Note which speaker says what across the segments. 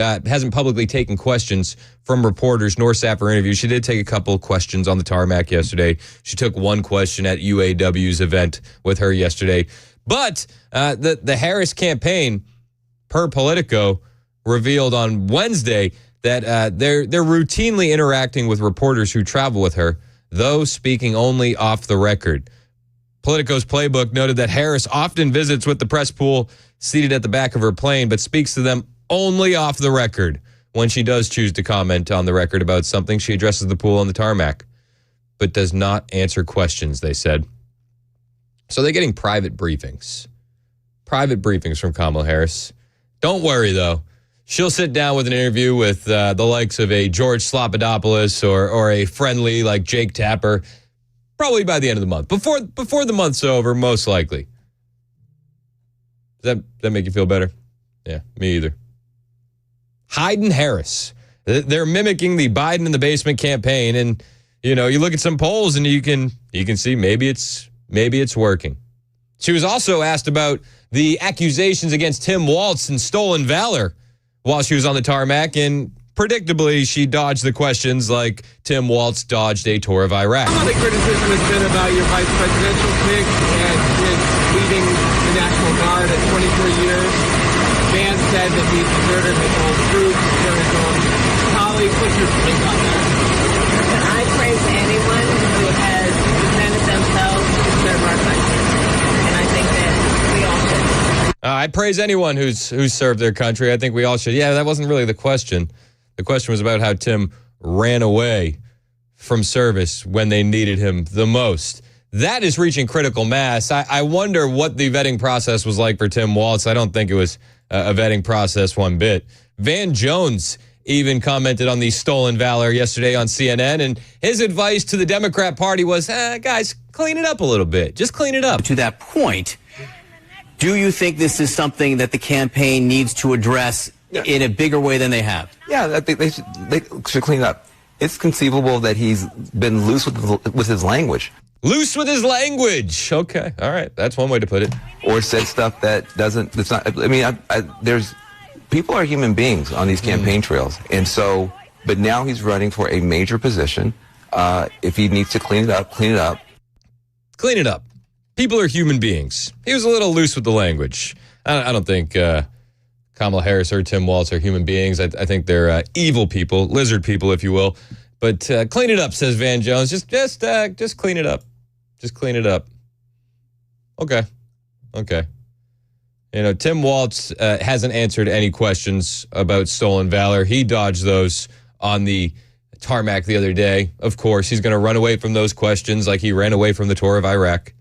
Speaker 1: hasn't publicly taken questions from reporters nor sat for interviews. She did take a couple of questions on the tarmac yesterday. She took one question at UAW's event with her yesterday. But the Harris campaign, per Politico, revealed on Wednesday that they're routinely interacting with reporters who travel with her, though speaking only off the record. Politico's playbook noted that Harris often visits with the press pool seated at the back of her plane, but speaks to them only off the record. When she does choose to comment on the record about something, she addresses the pool on the tarmac, but does not answer questions, they said. So they're getting private briefings. Private briefings from Kamala Harris. Don't worry, though. She'll sit down with an interview with the likes of a George Slopadopoulous or a friendly like Jake Tapper, probably by the end of the month. Before the month's over, most likely. Does that make you feel better? Yeah, me either. Hyden Harris. They're mimicking the Biden in the basement campaign, and you look at some polls and you can see maybe it's working. She was also asked about the accusations against Tim Walz and stolen valor while she was on the tarmac, and predictably she dodged the questions like Tim Walz dodged a tour of Iraq.
Speaker 2: Some of the criticism has been about your vice presidential pick and his leading the National Guard at 24 years. Van said that he deserted his own troops, for his own colleagues. What's your take on that?
Speaker 3: I praise anyone who has presented themselves to serve our country, and I think that we all should.
Speaker 1: I praise anyone who's served their country. I think we all should. Yeah, that wasn't really the question. The question was about how Tim ran away from service when they needed him the most. That is reaching critical mass. I wonder what the vetting process was like for Tim Walz. I don't think it was a vetting process one bit. Van Jones even commented on the stolen valor yesterday on CNN, and his advice to the Democrat Party was, guys, clean it up a little bit. Just clean it up.
Speaker 4: To that point, do you think this is something that the campaign needs to address in a bigger way than they have?
Speaker 5: Yeah, I think they should clean it up. It's conceivable that he's been loose with his language.
Speaker 1: Loose with his language. Okay, all right. That's one way to put it.
Speaker 5: Or said stuff that's not, I mean, there's, people are human beings on these campaign trails. And so, but now he's running for a major position. If he needs to clean it up, clean it up.
Speaker 1: Clean it up. People are human beings. He was a little loose with the language. I don't think Kamala Harris or Tim Walz are human beings. I think they're evil people, lizard people, if you will. But clean it up, says Van Jones. Just clean it up. Just clean it up. Okay. Tim Walz hasn't answered any questions about stolen valor. He dodged those on the tarmac the other day. Of course, he's going to run away from those questions like he ran away from the tour of Iraq.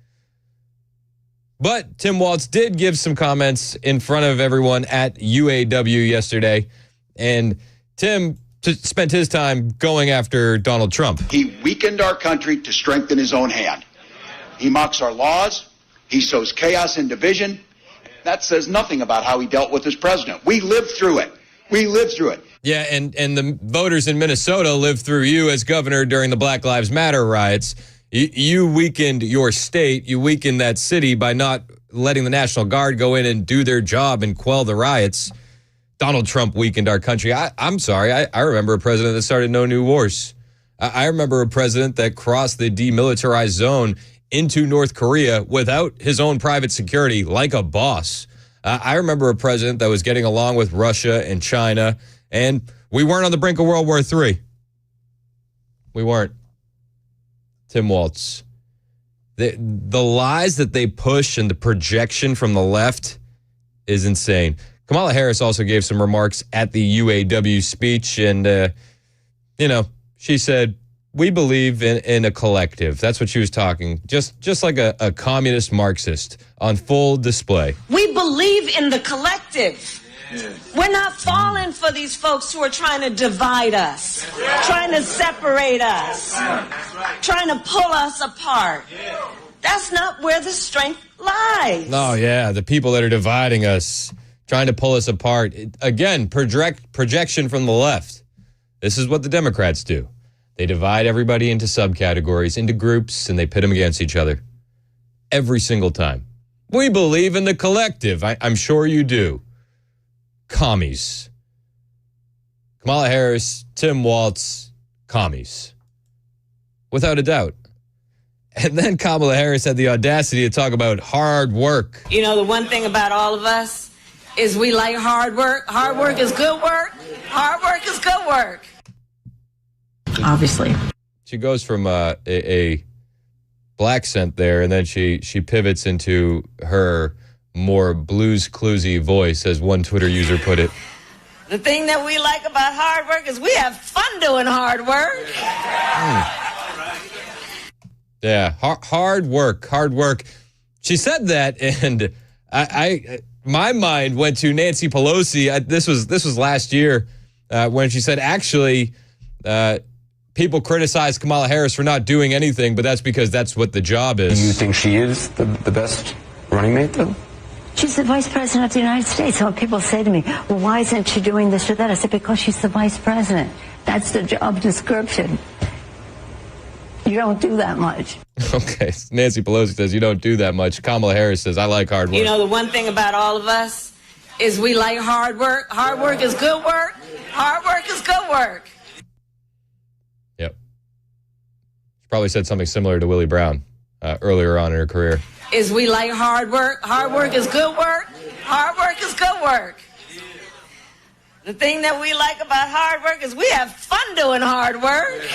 Speaker 1: But Tim Walz did give some comments in front of everyone at UAW yesterday. And Tim spent his time going after Donald Trump.
Speaker 6: He weakened our country to strengthen his own hand. He mocks our laws. He sows chaos and division. That says nothing about how he dealt with his president. We lived through it.
Speaker 1: Yeah, and the voters in Minnesota lived through you as governor during the Black Lives Matter riots. You weakened your state. You weakened that city by not letting the National Guard go in and do their job and quell the riots. Donald Trump weakened our country. I'm sorry. I remember a president that started no new wars. I remember a president that crossed the demilitarized zone into North Korea without his own private security like a boss. I remember a president that was getting along with Russia and China, and we weren't on the brink of World War III. We weren't. Tim Walz. The lies that they push and the projection from the left is insane. Kamala Harris also gave some remarks at the UAW speech, and, she said, we believe in a collective. That's what she was talking. Just like a communist Marxist on full display.
Speaker 3: We believe in the collective. We're not falling for these folks who are trying to divide us, trying to separate us, trying to pull us apart. That's not where the strength lies.
Speaker 1: Oh, yeah, the people that are dividing us, trying to pull us apart. Again, projection from the left. This is what the Democrats do. They divide everybody into subcategories, into groups, and they pit them against each other. Every single time. We believe in the collective. I'm sure you do. Commies. Kamala Harris, Tim Walz, commies. Without a doubt. And then Kamala Harris had the audacity to talk about hard work.
Speaker 3: You know, the one thing about all of us is we like hard work. Hard work is good work. Hard work is good work. Obviously.
Speaker 1: She goes from a black scent there, and then she pivots into her more Blues Cluesy voice, as one Twitter user put it.
Speaker 3: The thing that we like about hard work is we have fun doing hard work.
Speaker 1: Yeah, hard work. She said that, and my mind went to Nancy Pelosi. This was last year when she said, actually, people criticize Kamala Harris for not doing anything, but that's because that's what the job is.
Speaker 7: Do you think she is the best running mate, though?
Speaker 8: She's the vice president of the United States. So when people say to me, well, why isn't she doing this or that? I said, because she's the vice president. That's the job description. You don't do that much.
Speaker 1: Okay, Nancy Pelosi says you don't do that much. Kamala Harris says, I like hard work.
Speaker 3: You know, the one thing about all of us is we like hard work. Hard work is good work. Hard work is good work.
Speaker 1: Yep. She probably said something similar to Willie Brown earlier on in her career.
Speaker 3: Is we like hard work. Hard work is good work. Hard work is good work. The thing that we like about hard work is we have fun doing hard work.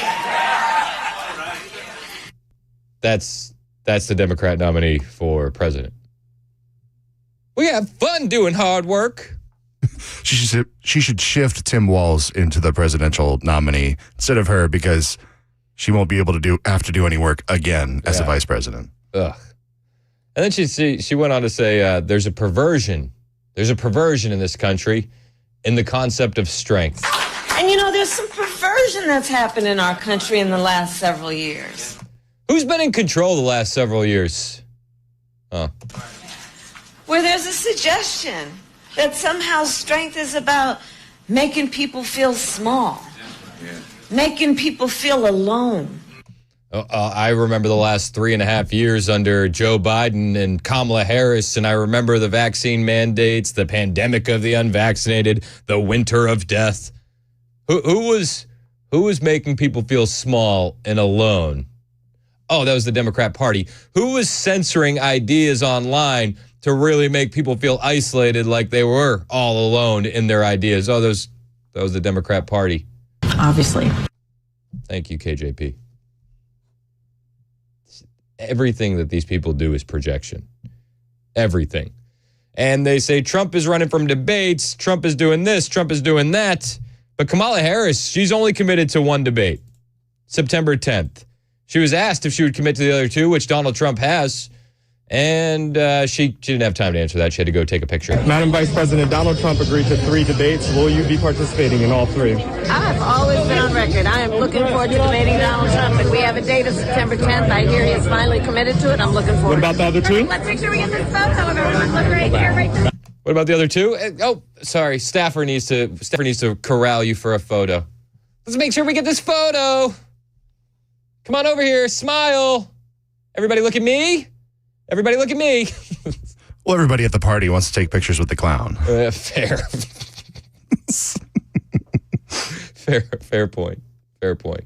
Speaker 1: That's the Democrat nominee for president. We have fun doing hard work.
Speaker 9: She should shift Tim Walz into the presidential nominee instead of her, because she won't be able to have to do any work again as a vice president.
Speaker 1: Ugh. And then she went on to say there's a perversion. There's a perversion in this country in the concept of strength.
Speaker 3: And you know, there's some perversion that's happened in our country in the last several years.
Speaker 1: Who's been in control the last several years?
Speaker 3: Where there's a suggestion that somehow strength is about making people feel small, making people feel alone.
Speaker 1: I remember the last 3.5 years under Joe Biden and Kamala Harris, and I remember the vaccine mandates, the pandemic of the unvaccinated, the winter of death. Who was making people feel small and alone? Oh, that was the Democrat Party. Who was censoring ideas online to really make people feel isolated, like they were all alone in their ideas? Oh, that was the Democrat Party.
Speaker 3: Obviously.
Speaker 1: Thank you, KJP. Everything that these people do is projection. Everything. And they say Trump is running from debates, Trump is doing this, Trump is doing that. But Kamala Harris, she's only committed to one debate, September 10th. She was asked if she would commit to the other two, which Donald Trump has, and she didn't have time to answer that. She had to go take a picture.
Speaker 10: Madam Vice President, Donald Trump agreed to 3 debates. Will you be participating in all 3?
Speaker 11: I've always been on record. I am looking forward to debating Donald Trump, and we have a date of September 10th. I hear he is finally committed to it. I'm looking forward.
Speaker 10: What about the other 2?
Speaker 11: Let's make sure we get this photo of everyone. Look right here, right there.
Speaker 1: What about the other 2? Oh, sorry. Staffer needs to corral you for a photo. Let's make sure we get this photo. Come on over here. Smile. Everybody look at me. Everybody look at me.
Speaker 9: Well, everybody at the party wants to take pictures with the clown.
Speaker 1: Fair. Fair point. Fair point.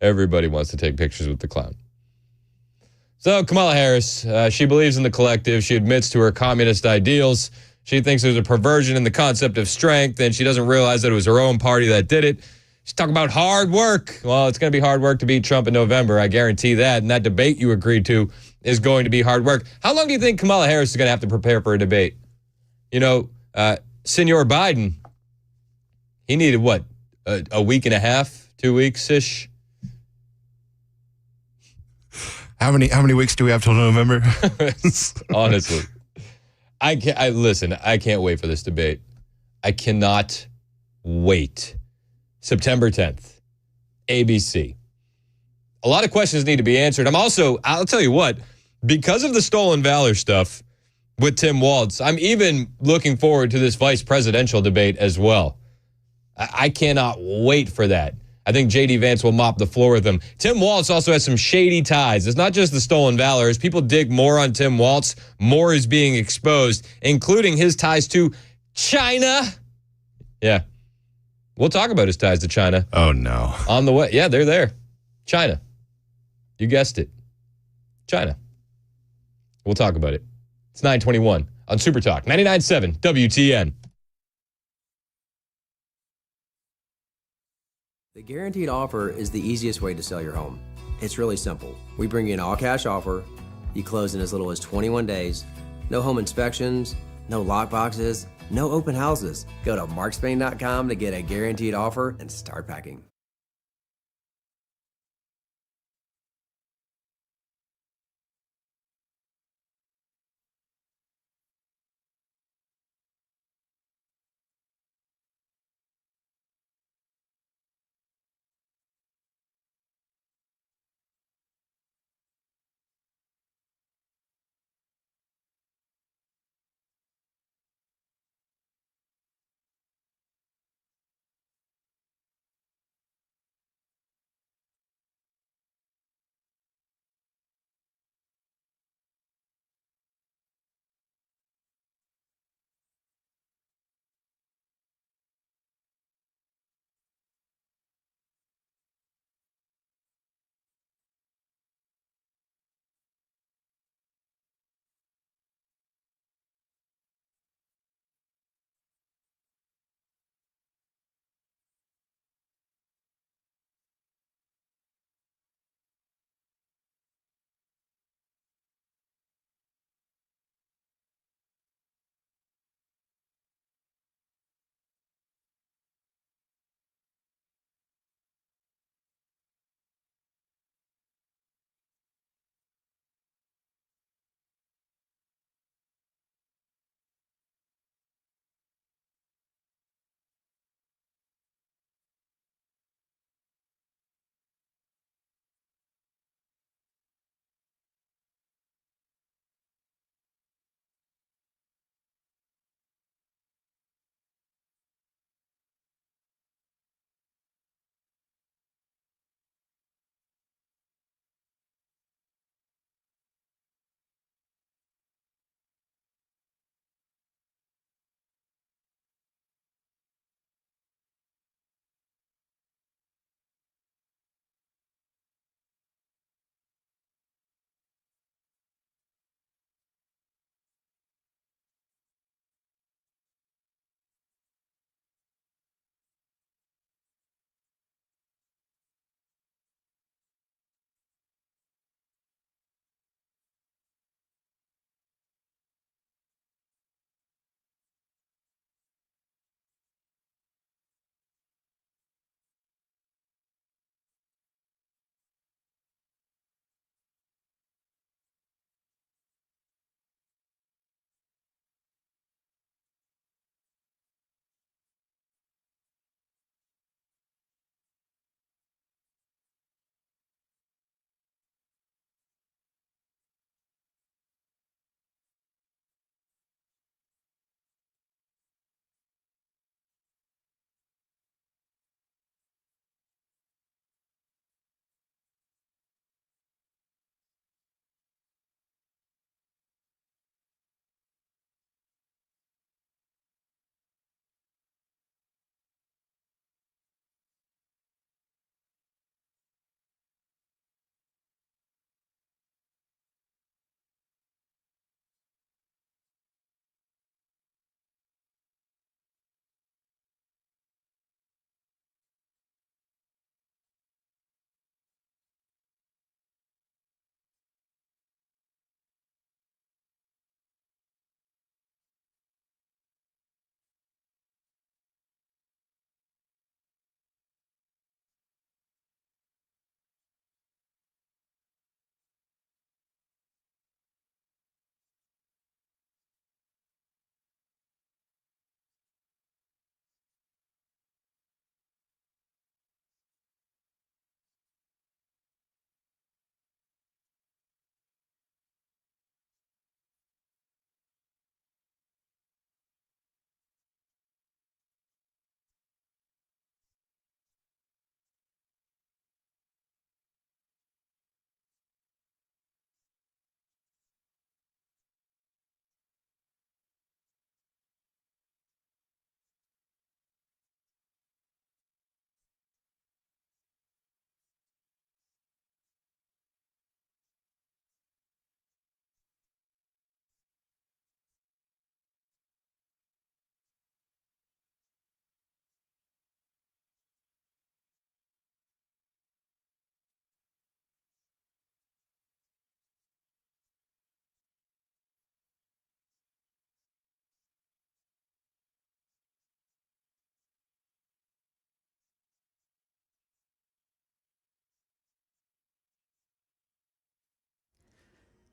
Speaker 1: Everybody wants to take pictures with the clown. So Kamala Harris, she believes in the collective. She admits to her communist ideals. She thinks there's a perversion in the concept of strength, and she doesn't realize that it was her own party that did it. She's talking about hard work. Well, it's going to be hard work to beat Trump in November. I guarantee that. And that debate you agreed to is going to be hard work. How long do you think Kamala Harris is going to have to prepare for a debate? You know, Senor Biden, he needed what? A week and a half, 2 weeks-ish?
Speaker 9: How many weeks do we have till November?
Speaker 1: Honestly. I can't wait for this debate. I cannot wait. September 10th, ABC. A lot of questions need to be answered. I'll tell you what, because of the stolen valor stuff with Tim Walz, I'm even looking forward to this vice presidential debate as well. I cannot wait for that. I think J.D. Vance will mop the floor with him. Tim Walz also has some shady ties. It's not just the stolen valor. As people dig more on Tim Walz, more is being exposed, including his ties to China. Yeah. We'll talk about his ties to China.
Speaker 9: Oh, no.
Speaker 1: On the way. Yeah, they're there. China. You guessed it. China. We'll talk about it. It's 9:21 on Super Talk 99.7 WTN.
Speaker 12: The guaranteed offer is the easiest way to sell your home. It's really simple. We bring you an all-cash offer. You close in as little as 21 days. No home inspections, no lock boxes, no open houses. Go to markspain.com to get a guaranteed offer and start packing.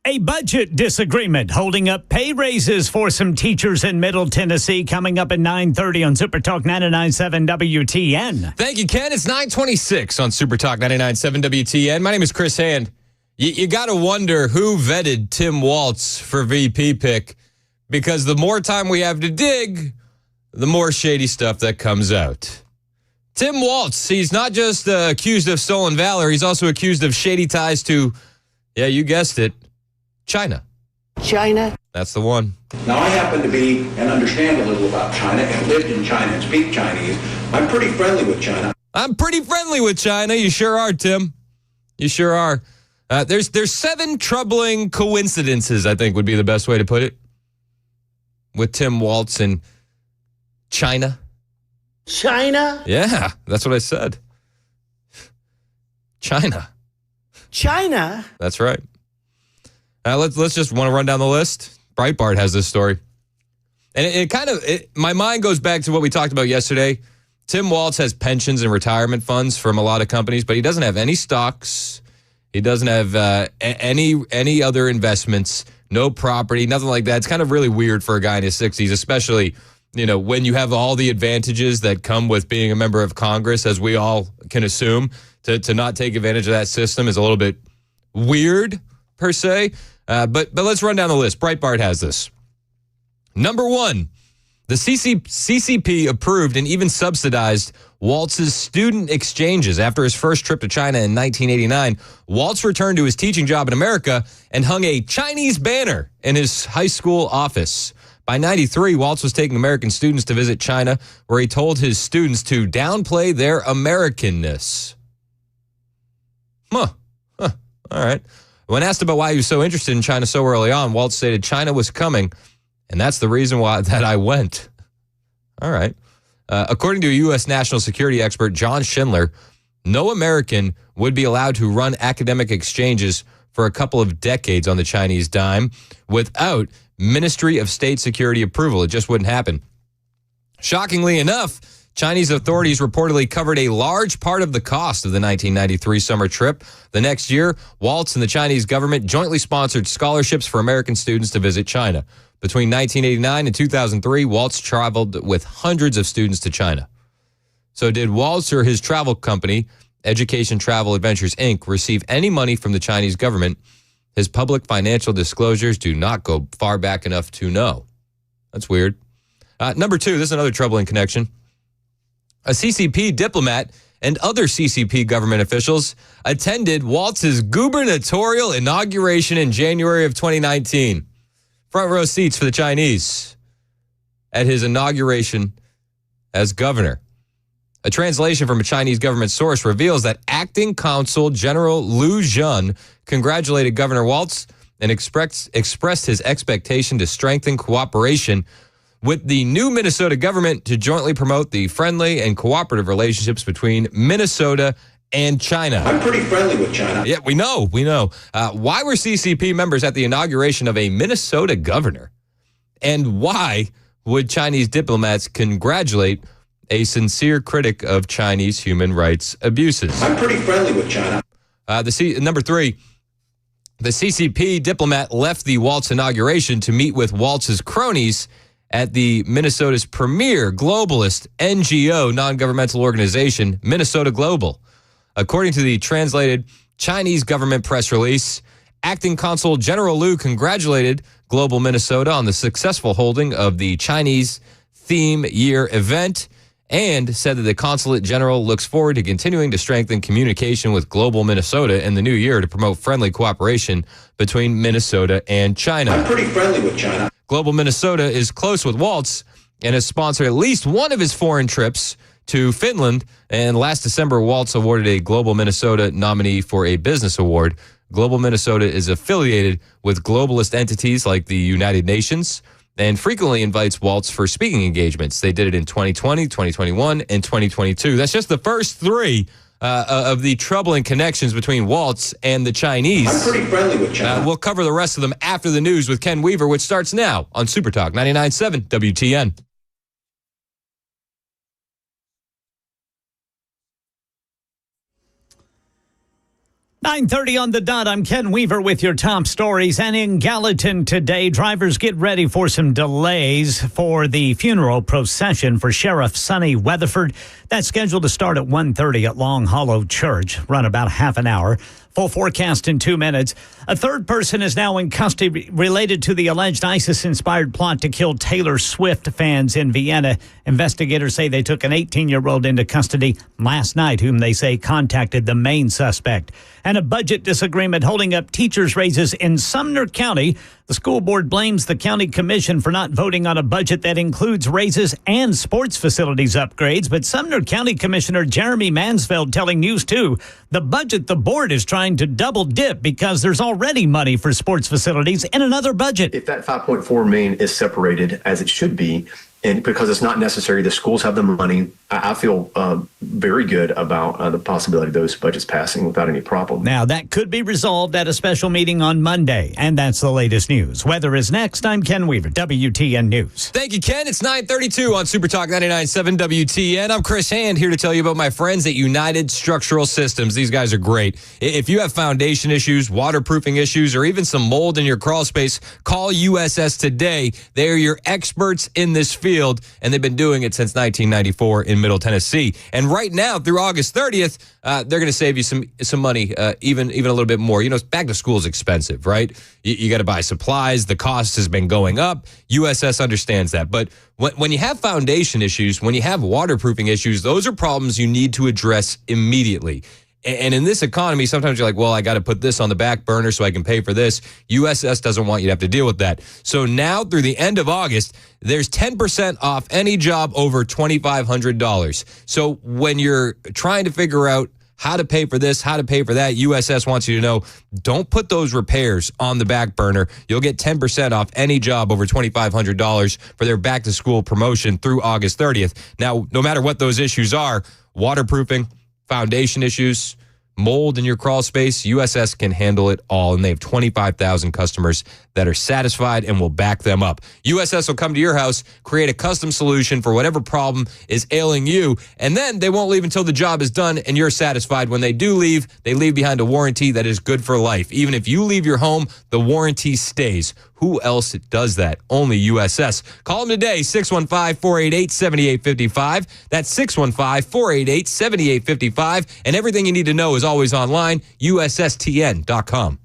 Speaker 13: A budget disagreement holding up pay raises for some teachers in Middle Tennessee coming up at 9:30 on Super Talk 99.7 WTN.
Speaker 1: Thank you, Ken. It's 9:26 on Super Talk 99.7 WTN. My name is Chris Hand. You got to wonder who vetted Tim Walz for VP pick, because the more time we have to dig, the more shady stuff that comes out. Tim Walz, he's not just accused of stolen valor, he's also accused of shady ties to, yeah, you guessed it, China.
Speaker 14: China?
Speaker 1: That's the one.
Speaker 15: Now, I happen to be and understand a little about China and lived in China and speak Chinese. I'm pretty friendly with China.
Speaker 1: I'm pretty friendly with China. You sure are, Tim. You sure are. There's 7 troubling coincidences, I think would be the best way to put it, with Tim Walz and China.
Speaker 14: China?
Speaker 1: Yeah, that's what I said. China.
Speaker 14: China?
Speaker 1: That's right. Let's just want to run down the list. Breitbart has this story. And my mind goes back to what we talked about yesterday. Tim Walz has pensions and retirement funds from a lot of companies, but he doesn't have any stocks. He doesn't have any other investments, no property, nothing like that. It's kind of really weird for a guy in his 60s, especially, when you have all the advantages that come with being a member of Congress, as we all can assume. To not take advantage of that system is a little bit weird, per se. But let's run down the list. Breitbart has this. Number 1, the CCP approved and even subsidized Walz's student exchanges. After his first trip to China in 1989, Walz returned to his teaching job in America and hung a Chinese banner in his high school office. By 93, Walz was taking American students to visit China, where he told his students to downplay their Americanness. All right. When asked about why he was so interested in China so early on, Walz stated, "China was coming, and that's the reason why that I went." All right. According to a U.S. national security expert, John Schindler, no American would be allowed to run academic exchanges for a couple of decades on the Chinese dime without Ministry of State Security approval. It just wouldn't happen. Shockingly enough, Chinese authorities reportedly covered a large part of the cost of the 1993 summer trip. The next year, Walz and the Chinese government jointly sponsored scholarships for American students to visit China. Between 1989 and 2003, Walz traveled with hundreds of students to China. So did Walz or his travel company, Education Travel Adventures, Inc., receive any money from the Chinese government? His public financial disclosures do not go far back enough to know. That's weird. Number 2, this is another troubling connection. A CCP diplomat and other CCP government officials attended Walz's gubernatorial inauguration in January of 2019. Front row seats for the Chinese at his inauguration as governor. A translation from a Chinese government source reveals that Acting Consul General Liu Jun congratulated Governor Walz and expressed his expectation to strengthen cooperation with the new Minnesota government to jointly promote the friendly and cooperative relationships between Minnesota and China.
Speaker 15: I'm pretty friendly with China.
Speaker 1: Yeah, we know. Why were CCP members at the inauguration of a Minnesota governor? And why would Chinese diplomats congratulate a sincere critic of Chinese human rights abuses?
Speaker 15: I'm pretty friendly with China.
Speaker 1: Number 3, the CCP diplomat left the Walz inauguration to meet with Walz's cronies at the Minnesota's premier globalist NGO non-governmental organization, Minnesota Global. According to the translated Chinese government press release, Acting Consul General Liu congratulated Global Minnesota on the successful holding of the Chinese Theme Year event and said that the Consulate General looks forward to continuing to strengthen communication with Global Minnesota in the new year to promote friendly cooperation between Minnesota and China.
Speaker 15: I'm pretty friendly with China.
Speaker 1: Global Minnesota is close with Walz and has sponsored at least one of his foreign trips to Finland. And last December, Walz awarded a Global Minnesota nominee for a business award. Global Minnesota is affiliated with globalist entities like the United Nations and frequently invites Walz for speaking engagements. They did it in 2020, 2021, and 2022. That's just the first 3 of the troubling connections between Walz and the Chinese.
Speaker 15: I'm pretty friendly with China.
Speaker 1: We'll cover the rest of them after the news with Ken Weaver, which starts now on Super Talk 99.7 WTN.
Speaker 13: 9:30 on the dot. I'm Ken Weaver with your top stories. And in Gallatin today, drivers get ready for some delays for the funeral procession for Sheriff Sonny Weatherford. That's scheduled to start at 1:30 at Long Hollow Church, run about half an hour. Full forecast in 2 minutes. A third person is now in custody related to the alleged ISIS-inspired plot to kill Taylor Swift fans in Vienna. Investigators say they took an 18-year-old into custody last night, whom they say contacted the main suspect. And a budget disagreement holding up teachers' raises in Sumner County. The school board blames the county commission for not voting on a budget that includes raises and sports facilities upgrades. But Sumner County Commissioner Jeremy Mansfeld telling News 2 the budget the board is trying to double dip because there's already money for sports facilities in another budget.
Speaker 16: If that $5.4 million is separated as it should be, and because it's not necessary, the schools have the money, I feel very good about the possibility of those budgets passing without any problem.
Speaker 13: Now, that could be resolved at a special meeting on Monday, and that's the latest news. Weather is next. I'm Ken Weaver, WTN News.
Speaker 1: Thank you, Ken. It's 9:32 on Super Talk 99.7 WTN. I'm Chris Hand, here to tell you about my friends at United Structural Systems. These guys are great. If you have foundation issues, waterproofing issues, or even some mold in your crawl space, call USS today. They are your experts in this field, and they've been doing it since 1994 in Middle Tennessee. And right now, through August 30th, they're going to save you some money, even a little bit more. You know, back to school is expensive, right? You got to buy supplies. The cost has been going up. USS understands that. But when you have foundation issues, when you have waterproofing issues, those are problems you need to address immediately. And in this economy, sometimes you're like, well, I got to put this on the back burner so I can pay for this. USS doesn't want you to have to deal with that. So now through the end of August, there's 10% off any job over $2,500. So when you're trying to figure out how to pay for this, how to pay for that, USS wants you to know, don't put those repairs on the back burner. You'll get 10% off any job over $2,500 for their back-to-school promotion through August 30th. Now, no matter what those issues are, waterproofing, foundation issues, mold in your crawl space, USS can handle it all. And they have 25,000 customers that are satisfied and will back them up. USS will come to your house, create a custom solution for whatever problem is ailing you, and then they won't leave until the job is done and you're satisfied. When they do leave, they leave behind a warranty that is good for life. Even if you leave your home, the warranty stays. Who else does that? Only USS. Call them today, 615-488-7855. That's 615-488-7855. And everything you need to know is always online, USSTN.com.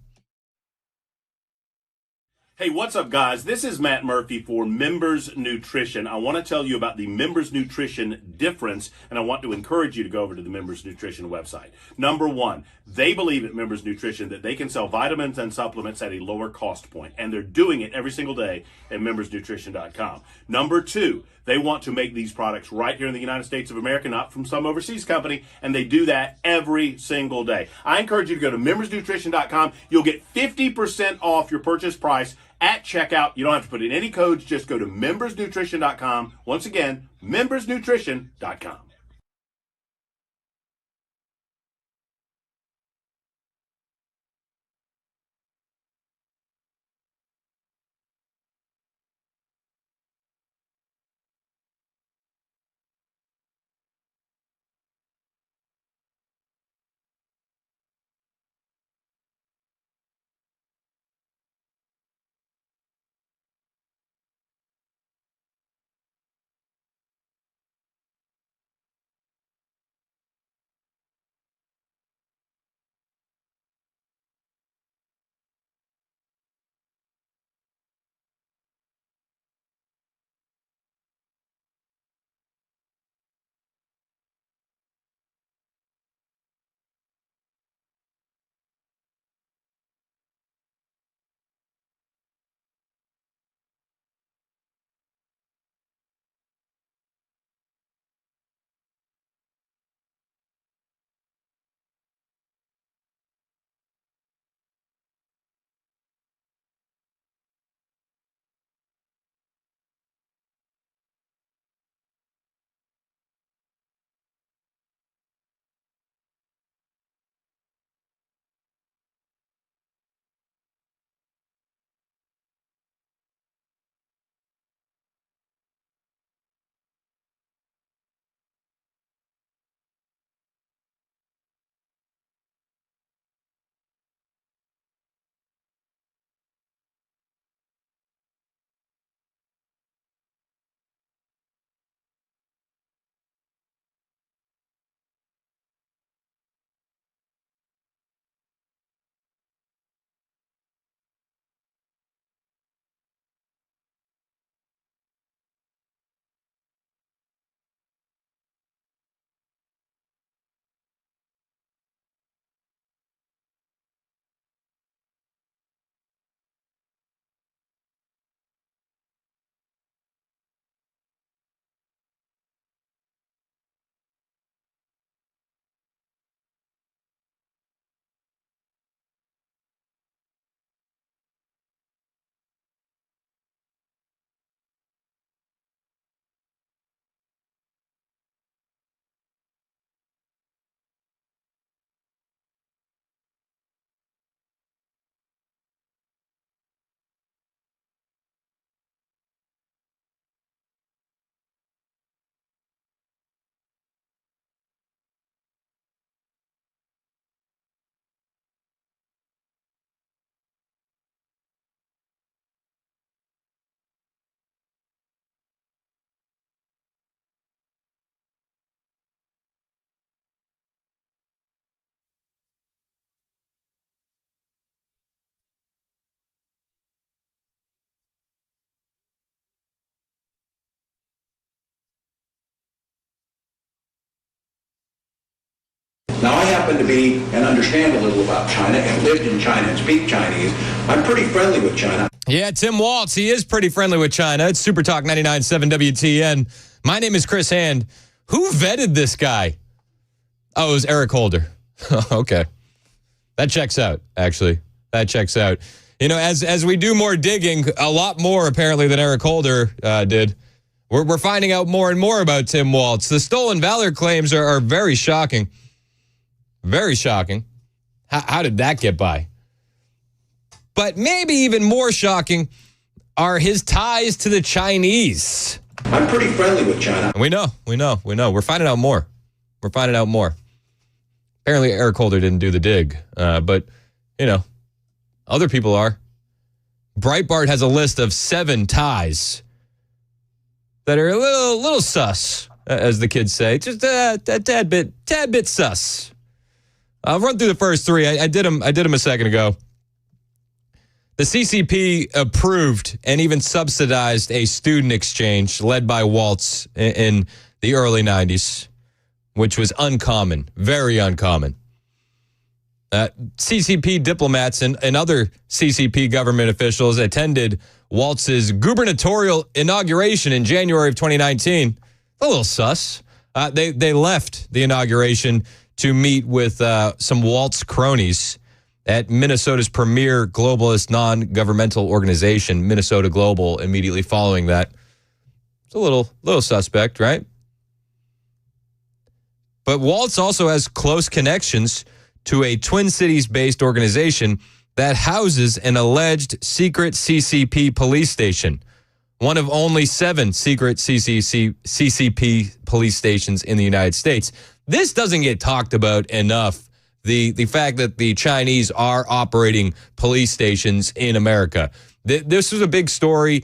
Speaker 17: Hey, what's up, guys? This is Matt Murphy for Members Nutrition. I want to tell you about the Members Nutrition difference, and I want to encourage you to go over to the Members Nutrition website. Number one, they believe at Members Nutrition that they can sell vitamins and supplements at a lower cost point, and they're doing it every single day at membersnutrition.com. Number two, they want to make these products right here in the United States of America, not from some overseas company, and they do that every single day. I encourage you to go to membersnutrition.com. You'll get 50% off your purchase price at checkout. You don't have to put in any codes. Just go to membersnutrition.com. Once again, membersnutrition.com.
Speaker 15: Now, I happen to be and understand a little about China and lived in China and speak Chinese. I'm pretty friendly with China.
Speaker 1: Yeah, Tim Walz, he is pretty friendly with China. It's Super Talk 99.7 WTN. My name is Chris Hand. Who vetted this guy? Oh, it was Eric Holder. Okay. That checks out, actually. That checks out. You know, as we do more digging, a lot more apparently than Eric Holder did, we're finding out more and more about Tim Walz. The stolen valor claims are very shocking. Very shocking. How did that get by? But maybe even more shocking are his ties to the Chinese.
Speaker 15: I'm pretty friendly with China.
Speaker 1: We know. We're finding out more. Apparently Eric Holder didn't do the dig, but, you know, other people are. Breitbart has a list of 7 ties that are a little sus, as the kids say. Just a tad bit sus. I'll run through the first 3. I did them a second ago. The CCP approved and even subsidized a student exchange led by Walz in the early 90s, which was uncommon, very uncommon. CCP diplomats and other CCP government officials attended Walz's gubernatorial inauguration in January of 2019. A little sus. They left the inauguration to meet with some Walz cronies at Minnesota's premier globalist non-governmental organization, Minnesota Global, immediately following that. It's a little suspect, right? But Walz also has close connections to a Twin Cities-based organization that houses an alleged secret CCP police station, one of only 7 secret CCP police stations in the United States. This doesn't get talked about enough, the fact that the Chinese are operating police stations in America. This was a big story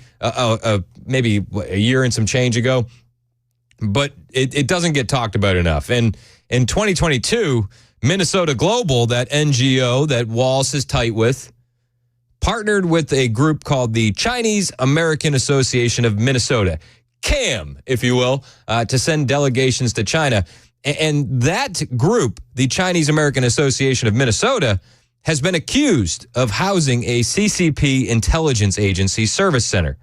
Speaker 1: maybe a year and some change ago, but it doesn't get talked about enough. And in 2022, Minnesota Global, that NGO that Walz is tight with, partnered with a group called the Chinese American Association of Minnesota, CAM, if you will, to send delegations to China. And that group, the Chinese American Association of Minnesota, has been accused of housing a CCP intelligence agency service center,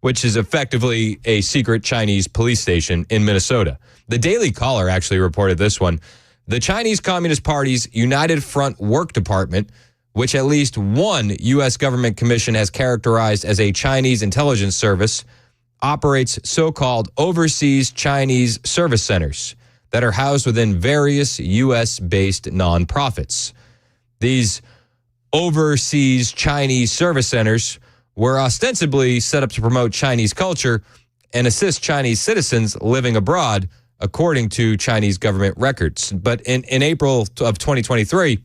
Speaker 1: which is effectively a secret Chinese police station in Minnesota. The Daily Caller actually reported this one. The Chinese Communist Party's United Front Work Department, which at least one U.S. government commission has characterized as a Chinese intelligence service, operates so-called overseas Chinese service centers that are housed within various U.S.-based nonprofits. These overseas Chinese service centers were ostensibly set up to promote Chinese culture and assist Chinese citizens living abroad, according to Chinese government records. But in April of 2023,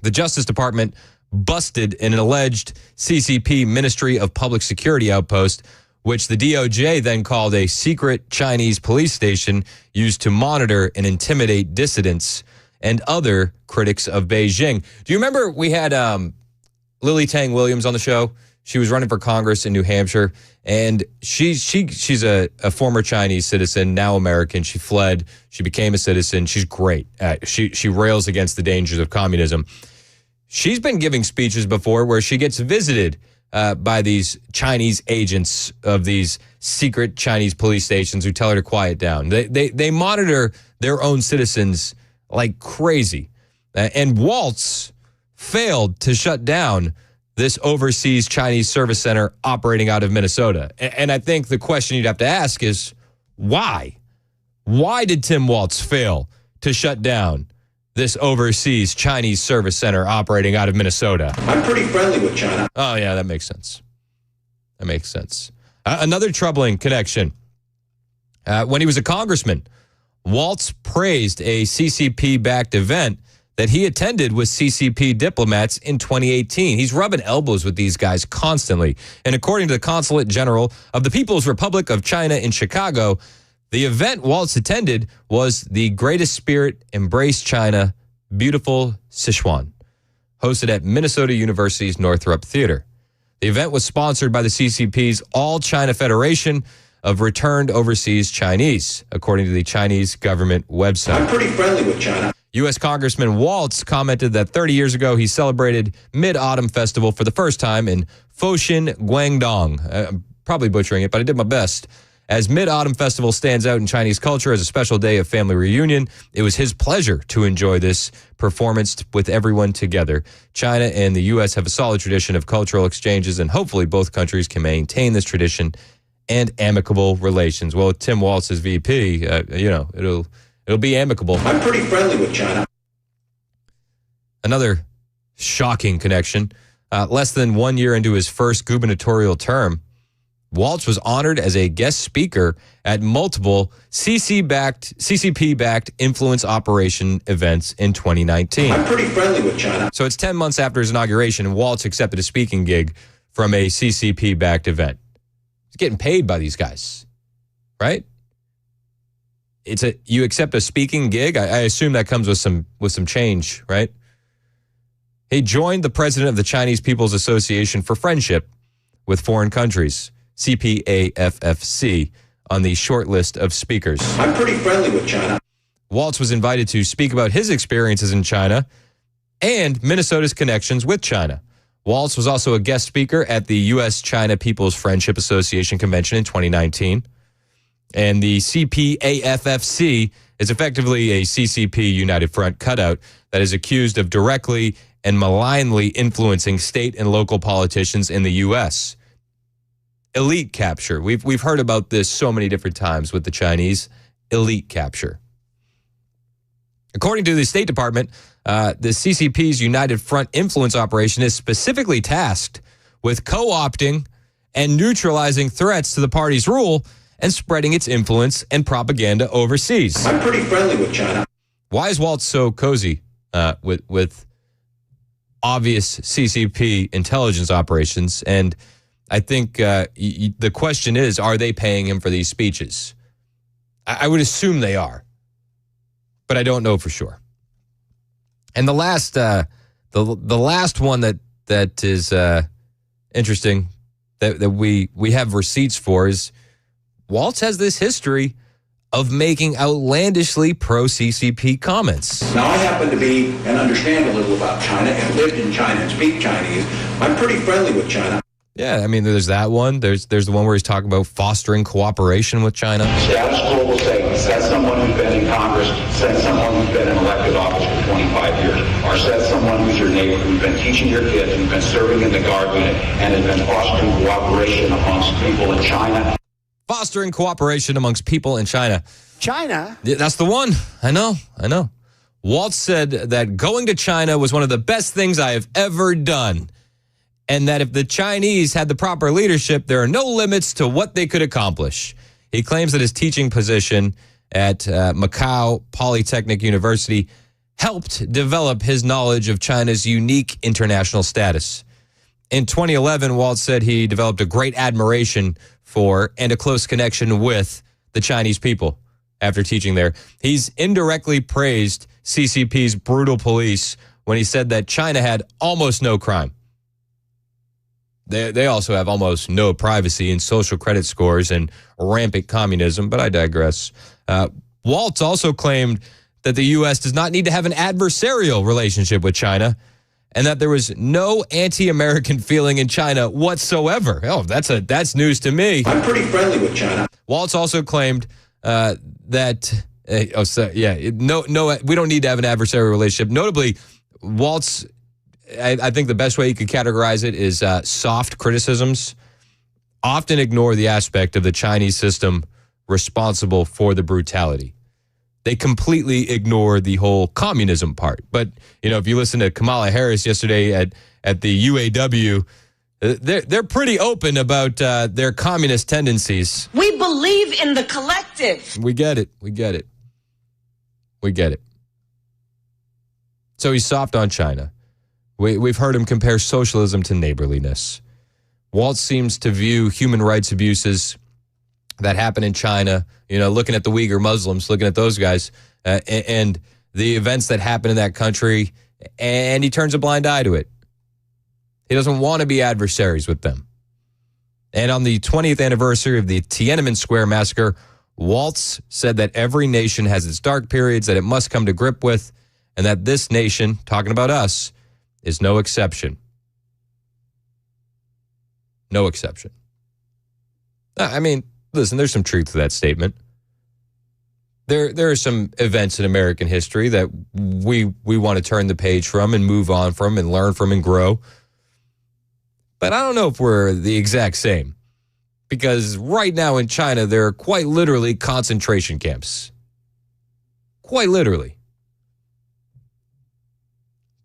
Speaker 1: the Justice Department busted an alleged CCP Ministry of Public Security outpost, which the DOJ then called a secret Chinese police station used to monitor and intimidate dissidents and other critics of Beijing. Do you remember we had Lily Tang Williams on the show? She was running for Congress in New Hampshire, and she's a former Chinese citizen, now American. She fled. She became a citizen. She's great. She rails against the dangers of communism. She's been giving speeches before where she gets visited by these Chinese agents of these secret Chinese police stations who tell her to quiet down. They monitor their own citizens like crazy. And Walz failed to shut down this overseas Chinese service center operating out of Minnesota. And I think the question you'd have to ask is, why? Why did Tim Walz fail to shut down this overseas Chinese service center operating out of Minnesota?
Speaker 15: I'm pretty friendly with China.
Speaker 1: Oh, yeah, that makes sense. That makes sense. Another troubling connection. When he was a congressman, Walz praised a CCP-backed event that he attended with CCP diplomats in 2018. He's rubbing elbows with these guys constantly. And according to the Consulate General of the People's Republic of China in Chicago, the event Walz attended was the Greatest Spirit Embrace China, Beautiful Sichuan, hosted at Minnesota University's Northrop Theater. The event was sponsored by the CCP's All China Federation of Returned Overseas Chinese, according to the Chinese government website.
Speaker 15: I'm pretty friendly with China.
Speaker 1: U.S. Congressman Walz commented that 30 years ago he celebrated Mid-Autumn Festival for the first time in Foshin, Guangdong. I'm probably butchering it, but I did my best. As Mid-Autumn Festival stands out in Chinese culture as a special day of family reunion, it was his pleasure to enjoy this performance with everyone together. China and the U.S. have a solid tradition of cultural exchanges, and hopefully both countries can maintain this tradition and amicable relations. Well, Tim Walz is VP, it'll be amicable.
Speaker 15: I'm pretty friendly with China.
Speaker 1: Another shocking connection. Less than 1 year into his first gubernatorial term, Walz was honored as a guest speaker at multiple CCP-backed influence operation events in 2019.
Speaker 15: I'm pretty friendly with China.
Speaker 1: So it's 10 months after his inauguration, and Walz accepted a speaking gig from a CCP-backed event. He's getting paid by these guys, right? You accept a speaking gig. I assume that comes with some change, right? He joined the president of the Chinese People's Association for Friendship with Foreign Countries, CPAFFC, on the short list of speakers.
Speaker 15: I'm pretty friendly with China.
Speaker 1: Walz was invited to speak about his experiences in China and Minnesota's connections with China. Walz was also a guest speaker at the U.S.-China People's Friendship Association convention in 2019. And the CPAFFC is effectively a CCP United Front cutout that is accused of directly and malignly influencing state and local politicians in the U.S. Elite capture. We've heard about this so many different times with the Chinese. Elite capture. According to the State Department, the CCP's United Front influence operation is specifically tasked with co-opting and neutralizing threats to the party's rule and spreading its influence and propaganda overseas.
Speaker 15: I'm pretty friendly with China.
Speaker 1: Why is Walz so cozy with obvious CCP intelligence operations? And I think the question is, are they paying him for these speeches? I would assume they are, but I don't know for sure. And the last one that is interesting that we have receipts for is Walz has this history of making outlandishly pro-CCP comments.
Speaker 15: Now, I happen to be and understand a little about China and lived in China and speak Chinese. I'm pretty friendly with China.
Speaker 1: Yeah, I mean, there's that one. There's the one where he's talking about fostering cooperation with China.
Speaker 15: Status quo will say, says someone who's been in Congress, says someone who's been in elected office for 25 years, or says someone who's your neighbor, who's been teaching your kids, who's been serving in the Guard unit, and has been fostering cooperation amongst people in China.
Speaker 1: Fostering cooperation amongst people in China.
Speaker 14: China?
Speaker 1: Yeah, that's the one. I know. Walz said that going to China was one of the best things I have ever done, and that if the Chinese had the proper leadership, there are no limits to what they could accomplish. He claims that his teaching position at Macau Polytechnic University helped develop his knowledge of China's unique international status. In 2011, Walz said he developed a great admiration for and a close connection with the Chinese people after teaching there. He's indirectly praised CCP's brutal police when he said that China had almost no crime. They also have almost no privacy and social credit scores and rampant communism, but I digress. Walz also claimed that the U.S. does not need to have an adversarial relationship with China and that there was no anti-American feeling in China whatsoever. Oh, that's news to me.
Speaker 15: I'm pretty friendly with China.
Speaker 1: Walz also claimed that we don't need to have an adversarial relationship. Notably, Walz, I think the best way you could categorize it is soft criticisms often ignore the aspect of the Chinese system responsible for the brutality. They completely ignore the whole communism part. But, if you listen to Kamala Harris yesterday at the UAW, they're pretty open about their communist tendencies.
Speaker 3: We believe in the collective.
Speaker 1: We get it. So he's soft on China. We've heard him compare socialism to neighborliness. Walz seems to view human rights abuses that happen in China, looking at the Uyghur Muslims, looking at those guys, and the events that happen in that country, and he turns a blind eye to it. He doesn't want to be adversaries with them. And on the 20th anniversary of the Tiananmen Square massacre, Walz said that every nation has its dark periods that it must come to grip with, and that this nation, talking about us, is no exception. No exception. I mean, listen, there's some truth to that statement. There are some events in American history that we want to turn the page from and move on from and learn from and grow. But I don't know if we're the exact same. Because right now in China, there are quite literally concentration camps. Quite literally.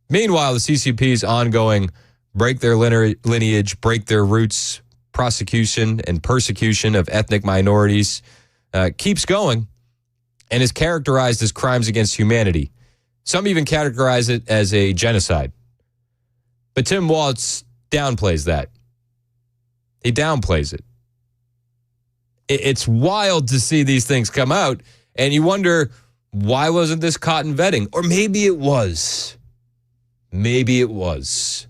Speaker 1: Meanwhile, the CCP's ongoing break their lineage, break their roots, prosecution and persecution of ethnic minorities keeps going and is characterized as crimes against humanity. Some even categorize it as a genocide. But Tim Walz downplays that. He downplays it. It's wild to see these things come out, and you wonder, why wasn't this caught in vetting? Or maybe it was. Maybe it was.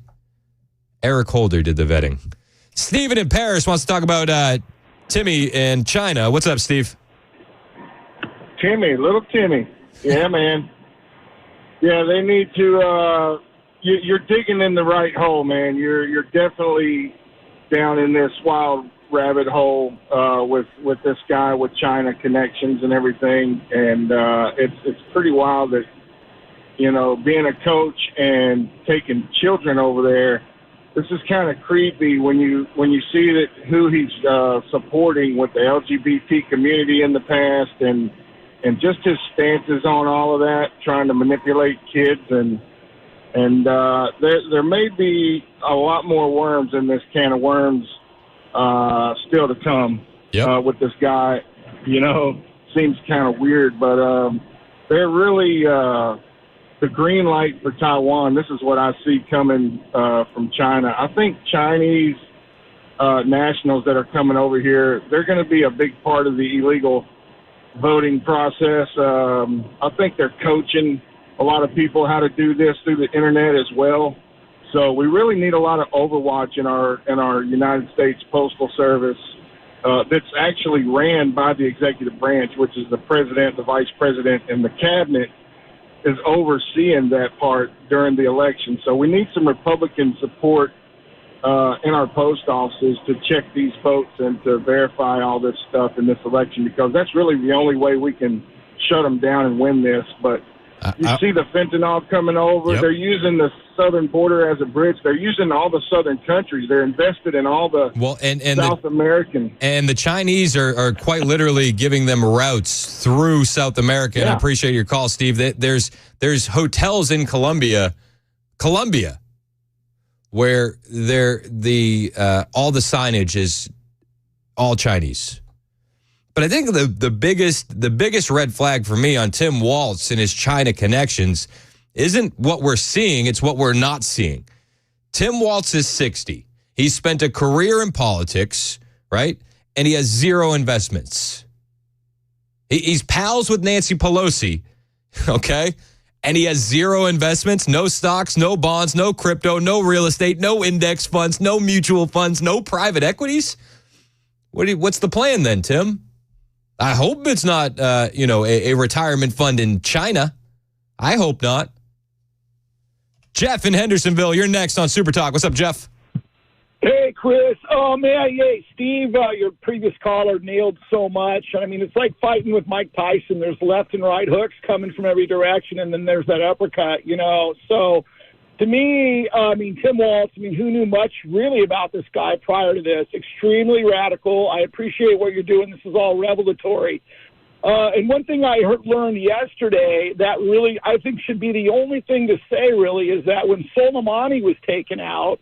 Speaker 1: Eric Holder did the vetting. Steven in Paris wants to talk about Timmy in China. What's up, Steve?
Speaker 18: Timmy, little Timmy. Yeah, man. Yeah, they need to, you're digging in the right hole, man. You're definitely down in this wild rabbit hole with this guy with China connections and everything. And it's pretty wild that, you know, being a coach and taking children over there, this is kind of creepy when you see that who he's supporting with the LGBT community in the past and just his stances on all of that, trying to manipulate kids and there may be a lot more worms in this can of worms still to come with this guy. You know, seems kind of weird, but they're really the green light for Taiwan. This is what I see coming from China. I think Chinese nationals that are coming over here, they're going to be a big part of the illegal voting process. I think they're coaching a lot of people how to do this through the internet as well. So we really need a lot of overwatch in our United States Postal Service that's actually ran by the executive branch, which is the president, the vice president, and the cabinet is overseeing that part during the election. So we need some Republican support in our post offices to check these votes and to verify all this stuff in this election, because that's really the only way we can shut them down and win this. But you see the fentanyl coming over. They're using the southern border as a bridge. They're using all the southern countries. They're invested in all the South American.
Speaker 1: And the Chinese are quite literally giving them routes through South America. And I appreciate your call, Steve. There's hotels in Colombia, where all the signage is all Chinese. But I think the biggest red flag for me on Tim Walz and his China connections isn't what we're seeing, it's what we're not seeing. Tim Walz is 60. He's spent a career in politics, right? And he has zero investments. He's pals with Nancy Pelosi, okay? And he has zero investments, no stocks, no bonds, no crypto, no real estate, no index funds, no mutual funds, no private equities. What's the plan then, Tim? I hope it's not, a retirement fund in China. I hope not. Jeff in Hendersonville, you're next on Super Talk. What's up, Jeff?
Speaker 19: Hey, Chris. Oh, man. Hey, Steve, your previous caller nailed so much. I mean, it's like fighting with Mike Tyson. There's left and right hooks coming from every direction, and then there's that uppercut, you know. So, to me, Tim Walz, who knew much really about this guy prior to this? Extremely radical. I appreciate what you're doing. This is all revelatory. And one thing I learned yesterday that really I think should be the only thing to say really is that when Soleimani was taken out,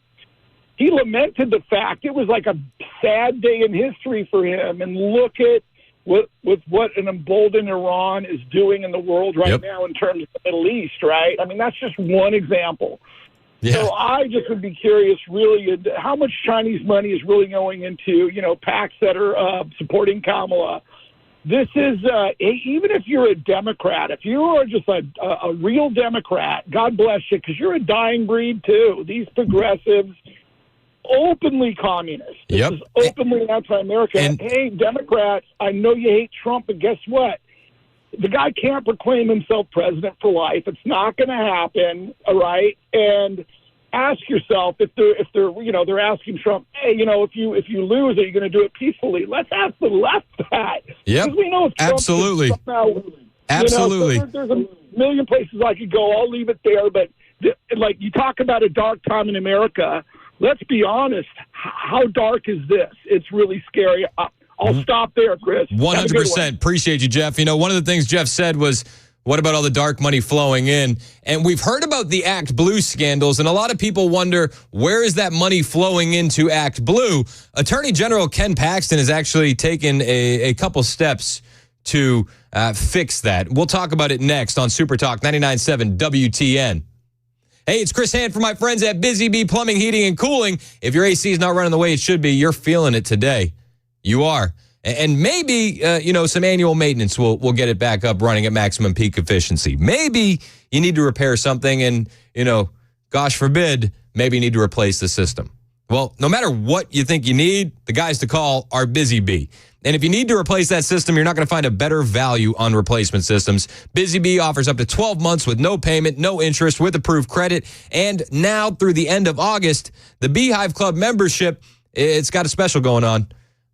Speaker 19: he lamented the fact it was like a sad day in history for him. And look at what an emboldened Iran is doing in the world right now in terms of the Middle East, right? I mean, that's just one example. Yeah. So I just would be curious, really, how much Chinese money is really going into, PACs that are supporting Kamala. This is, even if you're a Democrat, if you are just a real Democrat, God bless you, because you're a dying breed, too. These progressives, openly communist. This is openly anti-American. Hey, Democrats, I know you hate Trump, but guess what? the guy can't proclaim himself president for life. It's not going to happen. All right. And ask yourself if they're asking Trump, hey, if you lose, are you going to do it peacefully? Let's ask the left that.
Speaker 1: Yep.
Speaker 19: Because we know if Trump
Speaker 1: Absolutely.
Speaker 19: Absolutely. There's a million places I could go. I'll leave it there. But you talk about a dark time in America. Let's be honest. How dark is this? It's really scary. I'll stop there, Chris.
Speaker 1: 100%. Appreciate you, Jeff. One of the things Jeff said was, what about all the dark money flowing in? And we've heard about the ActBlue scandals, and a lot of people wonder, where is that money flowing into ActBlue? Attorney General Ken Paxton has actually taken a couple steps to fix that. We'll talk about it next on Super Talk 99.7 WTN. Hey, it's Chris Hand for my friends at Busy Bee Plumbing, Heating, and Cooling. If your AC is not running the way it should be, you're feeling it today. You are. And maybe, some annual maintenance will get it back up running at maximum peak efficiency. Maybe you need to repair something and, gosh forbid, maybe you need to replace the system. Well, no matter what you think you need, the guys to call are Busy Bee. And if you need to replace that system, you're not going to find a better value on replacement systems. Busy Bee offers up to 12 months with no payment, no interest, with approved credit. And now through the end of August, the Beehive Club membership, it's got a special going on.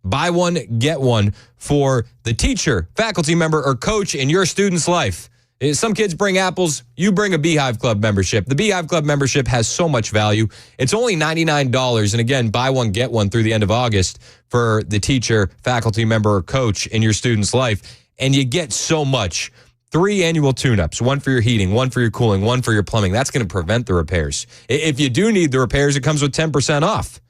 Speaker 1: Buy one, get one for the teacher, faculty member, or coach in your student's life. Some kids bring apples. You bring a Beehive Club membership. The Beehive Club membership has so much value. It's only $99. And again, buy one, get one through the end of August for the teacher, faculty member, or coach in your student's life. And you get so much. 3 annual tune-ups, 1 for your heating, 1 for your cooling, 1 for your plumbing. That's going to prevent the repairs. If you do need the repairs, it comes with 10% off.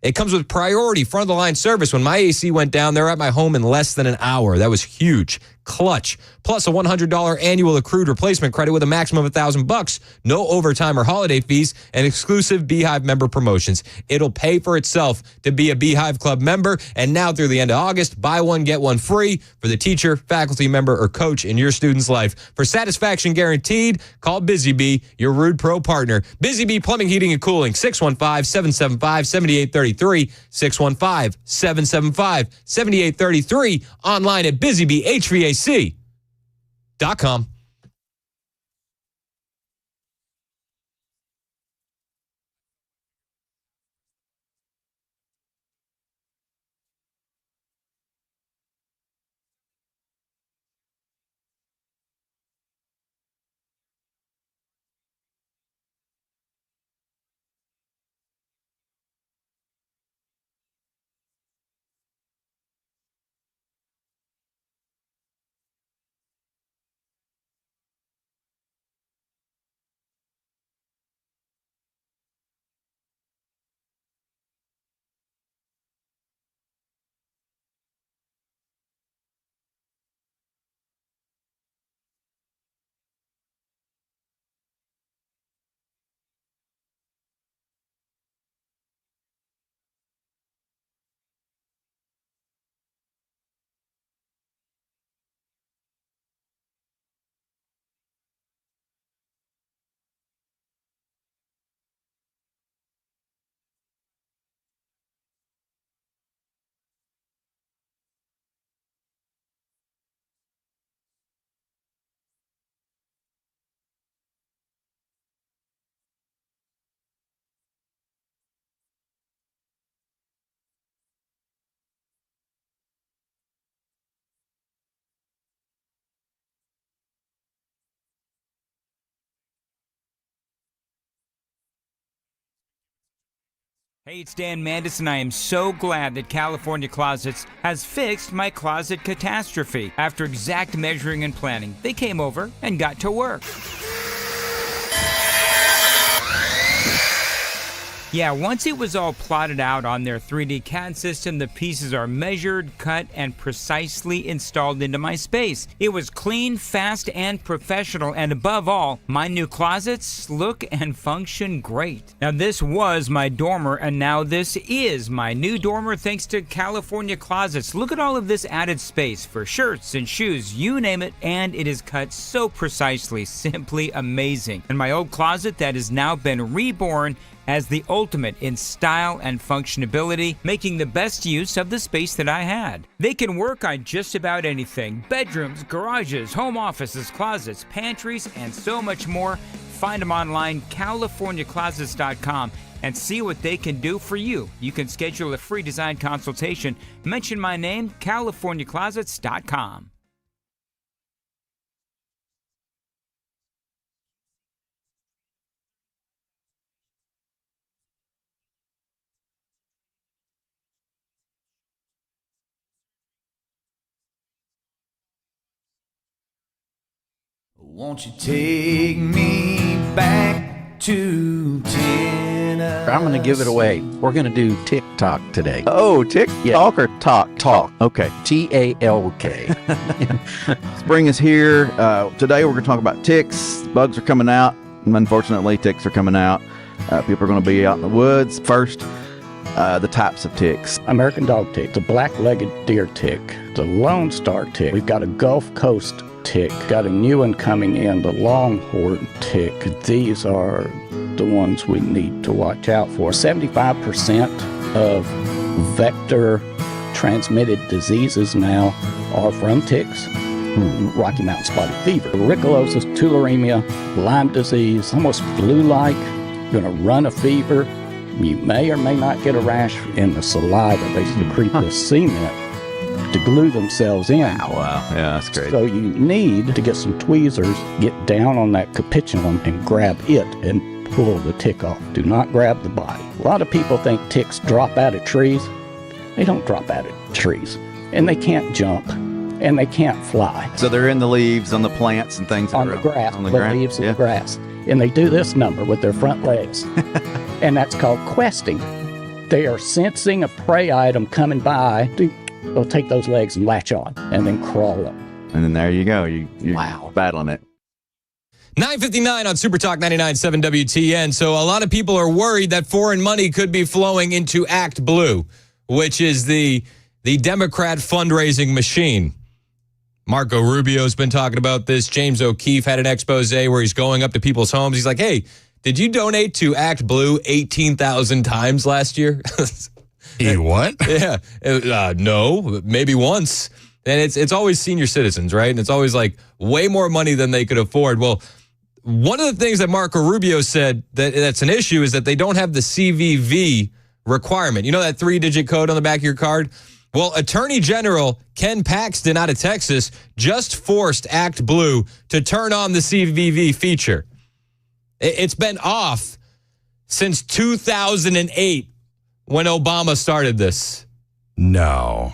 Speaker 1: It comes with priority front-of-the-line service. When my AC went down, they were at my home in less than an hour. That was huge. Clutch. Plus a $100 annual accrued replacement credit with a maximum of $1,000. No overtime or holiday fees, and exclusive Beehive member promotions. It'll pay for itself to be a Beehive Club member. And now through the end of August, buy one, get one free for the teacher, faculty member, or coach in your student's life. For satisfaction guaranteed, call Busy Bee, your Rude Pro partner. Busy Bee Plumbing, Heating, and Cooling, 615-775-7833, 615-775-7833, online at busybeehvac.com.
Speaker 20: Hey, it's Dan Mandis, and I am so glad that California Closets has fixed my closet catastrophe. After exact measuring and planning, they came over and got to work. Yeah, once it was all plotted out on their 3D CAD system, the pieces are measured, cut, and precisely installed into my space. It was clean, fast, and professional, and above all, my new closets look and function great. Now, this was my dormer, and now this is my new dormer thanks to California Closets. Look at all of this added space for shirts and shoes, you name it, and it is cut so precisely, simply amazing. And my old closet that has now been reborn as the ultimate in style and functionality, making the best use of the space that I had. They can work on just about anything: bedrooms, garages, home offices, closets, pantries, and so much more. Find them online, CaliforniaClosets.com, and see what they can do for you. You can schedule a free design consultation. Mention my name, CaliforniaClosets.com.
Speaker 21: Won't you take me back to Tennessee?
Speaker 22: I'm going to give it away. We're going to do TikTok today.
Speaker 23: Oh, TikTok or talk?
Speaker 22: Talk.
Speaker 23: Okay.
Speaker 22: TALK.
Speaker 23: Spring is here. Today we're going to talk about ticks. Bugs are coming out. Unfortunately, ticks are coming out. People are going to be out in the woods. First, the types of ticks.
Speaker 22: American dog tick, the black-legged deer tick, the Lone Star tick. We've got a Gulf Coast tick. Got a new one coming in, the longhorn tick. These are the ones we need to watch out for. 75% of vector transmitted diseases now are from ticks. Rocky Mountain spotted fever, rickelosis, tularemia, Lyme disease, almost flu-like. You're going to run a fever. You may or may not get a rash in the saliva. They secrete the cement to glue themselves in.
Speaker 23: Oh, wow. Yeah, that's great.
Speaker 22: So you need to get some tweezers, get down on that capitulum and grab it and pull the tick off. Do not grab the body. A lot of people think ticks drop out of trees. They don't drop out of trees. And they can't jump. And they can't fly.
Speaker 23: So they're in the leaves, on the plants and things.
Speaker 22: On the grass.
Speaker 23: On the
Speaker 22: leaves of the grass. And they do this number with their front legs. And that's called questing. They are sensing a prey item coming by. They'll take those legs and latch on and then crawl up.
Speaker 23: And then there you go. You're battling it.
Speaker 1: 9:59 on Super Talk 99.7 WTN. So a lot of people are worried that foreign money could be flowing into ActBlue, which is the Democrat fundraising machine. Marco Rubio's been talking about this. James O'Keefe had an expose where he's going up to people's homes. He's like, hey, did you donate to ActBlue 18,000 times last year?
Speaker 9: What?
Speaker 1: Yeah. No, maybe once. And it's always senior citizens, right? And it's always like way more money than they could afford. Well, one of the things that Marco Rubio said that's an issue is that they don't have the CVV requirement. You know that 3-digit code on the back of your card? Well, Attorney General Ken Paxton out of Texas just forced ActBlue to turn on the CVV feature. It's been off since 2008 when Obama started this.
Speaker 9: No.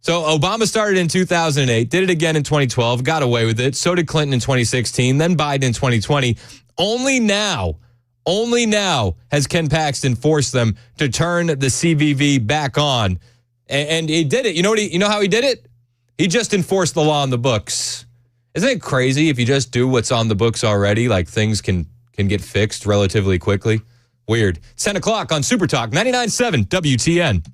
Speaker 1: So Obama started in 2008, did it again in 2012, got away with it. So did Clinton in 2016, then Biden in 2020. Only now has Ken Paxton forced them to turn the CVV back on. And he did it. You know how he did it? He just enforced the law on the books. Isn't it crazy if you just do what's on the books already, like things can get fixed relatively quickly? Weird. 10 o'clock on Super Talk 99.7 WTN.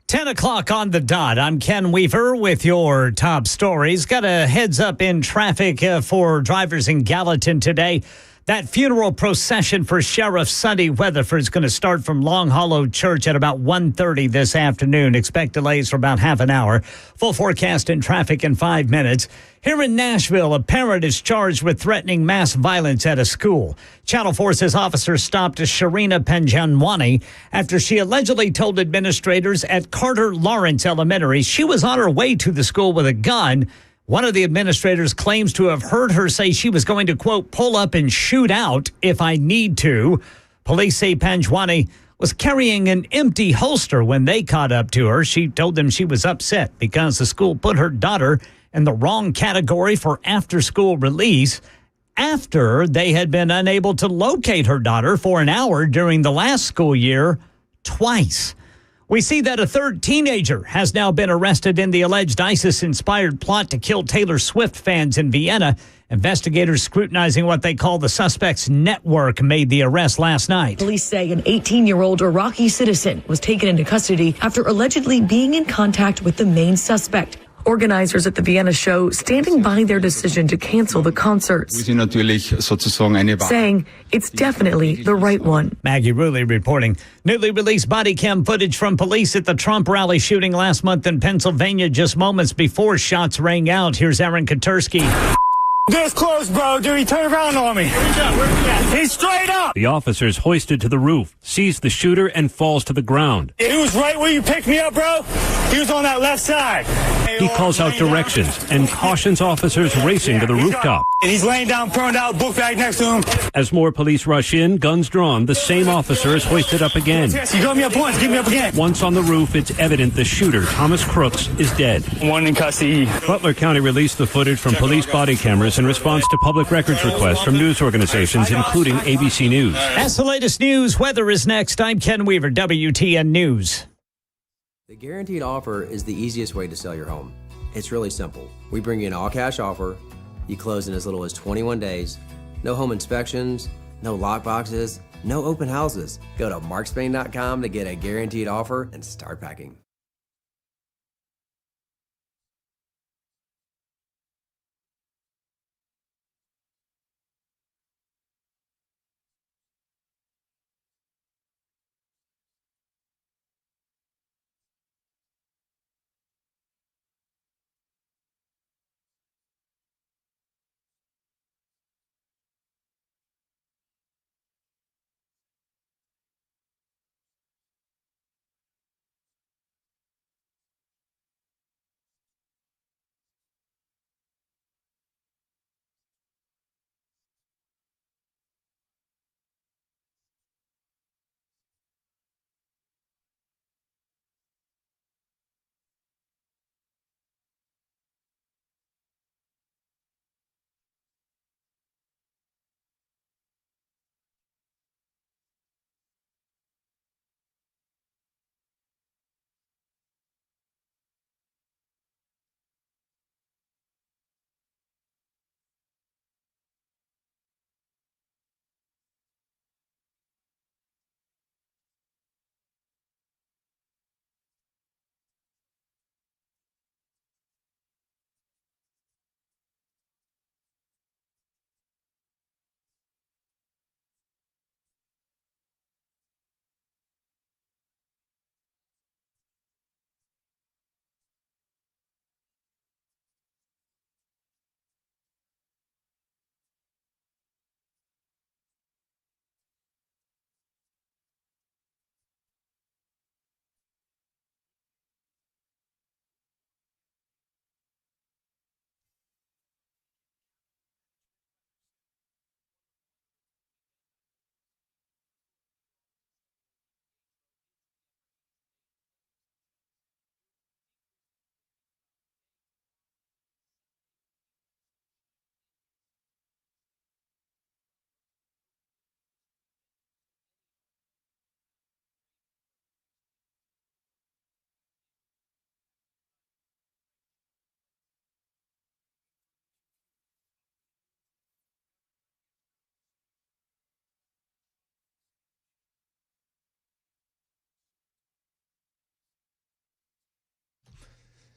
Speaker 13: Ten o'clock on the dot. I'm Ken Weaver with your top stories. Got a heads up in traffic for drivers in Gallatin today. That funeral procession for Sheriff Sonny Weatherford is going to start from Long Hollow Church at about 1:30 this afternoon. Expect delays for about half an hour. Full forecast in traffic in 5 minutes. Here in Nashville, a parent is charged with threatening mass violence at a school. Channel 4 says officers stopped Sharina Panjanwani after she allegedly told administrators at Carter Lawrence Elementary she was on her way to the school with a gun. One of the administrators claims to have heard her say she was going to, quote, pull up and shoot out if I need to. Police say Panjwani was carrying an empty holster when they caught up to her. She told them she was upset because the school put her daughter in the wrong category for after-school release after they had been unable to locate her daughter for an hour during the last school year twice. We see that a third teenager has now been arrested in the alleged ISIS-inspired plot to kill Taylor Swift fans in Vienna. Investigators scrutinizing what they call the suspect's network made the arrest last night.
Speaker 2: Police say an 18-year-old Iraqi citizen was taken into custody after allegedly being in contact with the main suspect. Organizers at the Vienna show standing by their decision to cancel the concerts, saying it's definitely the right one.
Speaker 13: Maggie Rulli reporting. Newly released body cam footage from police at the Trump rally shooting last month in Pennsylvania just moments before shots rang out. Here's Aaron Katursky.
Speaker 4: This close, bro. Dude, he turned around on me. He's straight up.
Speaker 5: The officers hoisted to the roof, seized the shooter, and falls to the ground.
Speaker 4: He was right where you picked me up, bro. He was on that left side.
Speaker 5: He calls out directions and cautions officers racing to the rooftop.
Speaker 4: And he's laying down, prone out, book bag next to him.
Speaker 5: As more police rush in, guns drawn, the same officer is hoisted up again.
Speaker 4: You got me up once, get me up again.
Speaker 5: Once on the roof, it's evident the shooter, Thomas Crooks, is dead.
Speaker 4: One in custody.
Speaker 5: Butler County released the footage from police body cameras in response to public records requests from news organizations, including ABC News.
Speaker 13: That's the latest news. Weather is next. I'm Ken Weaver, WTN News.
Speaker 12: The guaranteed offer is the easiest way to sell your home. It's really simple. We bring you an all-cash offer. You close in as little as 21 days. No home inspections, no lock boxes, no open houses. Go to markspain.com to get a guaranteed offer and start packing.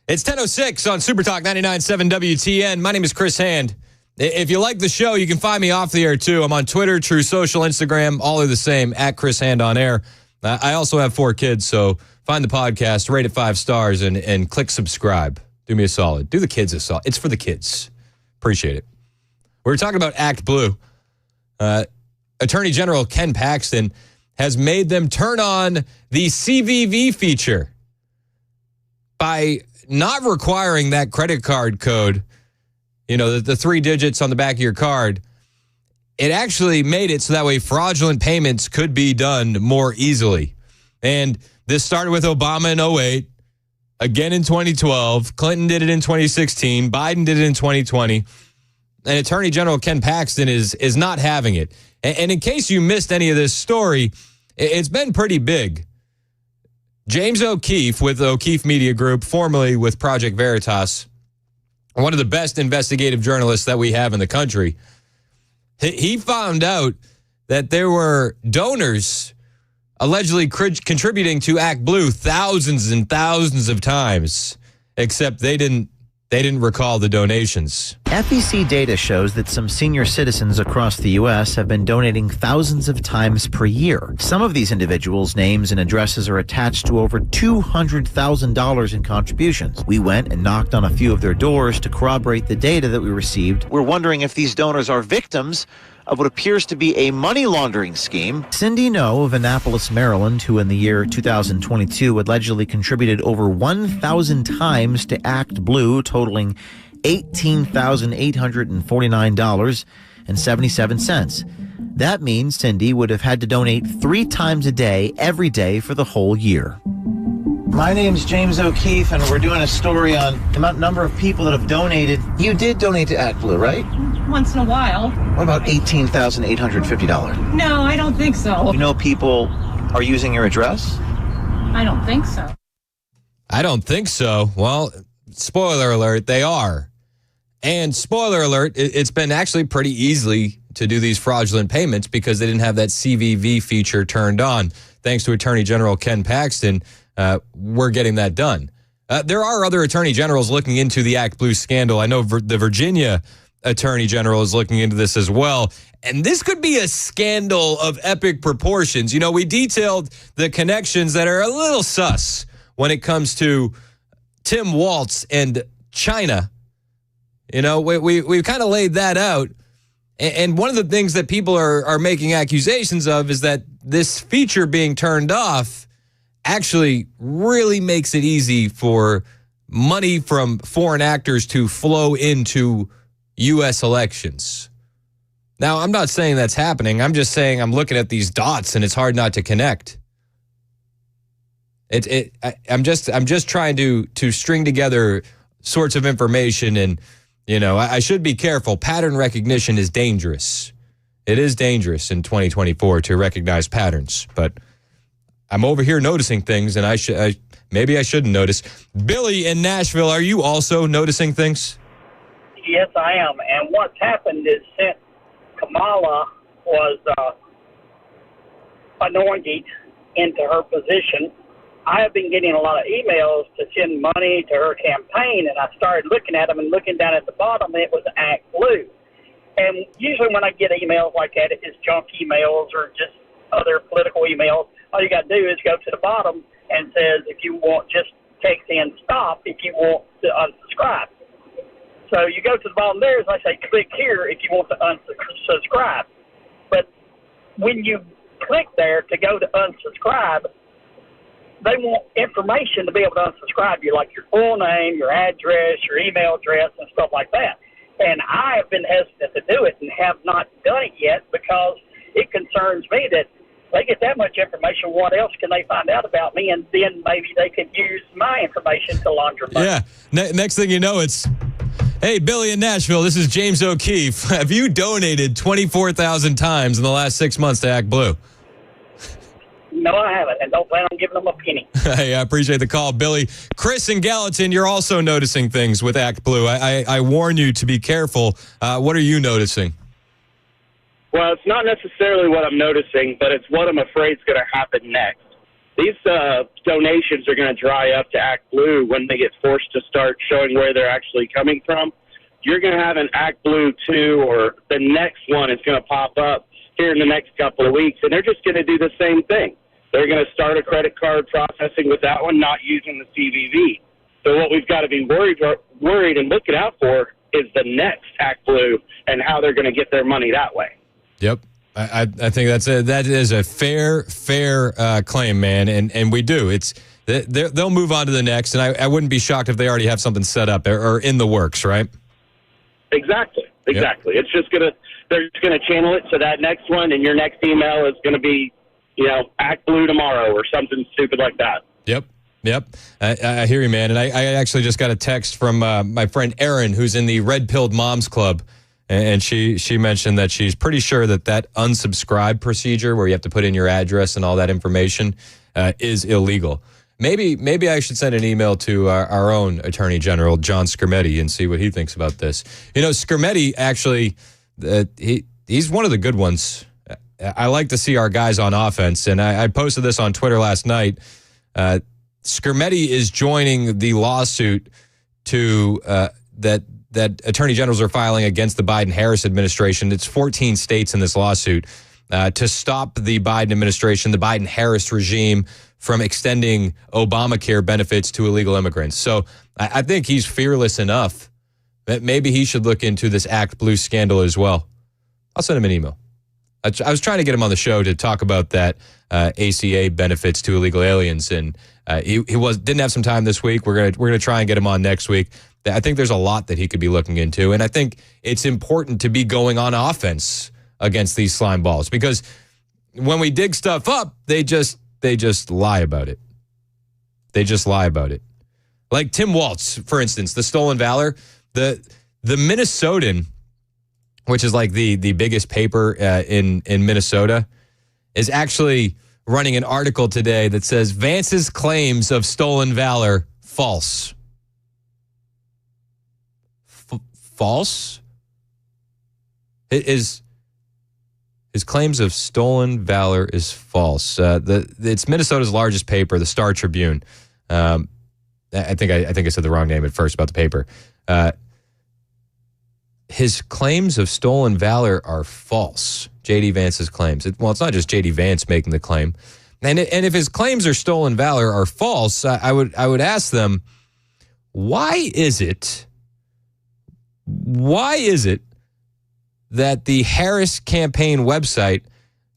Speaker 1: It's 10:06 on Super Talk 99.7 WTN. My name is Chris Hand. If you like the show, you can find me off the air, too. I'm on Twitter, True Social, Instagram. All are the same, at Chris Hand on air. I also have 4 kids, so find the podcast, rate it 5 stars, and click subscribe. Do me a solid. Do the kids a solid. It's for the kids. Appreciate it. We were talking about ActBlue. Attorney General Ken Paxton has made them turn on the CVV feature by not requiring that credit card code, you know, the 3 digits on the back of your card. It actually made it so that way fraudulent payments could be done more easily. And this started with Obama in 2008, again in 2012. Clinton did it in 2016. Biden did it in 2020. And Attorney General Ken Paxton is not having it. And in case you missed any of this story, it's been pretty big. James O'Keefe with O'Keefe Media Group, formerly with Project Veritas, one of the best investigative journalists that we have in the country, he found out that there were donors allegedly contributing to ActBlue thousands and thousands of times, except they didn't recall the donations.
Speaker 6: FEC data shows that some senior citizens across the U.S. have been donating thousands of times per year. Some of these individuals' names and addresses are attached to over $200,000 in contributions. We went and knocked on a few of their doors to corroborate the data that we received. We're wondering if these donors are victims of what appears to be a money laundering scheme. Cindy No of Annapolis, Maryland, who in the year 2022 allegedly contributed over 1,000 times to ActBlue, totaling $18,849.77. That means Cindy would have had to donate 3 times a day, every day for the whole year. My name's James O'Keefe, and we're doing a story on the number of people that have donated. You did donate to ActBlue, right?
Speaker 7: Once in a while.
Speaker 6: What about $18,850?
Speaker 7: No, I don't think so.
Speaker 6: You know people are using your address?
Speaker 7: I don't think so.
Speaker 1: I don't think so. Well, spoiler alert, they are. And spoiler alert, it's been actually pretty easy to do these fraudulent payments because they didn't have that CVV feature turned on. Thanks to Attorney General Ken Paxton, we're getting that done. There are other attorney generals looking into the ActBlue scandal. I know the Virginia Attorney General is looking into this as well. And this could be a scandal of epic proportions. You know, we detailed the connections that are a little sus when it comes to Tim Walz and China. You know, we've kind of laid that out. And one of the things that people are making accusations of is that this feature being turned off actually really makes it easy for money from foreign actors to flow into U.S. elections. Now, I'm not saying that's happening. I'm just saying I'm looking at these dots and it's hard not to connect. I'm just trying to string together sorts of information, and you know, I should be careful. Pattern recognition is dangerous. It is dangerous in 2024 to recognize patterns, but I'm over here noticing things, and maybe I shouldn't notice. Billy in Nashville, are you also noticing things?
Speaker 8: Yes, I am. And what's happened is since Kamala was anointed into her position, I have been getting a lot of emails to send money to her campaign, and I started looking at them and looking down at the bottom, and it was ActBlue. And usually when I get emails like that, it's junk emails or just other political emails. All you got to do is go to the bottom and says if you want, just text in stop if you want to unsubscribe. So you go to the bottom there, as I say, click here if you want to unsubscribe. But when you click there to go to unsubscribe, they want information to be able to unsubscribe you, like your full name, your address, your email address, and stuff like that. And I have been hesitant to do it and have not done it yet because it concerns me that they get that much information. What else can they find out about me? And then maybe they could use my information to launder money.
Speaker 1: Yeah. Next thing you know, it's, hey, Billy in Nashville, this is James O'Keefe. Have you donated 24,000 times in the last 6 months to ActBlue?
Speaker 8: No, I haven't, and don't plan on giving them a penny.
Speaker 1: Hey, I appreciate the call, Billy. Chris in Gallatin, you're also noticing things with ActBlue. I warn you to be careful. What are you noticing?
Speaker 24: Well, it's not necessarily what I'm noticing, but it's what I'm afraid is going to happen next. These donations are going to dry up to ActBlue when they get forced to start showing where they're actually coming from. You're going to have an ActBlue 2, or the next one is going to pop up here in the next couple of weeks, and they're just going to do the same thing. They're going to start a credit card processing with that one, not using the CVV. So what we've got to be worried and looking out for is the next ActBlue and how they're going to get their money that way.
Speaker 1: Yep. I think that is a fair claim, man, and we do. They'll move on to the next, and I wouldn't be shocked if they already have something set up or in the works, right?
Speaker 24: Exactly.
Speaker 1: Yep.
Speaker 24: It's just they're just going to channel it to that next one, and your next email is going to be, ActBlue tomorrow or something stupid like that.
Speaker 1: Yep. I hear you, man. And I actually just got a text from my friend Erin, who's in the Red Pilled Moms Club. And she mentioned that she's pretty sure that unsubscribe procedure where you have to put in your address and all that information is illegal. maybe I should send an email to our own Attorney General, John Skrmetti, and see what he thinks about this. Skrmetti actually, he's one of the good ones. I like to see our guys on offense, and I posted this on Twitter last night. Skrmetti is joining the lawsuit that attorney generals are filing against the Biden-Harris administration. It's 14 states in this lawsuit to stop the Biden administration, the Biden-Harris regime, from extending Obamacare benefits to illegal immigrants. So I think he's fearless enough that maybe he should look into this ActBlue scandal as well. I'll send him an email. I was trying to get him on the show to talk about that ACA benefits to illegal aliens, and he didn't have some time this week. We're gonna try and get him on next week. I think there's a lot that he could be looking into, and I think it's important to be going on offense against these slime balls, because when we dig stuff up, they just lie about it. They just lie about it. Like Tim Walz, for instance, the stolen valor, the Minnesotan, which is like the biggest paper in Minnesota, is actually running an article today that says Vance's claims of stolen valor false. False? His claims of stolen valor is false. It's Minnesota's largest paper, the Star Tribune. I think I said the wrong name at first about the paper. His claims of stolen valor are false. J.D. Vance's claims. It's not just J.D. Vance making the claim. And if his claims of stolen valor are false, I would ask them, why is it that the Harris campaign website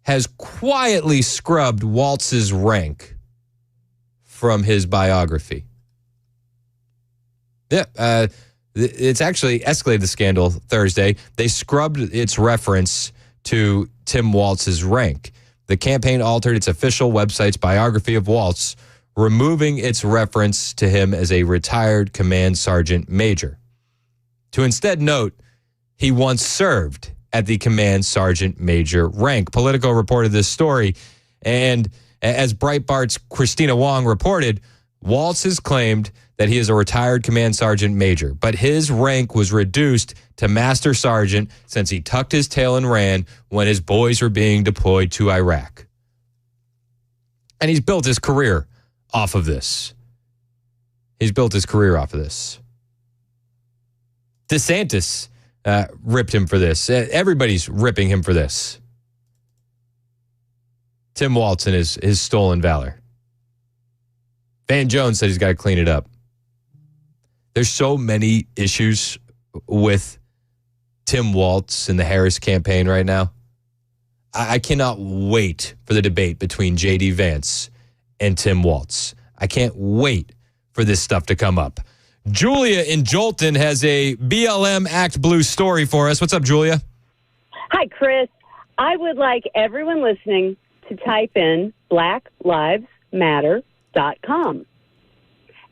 Speaker 1: has quietly scrubbed Walz's rank from his biography? Yeah, it's actually escalated the scandal Thursday. They scrubbed its reference to Tim Walz's rank. The campaign altered its official website's biography of Walz, removing its reference to him as a retired command sergeant major, to instead note he once served at the command sergeant major rank. Politico reported this story, and as Breitbart's Christina Wong reported, Walz has claimed that he is a retired command sergeant major, but his rank was reduced to master sergeant since he tucked his tail and ran when his boys were being deployed to Iraq. And he's built his career off of this. DeSantis ripped him for this. Everybody's ripping him for this. Tim Walz and his stolen valor. Van Jones said he's got to clean it up. There's so many issues with Tim Walz and the Harris campaign right now. I cannot wait for the debate between J.D. Vance and Tim Walz. I can't wait for this stuff to come up. Julia in Jolton has a BLM ActBlue story for us. What's up, Julia?
Speaker 10: Hi, Chris. I would like everyone listening to type in blacklivesmatter.com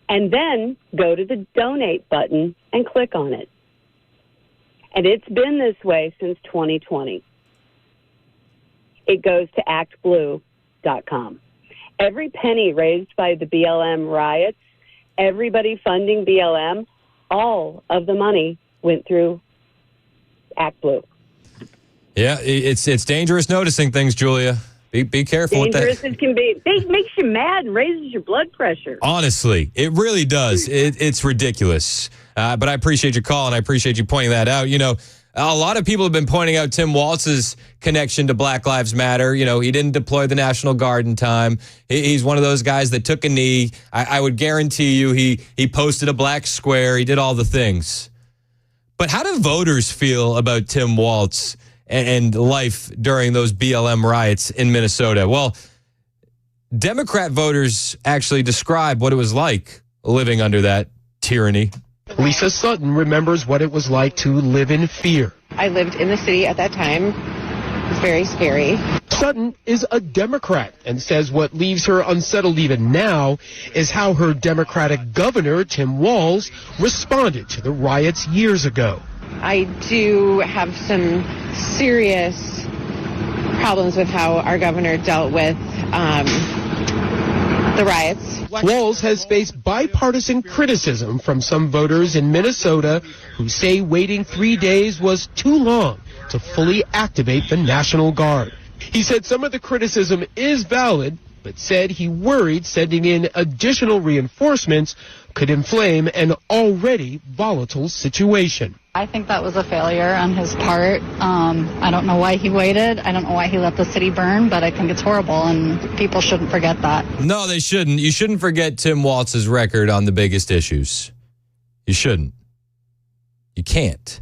Speaker 10: and then go to the donate button and click on it. And it's been this way since 2020. It goes to actblue.com. Every penny raised by the BLM riots, everybody funding BLM, all of the money went through ActBlue.
Speaker 1: Yeah, it's dangerous noticing things, Julia. Be careful with that.
Speaker 10: Dangerous as can be. It makes you mad and raises your blood pressure.
Speaker 1: Honestly, it really does. It's ridiculous. But I appreciate your call, and I appreciate you pointing that out. You know, a lot of people have been pointing out Tim Walz's connection to Black Lives Matter. You know, he didn't deploy the National Guard in time. He's one of those guys that took a knee. I would guarantee you he posted a black square. He did all the things. But how do voters feel about Tim Walz and life during those BLM riots in Minnesota? Well, Democrat voters actually describe what it was like living under that tyranny.
Speaker 11: Lisa Sutton remembers what it was like to live in fear.
Speaker 16: I lived in the city at that time. It was very scary.
Speaker 11: Sutton is a Democrat and says what leaves her unsettled even now is how her Democratic governor, Tim Walz, responded to the riots years ago.
Speaker 16: I do have some serious problems with how our governor dealt with The riots.
Speaker 11: Walz has faced bipartisan criticism from some voters in Minnesota who say waiting 3 days was too long to fully activate the National Guard. He said some of the criticism is valid, but said he worried sending in additional reinforcements could inflame an already volatile situation.
Speaker 3: I think that was a failure on his part. I don't know why he waited. I don't know why he let the city burn, but I think it's horrible, and people shouldn't forget that.
Speaker 1: No, they shouldn't. You shouldn't forget Tim Walz's record on the biggest issues. You shouldn't. You can't.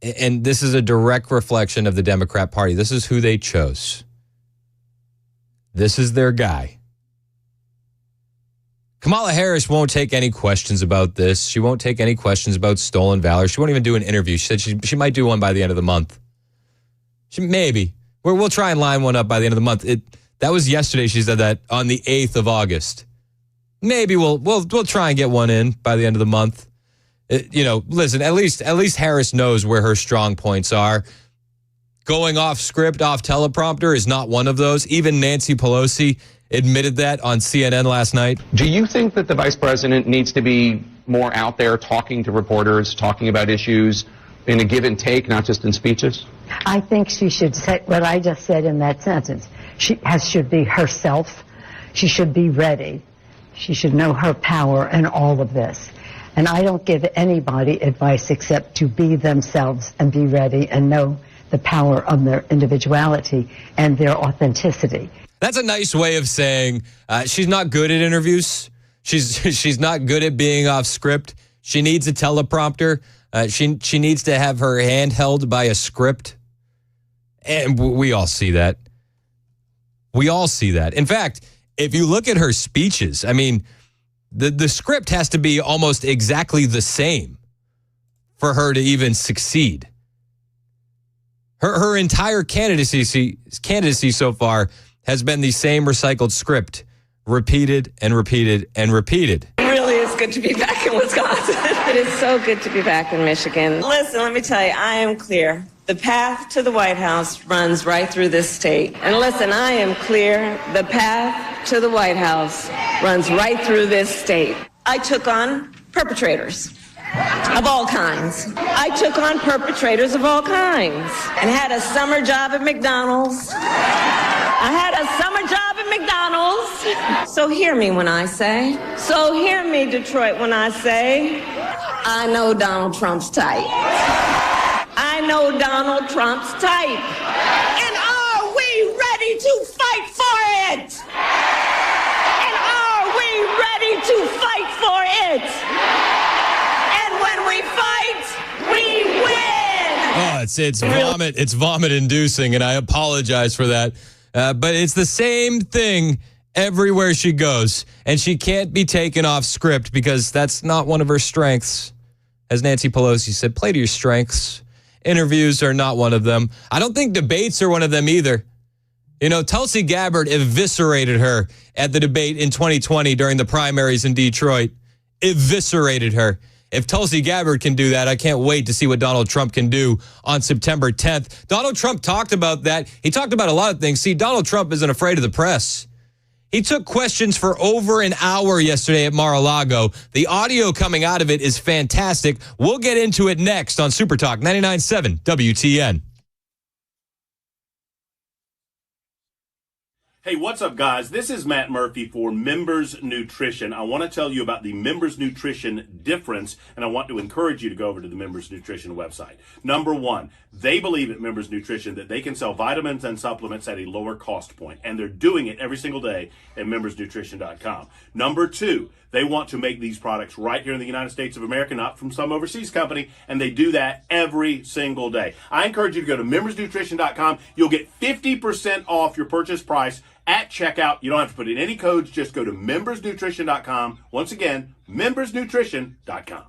Speaker 1: And this is a direct reflection of the Democrat Party. This is who they chose. This is their guy. Kamala Harris won't take any questions about this. She won't take any questions about stolen valor. She won't even do an interview. She said she might do one by the end of the month. Maybe. We'll try and line one up by the end of the month. That was yesterday. She said that on the 8th of August. Maybe we'll try and get one in by the end of the month. Listen, at least Harris knows where her strong points are. Going off script, off teleprompter is not one of those. Even Nancy Pelosi admitted that on CNN last night.
Speaker 14: Do you think that the vice president needs to be more out there talking to reporters, talking about issues in a give and take, not just in speeches?
Speaker 15: I think she should say what I just said in that sentence. She should be herself. She should be ready. She should know her power in all of this. And I don't give anybody advice except to be themselves and be ready and know the power of their individuality and their authenticity.
Speaker 1: That's a nice way of saying she's not good at interviews. She's not good at being off script. She needs a teleprompter. She needs to have her hand held by a script. And we all see that. We all see that. In fact, if you look at her speeches, I mean, the script has to be almost exactly the same for her to even succeed. Her entire candidacy so far has been the same recycled script, repeated and repeated and repeated.
Speaker 17: It really is good to be back in Wisconsin. It is so good to be back in Michigan. Listen, let me tell you, I am clear. The path to the White House runs right through this state. And listen, I am clear. The path to the White House runs right through this state. I took on perpetrators of all kinds. I took on perpetrators of all kinds and had a summer job at McDonald's. I had a summer job at McDonald's. So hear me when I say, so hear me, Detroit, when I say, I know Donald Trump's type. I know Donald Trump's type. And are we ready to fight for it? And are we ready to fight for it? And when we fight, we win.
Speaker 1: Oh, it's vomit inducing, and I apologize for that. But it's the same thing everywhere she goes, and she can't be taken off script because that's not one of her strengths. As Nancy Pelosi said, play to your strengths. Interviews are not one of them. I don't think debates are one of them either. Tulsi Gabbard eviscerated her at the debate in 2020 during the primaries in Detroit. Eviscerated her. If Tulsi Gabbard can do that, I can't wait to see what Donald Trump can do on September 10th. Donald Trump talked about that. He talked about a lot of things. See, Donald Trump isn't afraid of the press. He took questions for over an hour yesterday at Mar-a-Lago. The audio coming out of it is fantastic. We'll get into it next on Super Talk 99.7 WTN.
Speaker 25: Hey, what's up, guys? This is Matt Murphy for Members Nutrition. I want to tell you about the Members Nutrition difference, and I want to encourage you to go over to the Members Nutrition website. Number one, they believe at Members Nutrition that they can sell vitamins and supplements at a lower cost point, and they're doing it every single day at membersnutrition.com. Number two, they want to make these products right here in the United States of America, not from some overseas company, and they do that every single day. I encourage you to go to membersnutrition.com. You'll get 50% off your purchase price at checkout. You don't have to put in any codes. Just go to membersnutrition.com. Once again, membersnutrition.com.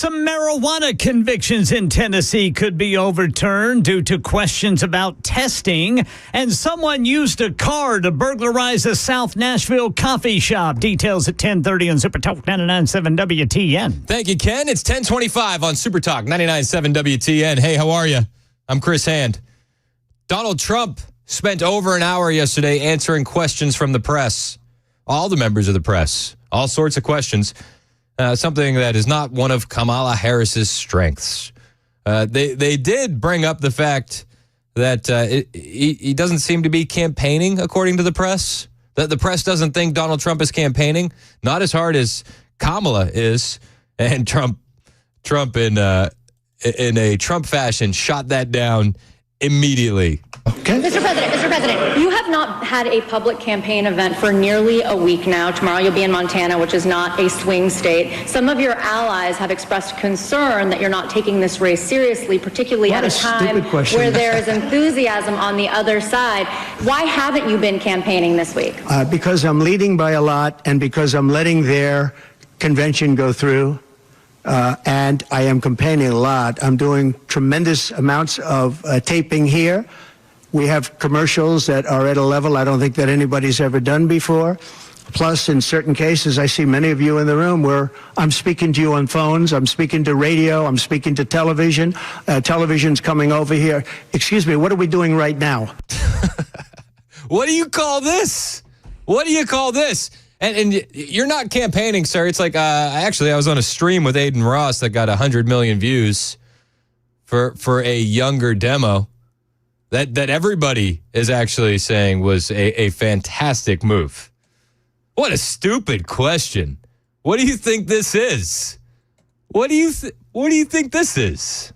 Speaker 13: Some marijuana convictions in Tennessee could be overturned due to questions about testing, and someone used a car to burglarize a South Nashville coffee shop. Details at 10:30 on Super Talk 99.7 WTN.
Speaker 1: Thank you, Ken. It's 10:25 on Super Talk 99.7 WTN. Hey, how are you? I'm Chris Hand. Donald Trump spent over an hour yesterday answering questions from the press. All the members of the press. All sorts of questions. Something that is not one of Kamala Harris's strengths. They did bring up the fact that he doesn't seem to be campaigning, according to the press. That the press doesn't think Donald Trump is campaigning, not as hard as Kamala is, and Trump in a Trump fashion shot that down immediately.
Speaker 18: Okay. Mr. President, you have not had a public campaign event for nearly a week now. Tomorrow you'll be in Montana, which is not a swing state. Some of your allies have expressed concern that you're not taking this race seriously, particularly at a time where there is enthusiasm on the other side. Why haven't you been campaigning this week?
Speaker 19: Because I'm leading by a lot, and because I'm letting their convention go through. And I am campaigning a lot. I'm doing tremendous amounts of taping here. We have commercials that are at a level I don't think that anybody's ever done before. Plus, in certain cases, I see many of you in the room where I'm speaking to you on phones, I'm speaking to radio, I'm speaking to television. Television's coming over here. Excuse me, what are we doing right now?
Speaker 1: What do you call this? What do you call this? And you're not campaigning, sir. It's like, I was on a stream with Aiden Ross that got 100 million views for a younger demo that everybody is actually saying was a fantastic move. What a stupid question. What do you think this is? What do you think this is?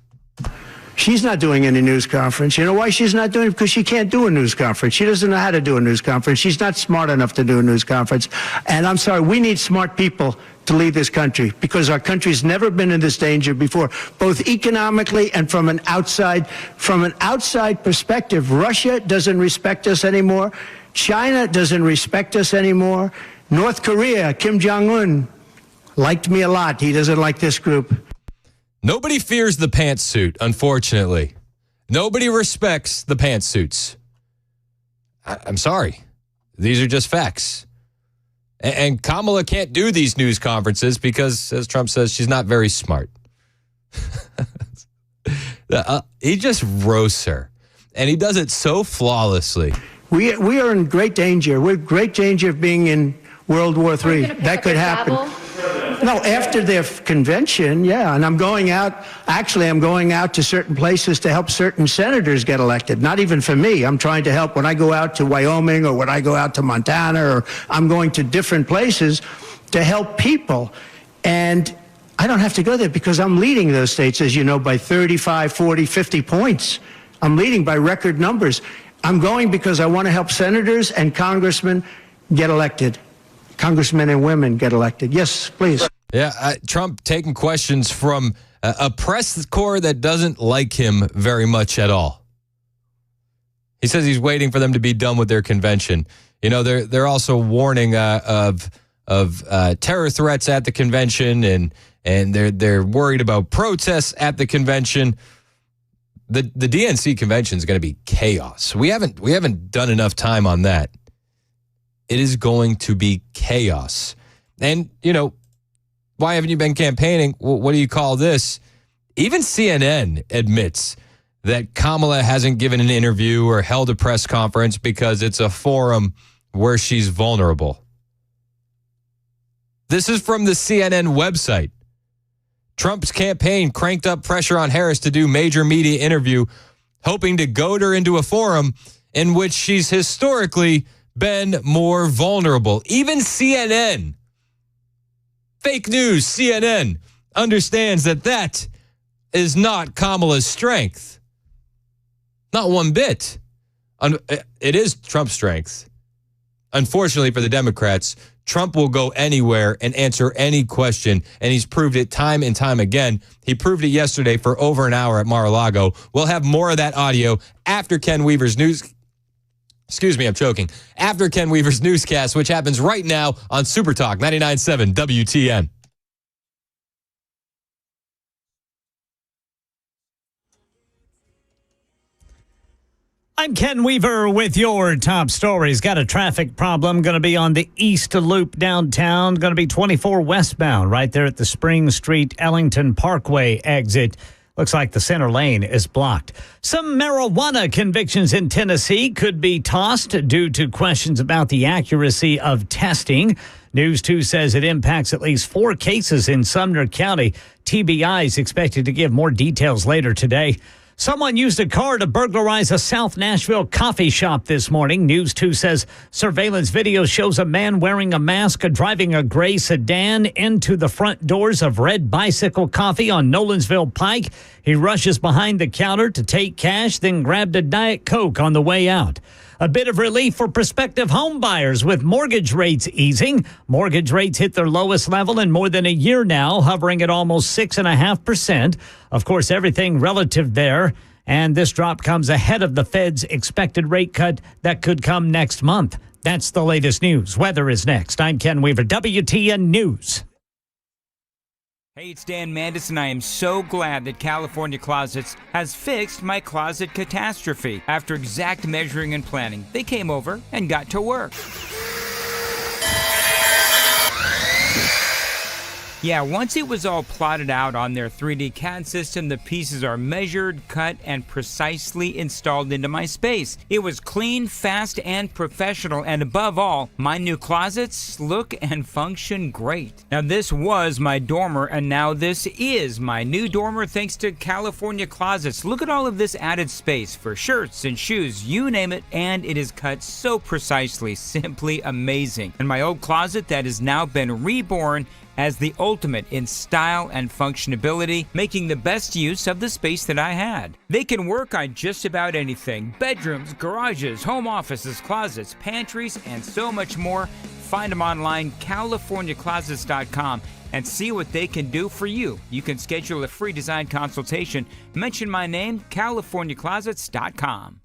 Speaker 19: She's not doing any news conference. You know why she's not doing it? Because she can't do a news conference. She doesn't know how to do a news conference. She's not smart enough to do a news conference. And I'm sorry, we need smart people to lead this country because our country's never been in this danger before, both economically and from an outside perspective. Russia doesn't respect us anymore. China doesn't respect us anymore. North Korea, Kim Jong-un liked me a lot. He doesn't like this group.
Speaker 1: Nobody fears the pantsuit, unfortunately. Nobody respects the pantsuits. I'm sorry. These are just facts. And Kamala can't do these news conferences because, as Trump says, she's not very smart. He just roasts her. And he does it so flawlessly.
Speaker 19: We are in great danger. We're in great danger of being in World War III. That could happen. No, after their convention, yeah. And I'm going out to certain places to help certain senators get elected. Not even for me. I'm trying to help when I go out to Wyoming or when I go out to Montana, or I'm going to different places to help people. And I don't have to go there because I'm leading those states, as you know, by 35, 40, 50 points. I'm leading by record numbers. I'm going because I want to help senators and congressmen get elected. Congressmen and women get elected. Yes, please.
Speaker 1: Yeah, Trump taking questions from a press corps that doesn't like him very much at all. He says he's waiting for them to be done with their convention. You know, they're also warning of terror threats at the convention, and they're worried about protests at the convention. The DNC convention is going to be chaos. We haven't done enough time on that. It is going to be chaos. And, you know, why haven't you been campaigning? Well, what do you call this? Even CNN admits that Kamala hasn't given an interview or held a press conference because it's a forum where she's vulnerable. This is from the CNN website. Trump's campaign cranked up pressure on Harris to do major media interview, hoping to goad her into a forum in which she's historically been more vulnerable. Even CNN, fake news CNN, understands that is not Kamala's strength. Not one bit. It is Trump's strength. Unfortunately for the Democrats, Trump will go anywhere and answer any question, and he's proved it time and time again. He proved it yesterday for over an hour at Mar-a-Lago. We'll have more of that audio after Ken Weaver's news. Excuse me, I'm choking. After Ken Weaver's newscast, which happens right now on Super Talk 99.7 WTN.
Speaker 13: I'm Ken Weaver with your top stories. Got a traffic problem. Going to be on the East Loop downtown. Going to be 24 westbound right there at the Spring Street Ellington Parkway exit. Looks like the center lane is blocked. Some marijuana convictions in Tennessee could be tossed due to questions about the accuracy of testing. News 2 says it impacts at least 4 cases in Sumner County. TBI is expected to give more details later today. Someone used a car to burglarize a South Nashville coffee shop this morning. News 2 says surveillance video shows a man wearing a mask driving a gray sedan into the front doors of Red Bicycle Coffee on Nolensville Pike. He rushes behind the counter to take cash, then grabbed a Diet Coke on the way out. A bit of relief for prospective home buyers with mortgage rates easing. Mortgage rates hit their lowest level in more than a year now, hovering at almost 6.5%. Of course, everything relative there. And this drop comes ahead of the Fed's expected rate cut that could come next month. That's the latest news. Weather is next. I'm Ken Weaver, WTN News.
Speaker 9: Hey, it's Dan Mandis, and I am so glad that California Closets has fixed my closet catastrophe. After exact measuring and planning, they came over and got to work. Yeah, once it was all plotted out on their 3D CAD system, the pieces are measured, cut, and precisely installed into my space. It was clean, fast, and professional, and above all, my new closets look and function great. Now, this was my dormer, and now this is my new dormer thanks to California Closets. Look at all of this added space for shirts and shoes, you name it, and it is cut so precisely, simply amazing. And my old closet that has now been reborn as the ultimate in style and functionability, making the best use of the space that I had. They can work on just about anything: bedrooms, garages, home offices, closets, pantries, and so much more. Find them online, CaliforniaClosets.com, and see what they can do for you. You can schedule a free design consultation. Mention my name, CaliforniaClosets.com.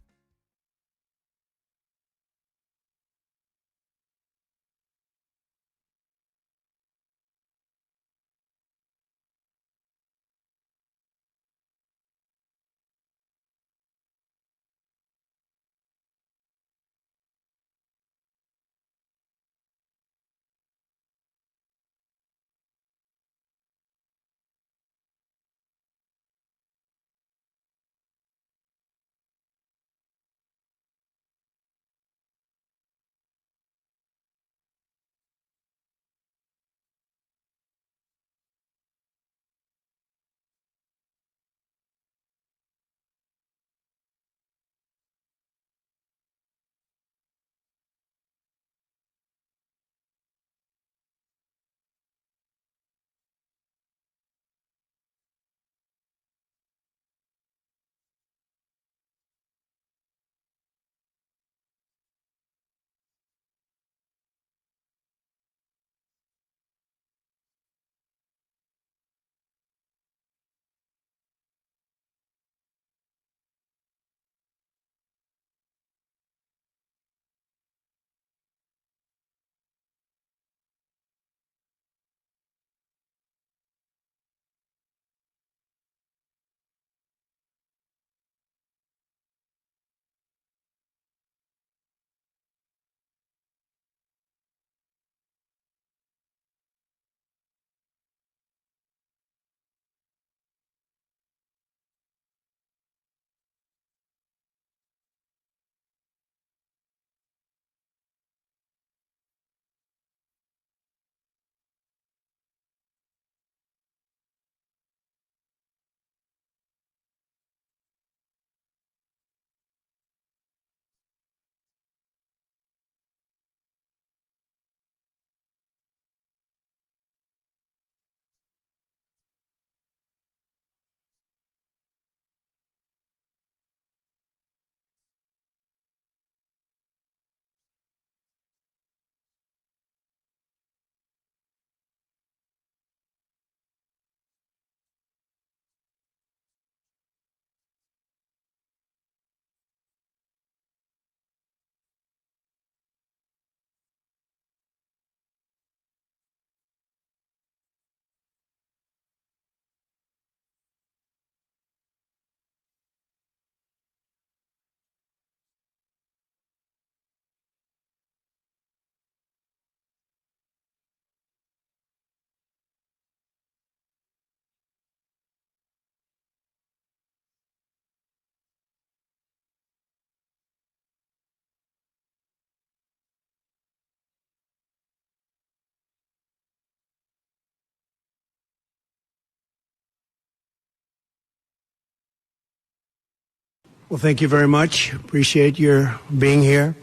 Speaker 19: Well, thank you very much. Appreciate your being here.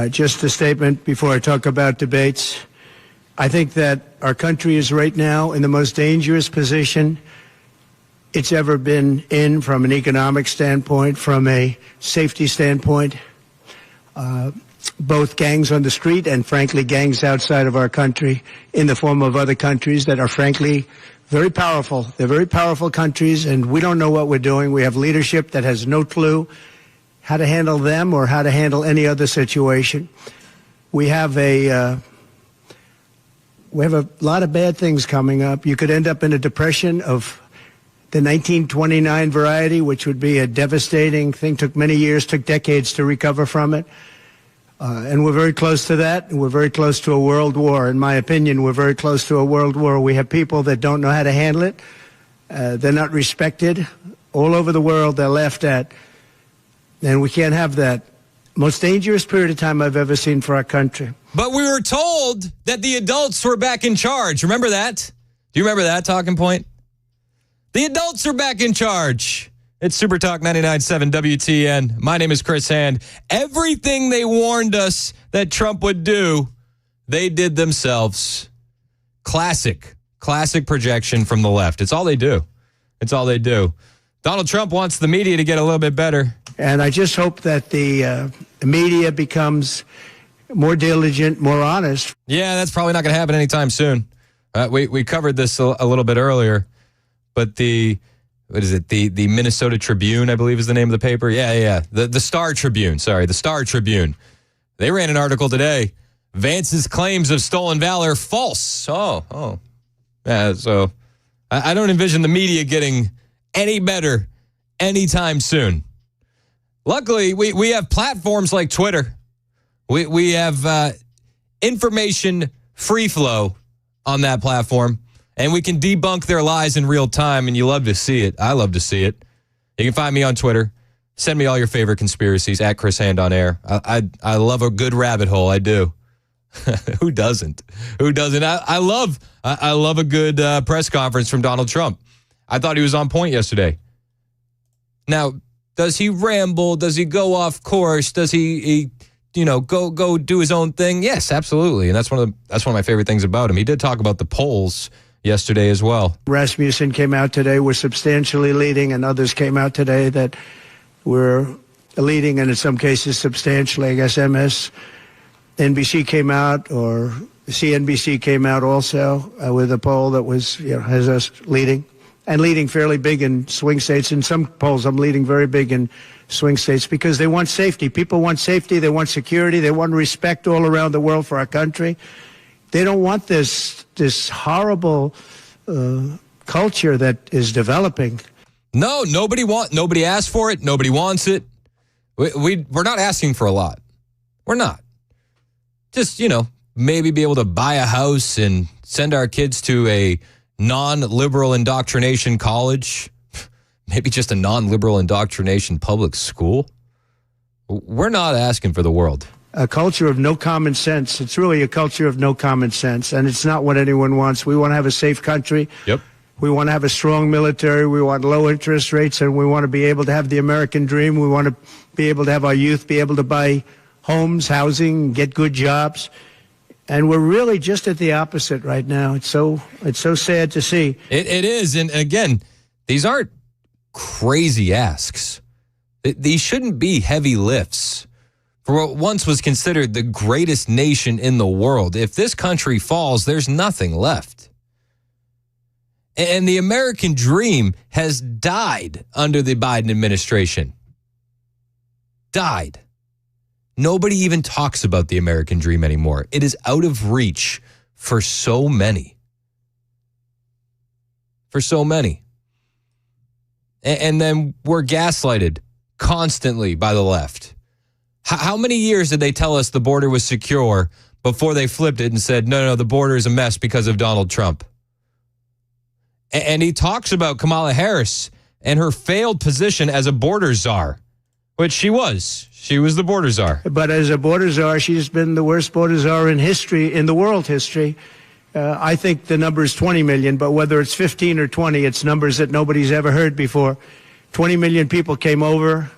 Speaker 19: Just a statement before I talk about debates. I think that our country is right now in the most dangerous position it's ever been in from an economic standpoint, from a safety standpoint. Both gangs on the street and, frankly, gangs outside of our country in the form of other countries that are, frankly, very powerful. They're very powerful countries, and we don't know what we're doing. We have leadership that has no clue how to handle them or how to handle any other situation. We have a lot of bad things coming up. You could end up in a depression of the 1929 variety, which would be a devastating thing. Took many years, took decades to recover from it. And we're very close to that. And we're very close to a world war. In my opinion, we're very close to a world war. We have people that don't know how to handle it. They're not respected. All over the world, they're laughed at. And we can't have that. Most dangerous period of time I've ever seen for our country.
Speaker 1: But we were told that the adults were back in charge. Remember that? Do you remember that talking point? The adults are back in charge. It's Super Talk 99.7 WTN. My name is Chris Hand. Everything they warned us that Trump would do, they did themselves. Classic projection from the left. It's all they do. It's all they do. Donald Trump wants the media to get a little bit better.
Speaker 19: And I just hope that the media becomes more diligent, more honest.
Speaker 1: Yeah, that's probably not going to happen anytime soon. We covered this a little bit earlier, but the Minnesota Tribune, I believe is the name of the paper. Yeah. The Star Tribune, the Star Tribune. They ran an article today. Vance's claims of stolen valor false. Oh. Yeah, so I don't envision the media getting any better anytime soon. Luckily, we have platforms like Twitter. We have information free flow on that platform, and we can debunk their lies in real time, and you love to see it. I love to see it. You can find me on Twitter. Send me all your favorite conspiracies at Chris Hand on Air. I love a good rabbit hole. I do. Who doesn't? I love a good press conference from Donald Trump. I thought he was on point yesterday. Now, does he ramble? Does he go off course? Does he go do his own thing? Yes, absolutely. And that's one of my favorite things about him. He did talk about the polls yesterday as well.
Speaker 19: Rasmussen came out today. We're substantially leading, and others came out today that we're leading, and in some cases substantially. I guess MSNBC came out, or CNBC came out also with a poll that has us leading. And leading fairly big in swing states. In some polls, I'm leading very big in swing states because they want safety. People want safety. They want security. They want respect all around the world for our country. They don't want this horrible culture that is developing.
Speaker 1: No, nobody asked for it. Nobody wants it. We're not asking for a lot. We're not. Just, maybe be able to buy a house and send our kids to a non-liberal indoctrination college, maybe just a non-liberal indoctrination public school. We're not asking for the world.
Speaker 19: A culture of no common sense. It's really a culture of no common sense, and it's not what anyone wants. We want to have a safe country.
Speaker 1: Yep.
Speaker 19: We want to have a strong military. We want low interest rates, and we want to be able to have the American dream. We want to be able to have our youth be able to buy homes, housing, get good jobs. And we're really just at the opposite right now. It's so sad to see.
Speaker 1: It is. And again, these aren't crazy asks. These shouldn't be heavy lifts for what once was considered the greatest nation in the world. If this country falls, there's nothing left. And the American dream has died under the Biden administration. Died. Nobody even talks about the American dream anymore. It is out of reach for so many. And then we're gaslighted constantly by the left. How many years did they tell us the border was secure before they flipped it and said, no, the border is a mess because of Donald Trump? And he talks about Kamala Harris and her failed position as a border czar, which she was. She was the border czar.
Speaker 19: But as a border czar, she's been the worst border czar in history, in the world history. I think the number is 20 million, but whether it's 15 or 20, it's numbers that nobody's ever heard before. 20 million people came over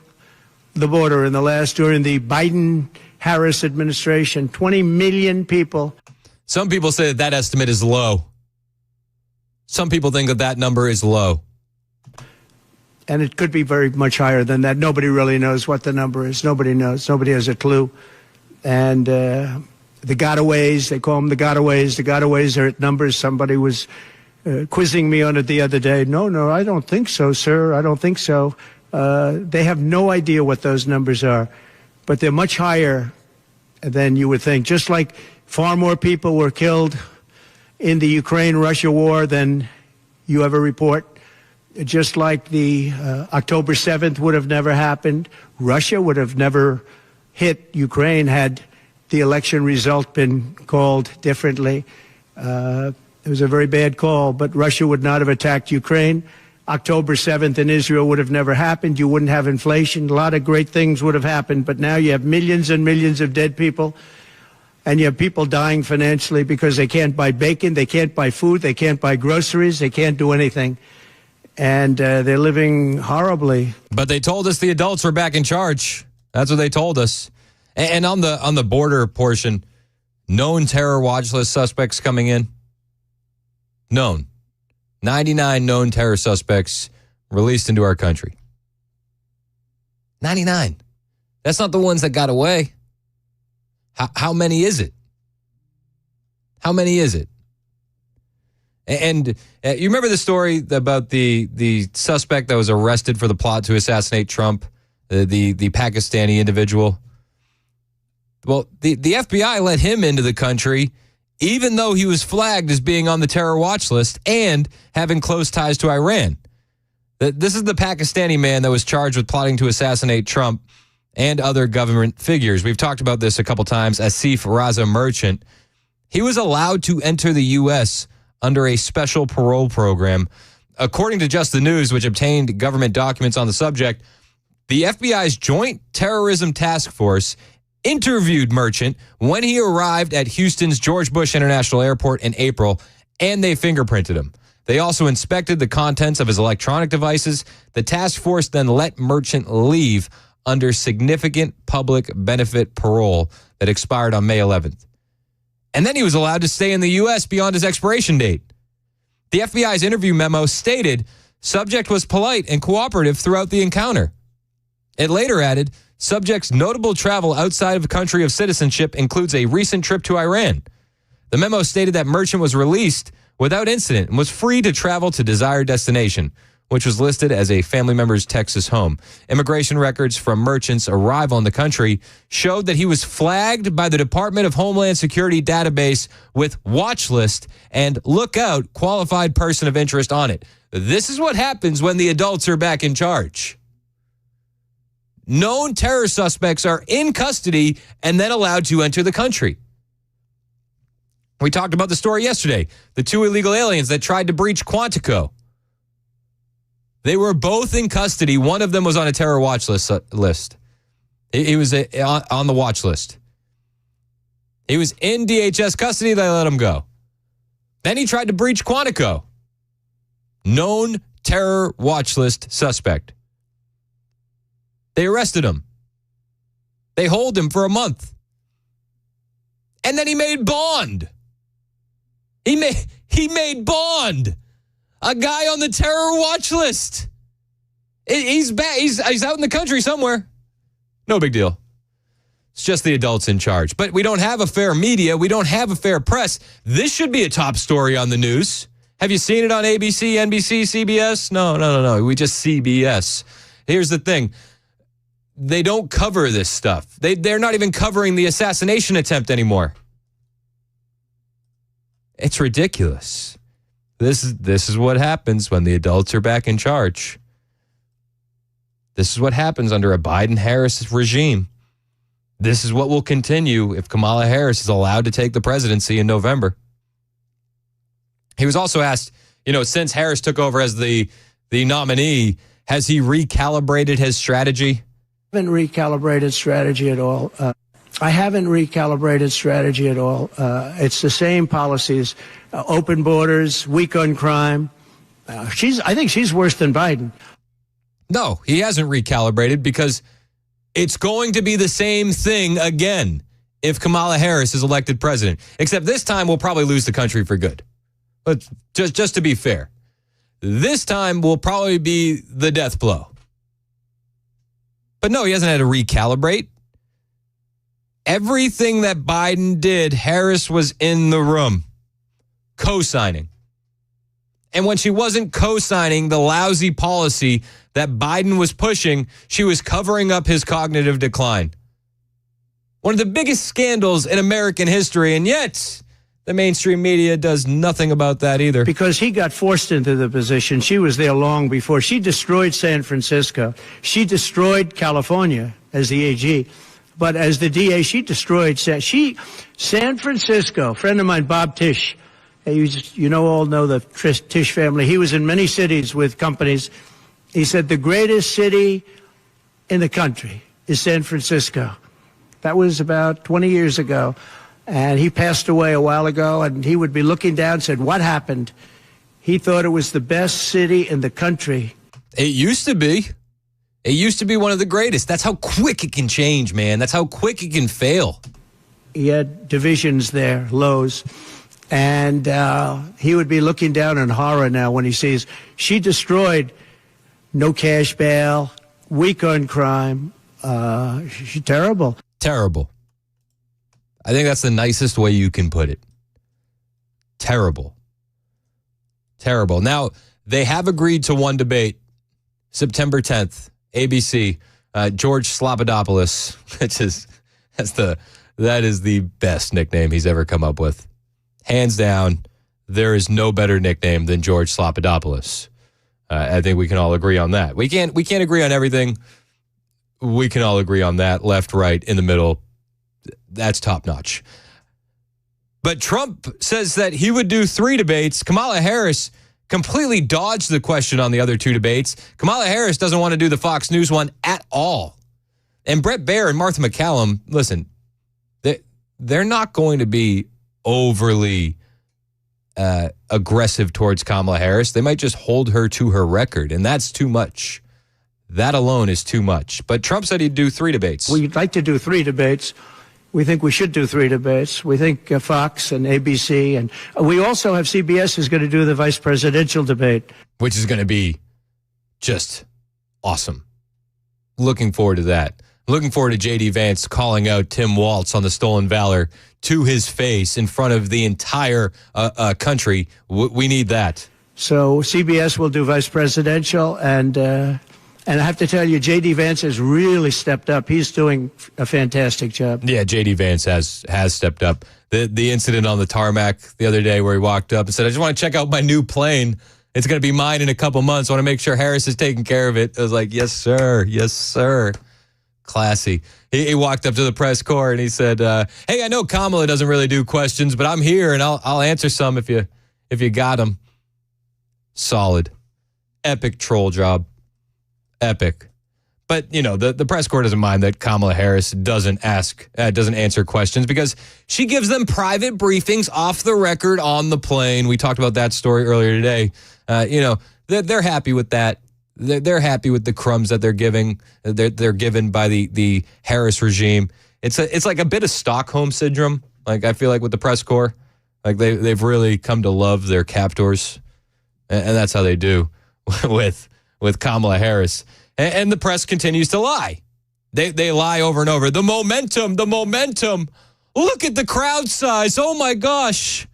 Speaker 19: the border during the Biden-Harris administration. 20 million people.
Speaker 1: Some people say that estimate is low. Some people think that number is low.
Speaker 19: And it could be very much higher than that. Nobody really knows what the number is. Nobody knows. Nobody has a clue. And the gotaways, they call them the gotaways. The gotaways are at numbers. Somebody was quizzing me on it the other day. No, I don't think so, sir. I don't think so. They have no idea what those numbers are. But they're much higher than you would think. Just like far more people were killed in the Ukraine-Russia war than you ever report. Just like the October 7th would have never happened. Russia would have never hit Ukraine had the election result been called differently. It was a very bad call, but Russia would not have attacked Ukraine. October 7th in Israel would have never happened. You wouldn't have inflation. A lot of great things would have happened, but now you have millions and millions of dead people, and you have people dying financially because they can't buy bacon, they can't buy food, they can't buy groceries, they can't do anything. And they're living horribly.
Speaker 1: But they told us the adults were back in charge. That's what they told us. And on the border portion, known terror watch list suspects coming in. Known. 99 known terror suspects released into our country. 99. That's not the ones that got away. How many is it? How many is it? And you remember the story about the suspect that was arrested for the plot to assassinate Trump, the Pakistani individual? Well, the FBI let him into the country even though he was flagged as being on the terror watch list and having close ties to Iran. This is the Pakistani man that was charged with plotting to assassinate Trump and other government figures. We've talked about this a couple times. Asif Raza Merchant. He was allowed to enter the U.S. under a special parole program. According to Just the News, which obtained government documents on the subject, the FBI's Joint Terrorism Task Force interviewed Merchant when he arrived at Houston's George Bush International Airport in April, and they fingerprinted him. They also inspected the contents of his electronic devices. The task force then let Merchant leave under significant public benefit parole that expired on May 11th. And then he was allowed to stay in the U.S. beyond his expiration date. The FBI's interview memo stated subject was polite and cooperative throughout the encounter. It later added, subject's notable travel outside of a country of citizenship includes a recent trip to Iran. The memo stated that Merchant was released without incident and was free to travel to desired destination, which was listed as a family member's Texas home. Immigration records from Merchant's arrival in the country showed that he was flagged by the Department of Homeland Security database with watch list and look out qualified person of interest on it. This is what happens when the adults are back in charge. Known terror suspects are in custody and then allowed to enter the country. We talked about the story yesterday. The two illegal aliens that tried to breach Quantico. They were both in custody. One of them was on a terror watch list. He was on the watch list. He was in DHS custody. They let him go. Then he tried to breach Quantico. Known terror watch list suspect. They arrested him. They hold him for a month. And then he made bond. He made bond. A guy on the terror watch list. He's back. He's out in the country somewhere. No big deal. It's just the adults in charge. But we don't have a fair media. We don't have a fair press. This should be a top story on the news. Have you seen it on ABC, NBC, CBS? No. We just CBS. Here's the thing. They don't cover this stuff. They're not even covering the assassination attempt anymore. It's ridiculous. This is what happens when the adults are back in charge. This is what happens under a Biden-Harris regime. This is what will continue if Kamala Harris is allowed to take the presidency in November. He was also asked, since Harris took over as the nominee, has he recalibrated his strategy?
Speaker 19: I haven't recalibrated strategy at all. I haven't recalibrated strategy at all. It's the same policies, open borders, weak on crime. I think she's worse than Biden.
Speaker 1: No, he hasn't recalibrated because It's going to be the same thing again if Kamala Harris is elected president, except this time we'll probably lose the country for good. But just to be fair, this time will probably be the death blow. But no, he hasn't had to recalibrate. Everything that Biden did, Harris was in the room, co-signing. And when she wasn't co-signing the lousy policy that Biden was pushing, she was covering up his cognitive decline. One of the biggest scandals in American history, and yet the mainstream media does nothing about that either.
Speaker 19: Because he got forced into the position. She was there long before. She destroyed San Francisco. She destroyed California as the AG. But as the DA, she destroyed San Francisco. A friend of mine, Bob Tisch, all know the Tisch family. He was in many cities with companies. He said the greatest city in the country is San Francisco. That was about 20 years ago. And he passed away a while ago, and he would be looking down and said, what happened? He thought it was the best city in the country.
Speaker 1: It used to be. It used to be one of the greatest. That's how quick it can change, man. That's how quick it can fail.
Speaker 19: He had divisions there, lows. And he would be looking down in horror now when he sees she destroyed no cash bail, weak on crime. She's terrible.
Speaker 1: Terrible. I think that's the nicest way you can put it. Terrible. Terrible. Now, they have agreed to one debate, September 10th, ABC, George Slopadopoulos. That is the best nickname he's ever come up with. Hands down, there is no better nickname than George Slopadopoulos. I think we can all agree on that. We can't agree on everything. We can all agree on that. Left, right, in the middle. That's top notch. But Trump says that he would do 3 debates. Kamala Harris completely dodged the question on the other 2 debates. Kamala Harris doesn't want to do the Fox News one at all. And Brett Baer and Martha McCallum, listen, they're not going to be overly aggressive towards Kamala Harris. They might just hold her to her record, and that's too much. That alone is too much. But Trump said he'd do 3 debates.
Speaker 19: We'd like to do 3 debates. We think we should do 3 debates. We think Fox and ABC, and we also have CBS is going to do the vice presidential debate.
Speaker 1: Which is going to be just awesome. Looking forward to that. Looking forward to J.D. Vance calling out Tim Walz on the stolen valor to his face in front of the entire country. We need that.
Speaker 19: So CBS will do vice presidential, and I have to tell you, J.D. Vance has really stepped up. He's doing a fantastic job.
Speaker 1: Yeah, J.D. Vance has stepped up. The incident on the tarmac the other day where he walked up and said, I just want to check out my new plane. It's going to be mine in a couple months. I want to make sure Harris is taking care of it. I was like, yes, sir. Yes, sir. Classy. He walked up to the press corps and he said, hey, I know Kamala doesn't really do questions, but I'm here and I'll answer some if you got them. Solid. Epic troll job. Epic. But, the press corps doesn't mind that Kamala Harris doesn't answer questions because she gives them private briefings off the record on the plane. We talked about that story earlier today. They're happy with that. They're happy with the crumbs that they're giving. They're given by the Harris regime. It's like a bit of Stockholm syndrome. Like I feel like with the press corps, like they've really come to love their captors, and that's how they do with Kamala Harris. And the press continues to lie. They lie over and over. The momentum. Look at the crowd size. Oh my gosh.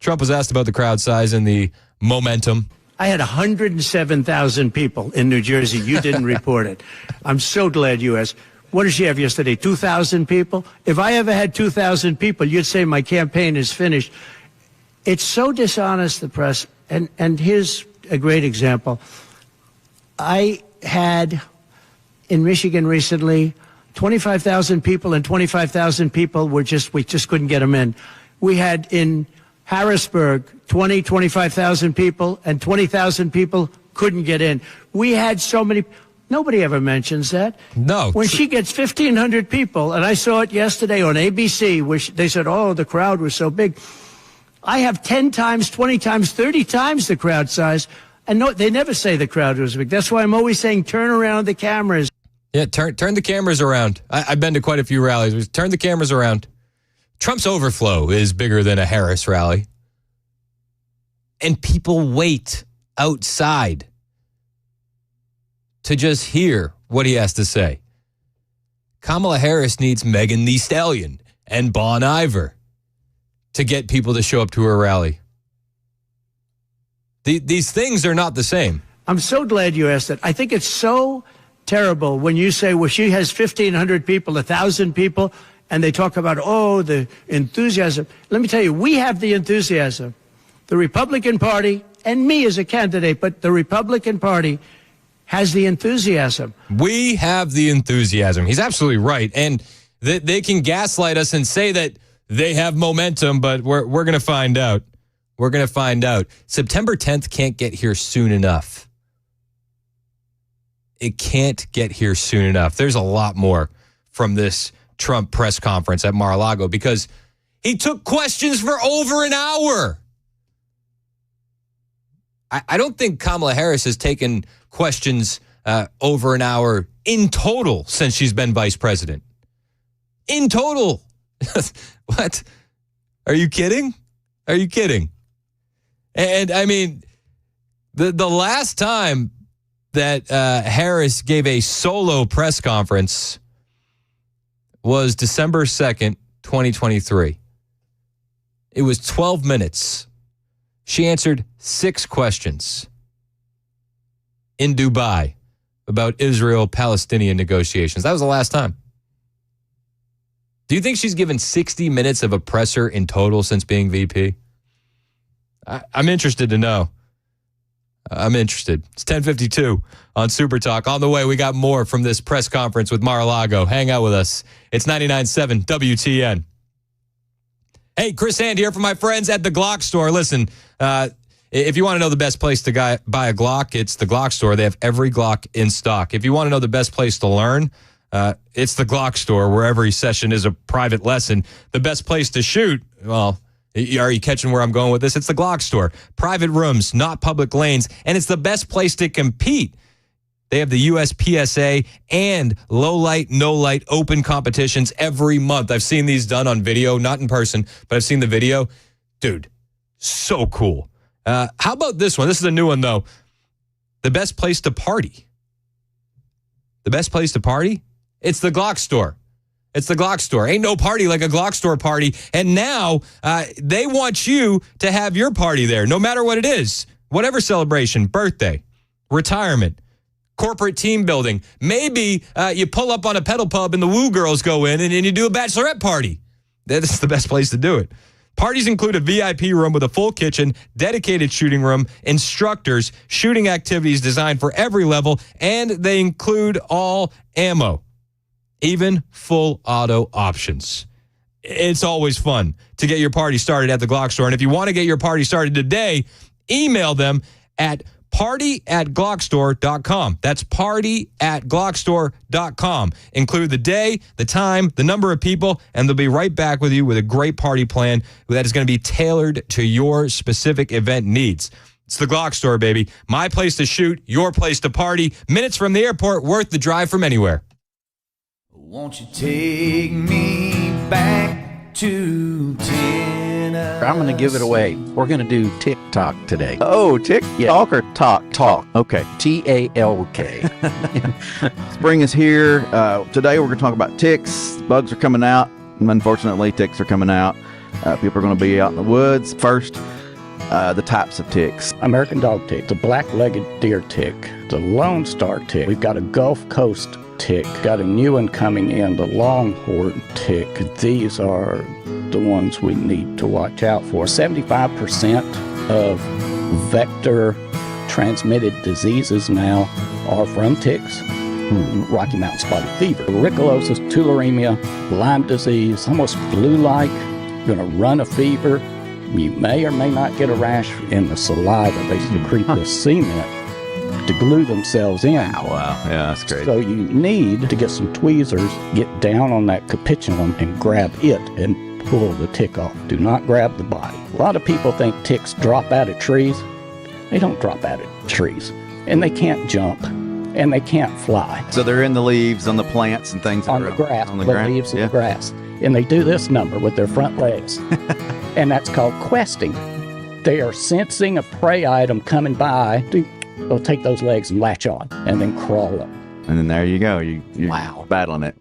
Speaker 1: Trump was asked about the crowd size and the momentum.
Speaker 19: I had 107,000 people in New Jersey. You didn't report it. I'm so glad you asked. What did she have yesterday? 2,000 people? If I ever had 2,000 people, you'd say my campaign is finished. It's so dishonest, the press. And here's a great example. I had in Michigan recently 25,000 people, and 25,000 people we just couldn't get them in. We had in Harrisburg 25,000 people, and 20,000 people couldn't get in. We had so many. Nobody ever mentions that.
Speaker 1: No.
Speaker 19: When she gets 1,500 people, and I saw it yesterday on ABC, where they said, oh, the crowd was so big. I have 10 times, 20 times, 30 times the crowd size. And no, they never say the crowd was big. That's why I'm always saying turn around the cameras.
Speaker 1: Yeah, turn the cameras around. I've been to quite a few rallies. Turn the cameras around. Trump's overflow is bigger than a Harris rally. And people wait outside to just hear what he has to say. Kamala Harris needs Megan Thee Stallion and Bon Iver to get people to show up to her rally. These things are not the same.
Speaker 19: I'm so glad you asked that. I think it's so terrible when you say, well, she has 1,500 people, 1,000 people, and they talk about, oh, the enthusiasm. Let me tell you, we have the enthusiasm. The Republican Party, and me as a candidate, but the Republican Party has the enthusiasm.
Speaker 1: We have the enthusiasm. He's absolutely right. And they can gaslight us and say that they have momentum, but we're going to find out. We're going to find out. September 10th can't get here soon enough. It can't get here soon enough. There's a lot more from this Trump press conference at Mar-a-Lago because he took questions for over an hour. I don't think Kamala Harris has taken questions over an hour in total since she's been vice president. In total. What? Are you kidding? Are you kidding? And I mean, the last time that Harris gave a solo press conference was December 2nd, 2023. It was 12 minutes. She answered 6 questions in Dubai about Israel-Palestinian negotiations. That was the last time. Do you think she's given 60 minutes of a presser in total since being VP? I'm interested to know. I'm interested. It's 10:52 on Super Talk. On the way, we got more from this press conference with Mar-a-Lago. Hang out with us. It's 99.7 WTN. Hey, Chris Hand here from my friends at the Glock store. Listen, if you want to know the best place to buy a Glock, it's the Glock store. They have every Glock in stock. If you want to know the best place to learn, it's the Glock store, where every session is a private lesson. The best place to shoot, well, are you catching where I'm going with this? It's the Glock store. Private rooms, not public lanes, and it's the best place to compete. They have the USPSA and low light, no light open competitions every month. I've seen these done on video, not in person, but I've seen the video. Dude, so cool. How about this one? This is a new one, though. The best place to party. The best place to party? It's the Glock store. It's the Glock store. Ain't no party like a Glock store party. And now they want you to have your party there, no matter what it is. Whatever celebration, birthday, retirement, corporate team building. Maybe you pull up on a pedal pub and the Woo Girls go in and you do a bachelorette party. That's the best place to do it. Parties include a VIP room with a full kitchen, dedicated shooting room, instructors, shooting activities designed for every level, and they include all ammo, even full auto options. It's always fun to get your party started at the Glock store. And if you want to get your party started today, email them at party@glockstore.com. That's party@glockstore.com. Include the day, the time, the number of people, and they'll be right back with you with a great party plan that is going to be tailored to your specific event needs. It's the Glock store, baby. My place to shoot, your place to party. Minutes from the airport, worth the drive from anywhere.
Speaker 2: Won't you take me back to Tennessee?
Speaker 20: I'm going to give it away. We're going to do TikTok today.
Speaker 2: Oh, TikTok or talk?
Speaker 20: Okay. TALK.
Speaker 2: Spring is here. Today we're going to talk about ticks. Bugs are coming out. Unfortunately, ticks are coming out. People are going to be out in the woods. First, the types of ticks.
Speaker 21: American dog tick, the black-legged deer tick, the Lone Star tick. We've got a Gulf Coast tick. Got a new one coming in, the longhorn tick. These are the ones we need to watch out for. 75% of vector transmitted diseases now are from ticks. Rocky Mountain spotted fever, rickelosis, tularemia, Lyme disease, almost flu-like. You're going to run a fever. You may or may not get a rash in the saliva. They secrete the cement to glue themselves in.
Speaker 2: Oh, wow. Yeah, that's great.
Speaker 21: So you need to get some tweezers, get down on that capitulum and grab it and pull the tick off. Do not grab the body. A lot of people think ticks drop out of trees. They don't drop out of trees. And they can't jump and they can't fly.
Speaker 2: So they're in the leaves, on the plants and things.
Speaker 21: On the grass,
Speaker 2: on the
Speaker 21: the
Speaker 2: ground.
Speaker 21: leaves of the grass. And they do this number with their front legs. And that's called questing. They are sensing a prey item coming by. They'll take those legs and latch on and then crawl up.
Speaker 2: And then there you go. You're battling it.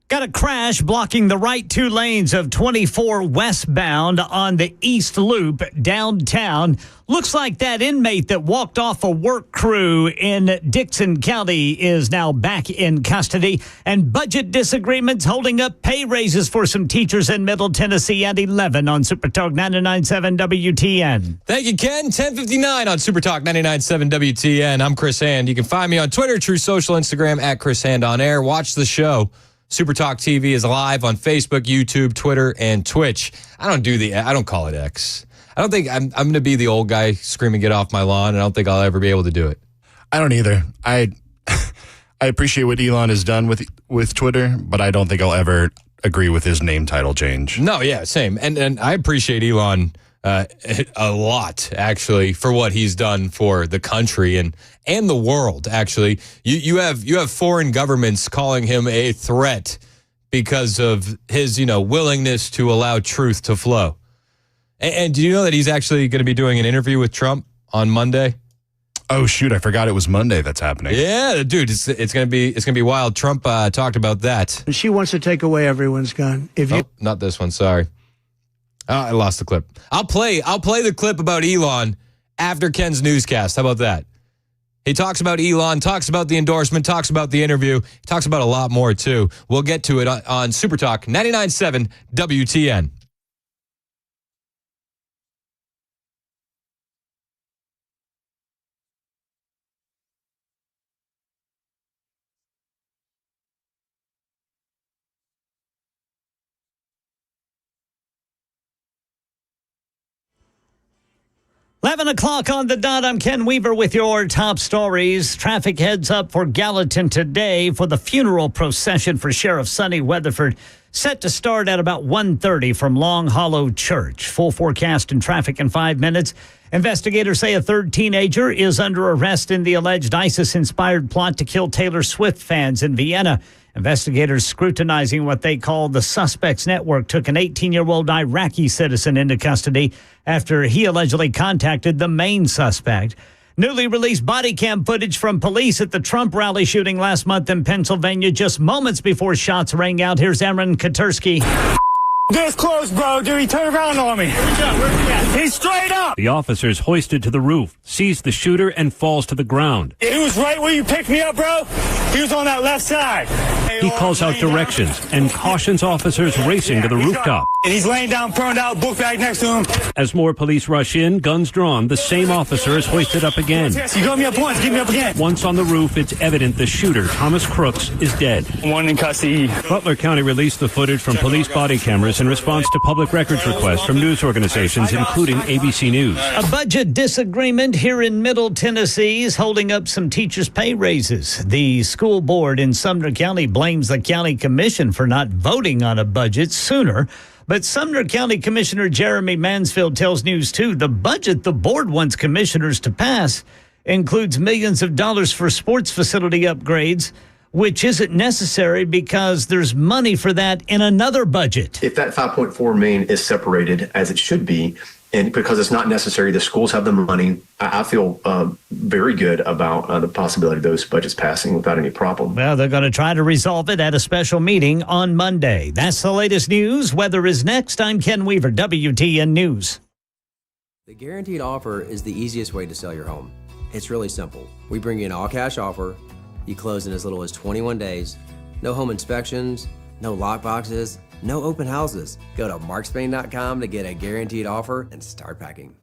Speaker 13: Got a crash blocking the right two lanes of 24 westbound on the East Loop downtown. Looks like that inmate that walked off a work crew in Dixon County is now back in custody. And budget disagreements holding up pay raises for some teachers in Middle Tennessee at 11 on Super Talk 99.7 WTN.
Speaker 1: Thank you, Ken. 10:59 on Super Talk 99.7 WTN. I'm Chris Hand. You can find me on Twitter, True Social, Instagram, at Chris Hand on Air. Watch the show. Super Talk TV is live on Facebook, YouTube, Twitter, and Twitch. I don't call it X. I don't think I'm going to be the old guy screaming, get off my lawn, and I don't think I'll ever be able to do it.
Speaker 4: I don't either. I appreciate what Elon has done with Twitter, but I don't think I'll ever agree with his name title change.
Speaker 1: No, yeah, same. And I appreciate Elon a lot, actually, for what he's done for the country and the world, actually. You have foreign governments calling him a threat because of his, willingness to allow truth to flow. And do you know that he's actually going to be doing an interview with Trump on Monday?
Speaker 4: Oh, shoot, I forgot it was Monday that's happening.
Speaker 1: Yeah, dude, it's going to be wild. Trump talked about that.
Speaker 19: She wants to take away everyone's gun.
Speaker 1: Not this one, sorry. I lost the clip. I'll play the clip about Elon after Ken's newscast. How about that? He talks about Elon, talks about the endorsement, talks about the interview, talks about a lot more too. We'll get to it on Super Talk 99.7 WTN.
Speaker 13: 11 o'clock on the dot. I'm Ken Weaver with your top stories. Traffic heads up for Gallatin today for the funeral procession for Sheriff Sonny Weatherford, set to start at about 1:30 from Long Hollow Church. Full forecast and traffic in 5 minutes. Investigators say a third teenager is under arrest in the alleged ISIS-inspired plot to kill Taylor Swift fans in Vienna. Investigators scrutinizing what they call the suspects network took an 18-year-old Iraqi citizen into custody after he allegedly contacted the main suspect. Newly released body cam footage from police at the Trump rally shooting last month in Pennsylvania just moments before shots rang out. Here's Aaron Katursky.
Speaker 5: This close, bro. Dude, he turned around on me. Where's he at? He's straight up.
Speaker 6: The officers hoisted to the roof, sees the shooter, and falls to the ground.
Speaker 5: He was right where you picked me up, bro. He was on that left side.
Speaker 6: He calls out directions and cautions officers racing to the rooftop.
Speaker 5: And he's laying down, burned out, book bag next to him.
Speaker 6: As more police rush in, guns drawn, the same officer is hoisted up again.
Speaker 5: You got me up once, get me up again.
Speaker 6: Once on the roof, it's evident the shooter, Thomas Crooks, is dead.
Speaker 5: One in custody.
Speaker 6: Butler County released the footage from police body cameras in response to public records requests from news organizations, including ABC News.
Speaker 13: A budget disagreement here in Middle Tennessee is holding up some teachers' pay raises. The school board in Sumner County blames the county commission for not voting on a budget sooner. But Sumner County Commissioner Jeremy Mansfield tells News 2 the budget the board wants commissioners to pass includes millions of dollars for sports facility upgrades, which isn't necessary because there's money for that in another budget.
Speaker 12: If that $5.4 million is separated as it should be, and because it's not necessary, the schools have the money, I feel very good about the possibility of those budgets passing without any problem.
Speaker 13: Well, they're going to try to resolve it at a special meeting on Monday. That's the latest news. Weather is next. I'm Ken Weaver, WTN News.
Speaker 22: The guaranteed offer is the easiest way to sell your home. It's really simple. We bring you an all-cash offer. You close in as little as 21 days. No home inspections, no lock boxes, no open houses. Go to markspain.com to get a guaranteed offer and start packing.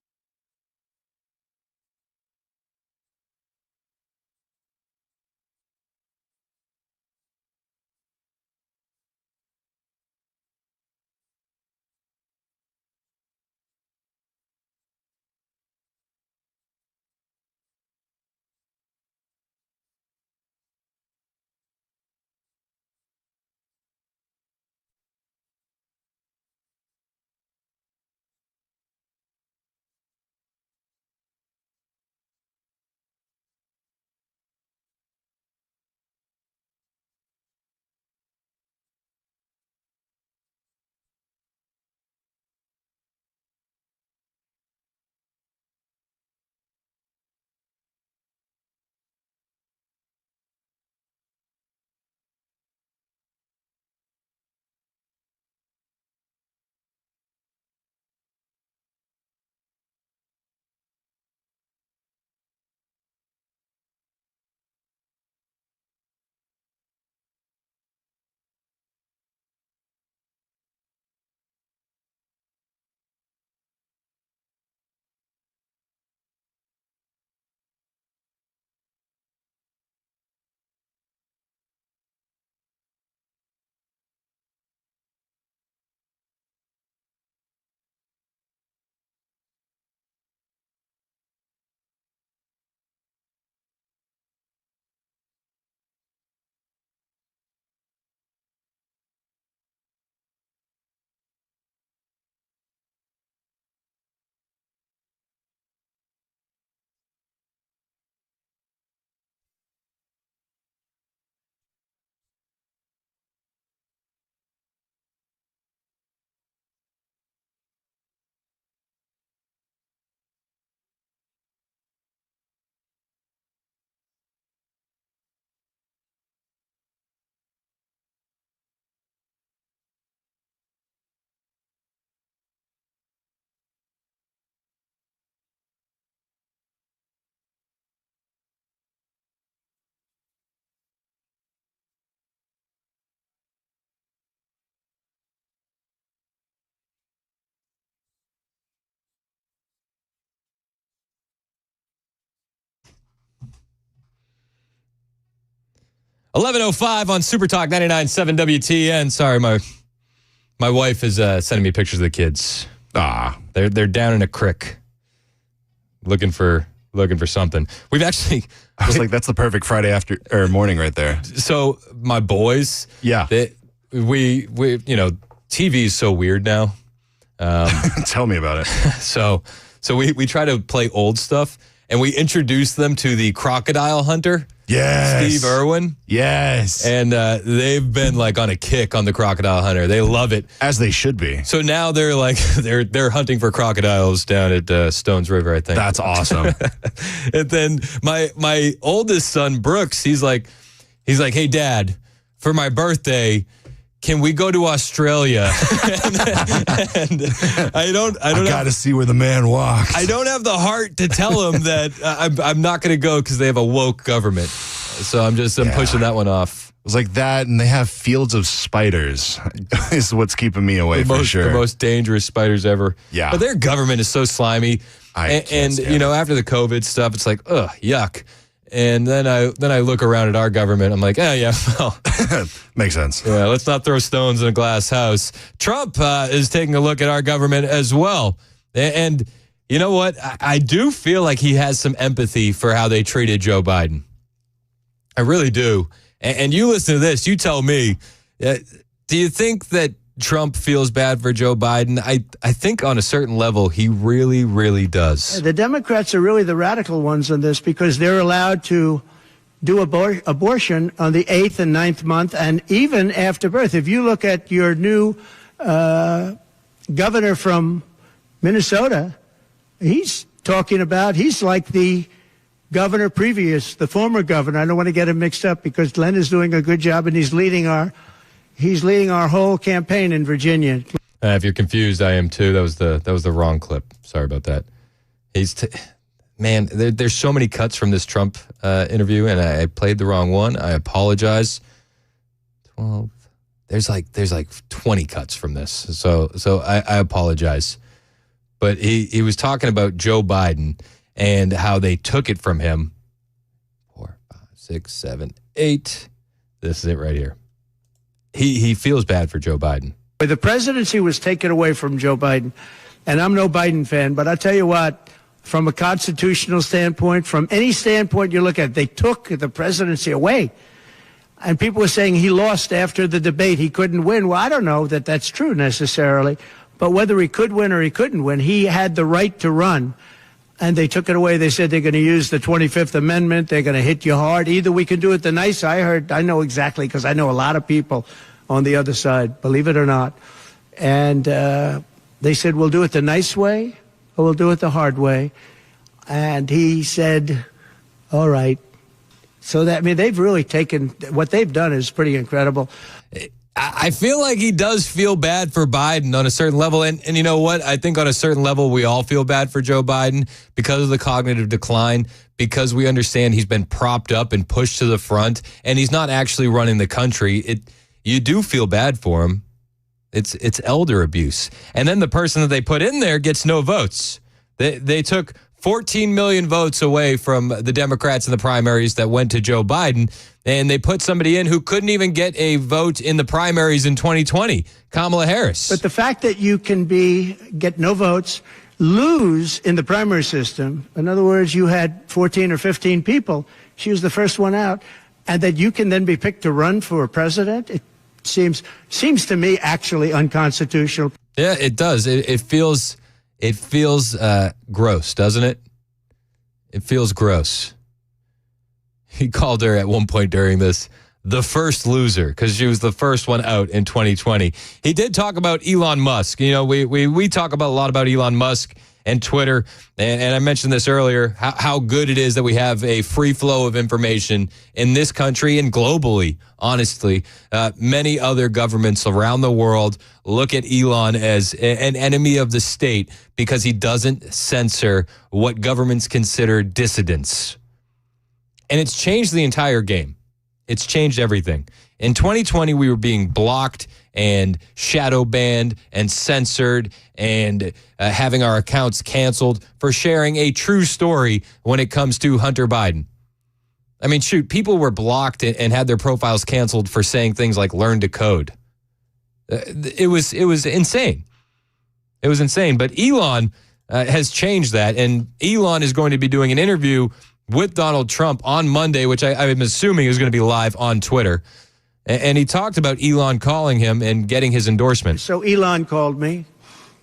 Speaker 1: $11:05 on Super Talk 99.7 WTN. Sorry, my wife is sending me pictures of the kids. They're down in a creek. looking for something. We've actually.
Speaker 4: I was like, that's the perfect Friday after or morning right there.
Speaker 1: So my boys,
Speaker 4: yeah,
Speaker 1: we TV is so weird now.
Speaker 4: Tell me about it.
Speaker 1: So we try to play old stuff, and we introduce them to the Crocodile Hunter.
Speaker 4: Yes.
Speaker 1: Steve Irwin.
Speaker 4: Yes.
Speaker 1: And they've been like on a kick on the Crocodile Hunter. They love it.
Speaker 4: As they should be.
Speaker 1: So now they're like, they're hunting for crocodiles down at Stones River, I think.
Speaker 4: That's awesome.
Speaker 1: And then my oldest son, Brooks, he's like, hey, Dad, for my birthday, can we go to Australia? and I
Speaker 4: got to see where the man walks.
Speaker 1: I don't have the heart to tell him that I'm not going to go because they have a woke government. So I'm pushing that one off.
Speaker 4: It was like that, and they have fields of spiders is what's keeping me away for sure.
Speaker 1: The most dangerous spiders ever.
Speaker 4: Yeah.
Speaker 1: But their government is so slimy. And after the COVID stuff, it's like, ugh, yuck. And then I look around at our government. I'm like, oh, yeah, well.
Speaker 4: Makes sense.
Speaker 1: Yeah, let's not throw stones in a glass house. Trump is taking a look at our government as well. And you know what? I do feel like he has some empathy for how they treated Joe Biden. I really do. And you listen to this. You tell me, do you think that Trump feels bad for Joe Biden? I think on a certain level, he really, really does.
Speaker 19: The Democrats are really the radical ones on this because they're allowed to do abortion on the 8th and 9th month and even after birth. If you look at your new governor from Minnesota, he's like the governor previous, the former governor. I don't want to get him mixed up because Glenn is doing a good job and he's leading our whole campaign in Virginia.
Speaker 1: If you're confused, I am too. That was the wrong clip. Sorry about that. There's so many cuts from this Trump interview, and I played the wrong one. I apologize. 12. There's like 20 cuts from this, so I apologize. But he was talking about Joe Biden and how they took it from him. 4, 5, 6, 7, 8. This is it right here. He feels bad for Joe Biden.
Speaker 19: The presidency was taken away from Joe Biden, and I'm no Biden fan, but I'll tell you what, from a constitutional standpoint, from any standpoint you look at, they took the presidency away. And people were saying he lost after the debate. He couldn't win. Well, I don't know that that's true necessarily, but whether he could win or he couldn't win, he had the right to run. And they took it away. They said they're going to use the 25th Amendment. They're going to hit you hard. Either we can do it the nice. I know exactly because I know a lot of people on the other side, believe it or not. And they said, we'll do it the nice way or we'll do it the hard way. And he said, all right. So they've really taken, what they've done is pretty incredible.
Speaker 1: I feel like he does feel bad for Biden on a certain level. And you know what? I think on a certain level, we all feel bad for Joe Biden because of the cognitive decline, because we understand he's been propped up and pushed to the front, and he's not actually running the country. You do feel bad for him. It's elder abuse. And then the person that they put in there gets no votes. They took 14 million votes away from the Democrats in the primaries that went to Joe Biden, and they put somebody in who couldn't even get a vote in the primaries in 2020, Kamala Harris.
Speaker 19: But the fact that you can get no votes, lose in the primary system, in other words, you had 14 or 15 people, she was the first one out, and that you can then be picked to run for president, it seems to me actually unconstitutional.
Speaker 1: Yeah, it does. It feels gross, doesn't it? It feels gross. He called her at one point during this the first loser because she was the first one out in 2020. He did talk about Elon Musk. You know, we talk about a lot about Elon Musk and Twitter, and I mentioned this earlier, how good it is that we have a free flow of information in this country and globally, honestly. Many other governments around the world look at Elon as an enemy of the state because he doesn't censor what governments consider dissidents. And it's changed the entire game. It's changed everything. In 2020, we were being blocked and shadow banned and censored and having our accounts canceled for sharing a true story when it comes to Hunter Biden. I mean, shoot, people were blocked and had their profiles canceled for saying things like learn to code. It was insane. It was insane. But Elon, has changed that. And Elon is going to be doing an interview with Donald Trump on Monday, which I'm assuming is going to be live on Twitter. And he talked about Elon calling him and getting his endorsement.
Speaker 19: So Elon called me.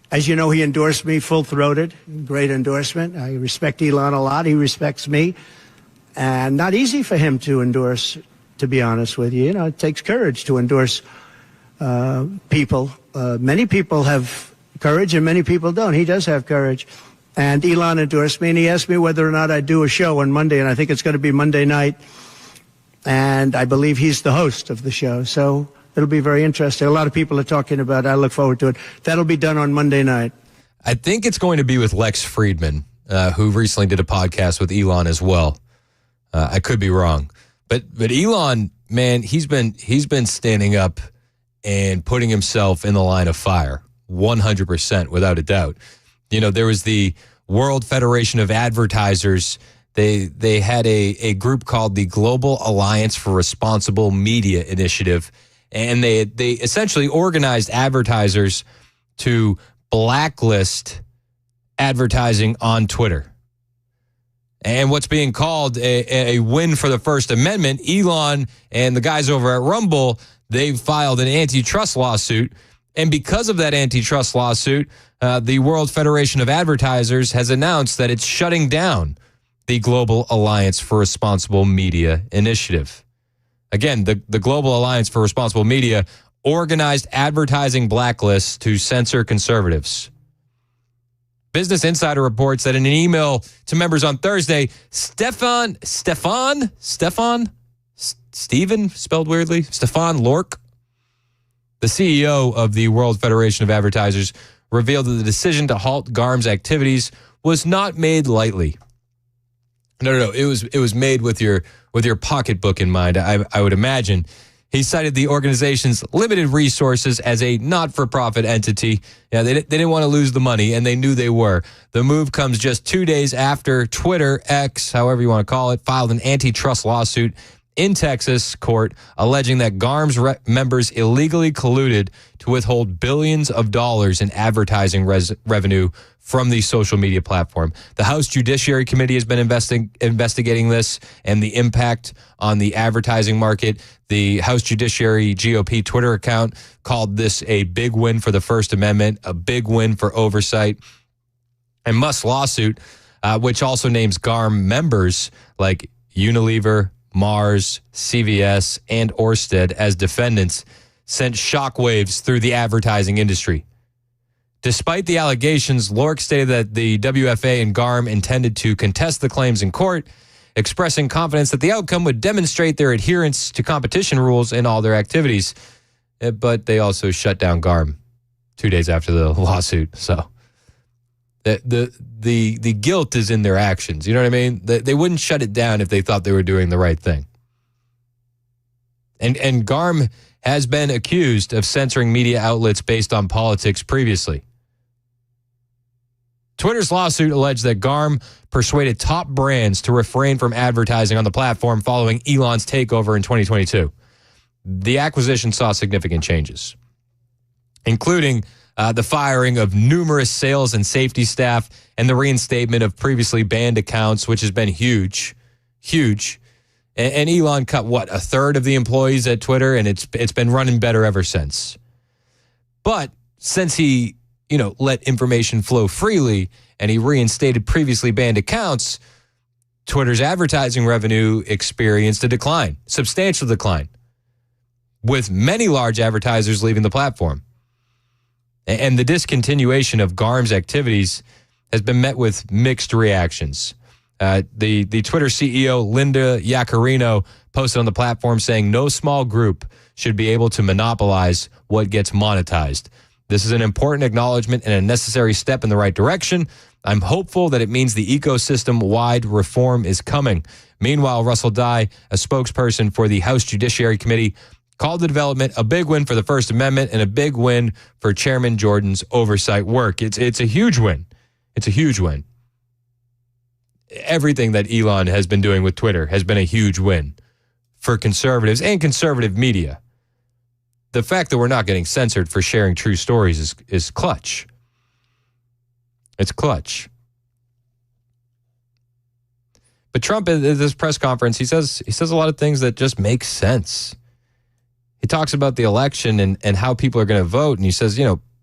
Speaker 19: As you know, he endorsed me full-throated. Great endorsement. I respect Elon a lot. He respects me. And not easy for him to endorse, to be honest with you. You know, it takes courage to endorse people. Many people have courage and many people don't. He does have courage. And Elon endorsed me, and he asked me whether or not I'd do a show on Monday, and I think it's going to be Monday night. And I believe he's the host of the show. So it'll be very interesting. A lot of people are talking about it. I look forward to it. That'll be done on Monday night.
Speaker 1: I think it's going to be with Lex Friedman, who recently did a podcast with Elon as well. I could be wrong. But Elon, man, he's been standing up and putting himself in the line of fire 100% without a doubt. You know, there was the World Federation of Advertisers. They had a group called the Global Alliance for Responsible Media Initiative, and they essentially organized advertisers to blacklist advertising on Twitter. And what's being called a win for the First Amendment, Elon and the guys over at Rumble, they filed an antitrust lawsuit. And because of that antitrust lawsuit, the World Federation of Advertisers has announced that it's shutting down the Global Alliance for Responsible Media Initiative. Again, the Global Alliance for Responsible Media organized advertising blacklists to censor conservatives. Business Insider reports that in an email to members on Thursday, Stefan, spelled weirdly, Stefan Lork, the CEO of the World Federation of Advertisers, revealed that the decision to halt GARM's activities was not made lightly. No. It was made with your pocketbook in mind, I would imagine. He cited the organization's limited resources as a not-for-profit entity. Yeah, they didn't want to lose the money, and they knew they were. The move comes just 2 days after Twitter, X, however you want to call it, filed an antitrust lawsuit in Texas court alleging that GARM's members illegally colluded to withhold billions of dollars in advertising revenue from the social media platform. The House Judiciary Committee has been investigating this and the impact on the advertising market. The House Judiciary GOP Twitter account called this a big win for the First Amendment, a big win for oversight. And Musk's lawsuit, which also names GARM members like Unilever, Mars, CVS, and Orsted as defendants, sent shockwaves through the advertising industry. Despite the allegations, Lork stated that the WFA and GARM intended to contest the claims in court, expressing confidence that the outcome would demonstrate their adherence to competition rules in all their activities. But they also shut down GARM 2 days after the lawsuit. So the guilt is in their actions. You know what I mean? They wouldn't shut it down if they thought they were doing the right thing. And GARM has been accused of censoring media outlets based on politics previously. Twitter's lawsuit alleged that GARM persuaded top brands to refrain from advertising on the platform following Elon's takeover in 2022. The acquisition saw significant changes, including the firing of numerous sales and safety staff and the reinstatement of previously banned accounts, which has been huge. And Elon cut, a third of the employees at Twitter, and it's been running better ever since. But since he, let information flow freely and he reinstated previously banned accounts, Twitter's advertising revenue experienced a decline, substantial decline, with many large advertisers leaving the platform. And the discontinuation of GARM's activities has been met with mixed reactions. The Twitter CEO, Linda Yaccarino, posted on the platform saying no small group should be able to monopolize what gets monetized. This is an important acknowledgement and a necessary step in the right direction. I'm hopeful that it means the ecosystem-wide reform is coming. Meanwhile, Russell Dye, a spokesperson for the House Judiciary Committee, called the development a big win for the First Amendment and a big win for Chairman Jordan's oversight work. It's a huge win. It's a huge win. Everything that Elon has been doing with Twitter has been a huge win for conservatives and conservative media. The fact that we're not getting censored for sharing true stories is clutch. It's clutch. But Trump, at this press conference, he says a lot of things that just make sense. He talks about the election and how people are going to vote. And he says,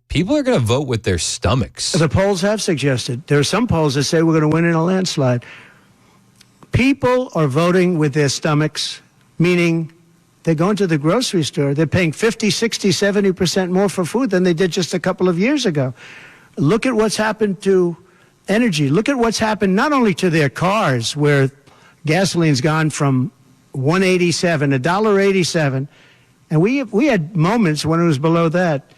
Speaker 1: people are going to vote with their stomachs.
Speaker 19: The polls have suggested. There are some polls that say we're going to win in a landslide. People are voting with their stomachs, meaning they're going to the grocery store. They're paying 50, 60, 70% more for food than they did just a couple of years ago. Look at what's happened to energy. Look at what's happened not only to their cars, where gasoline's gone from $1.87, and we had moments when it was below that,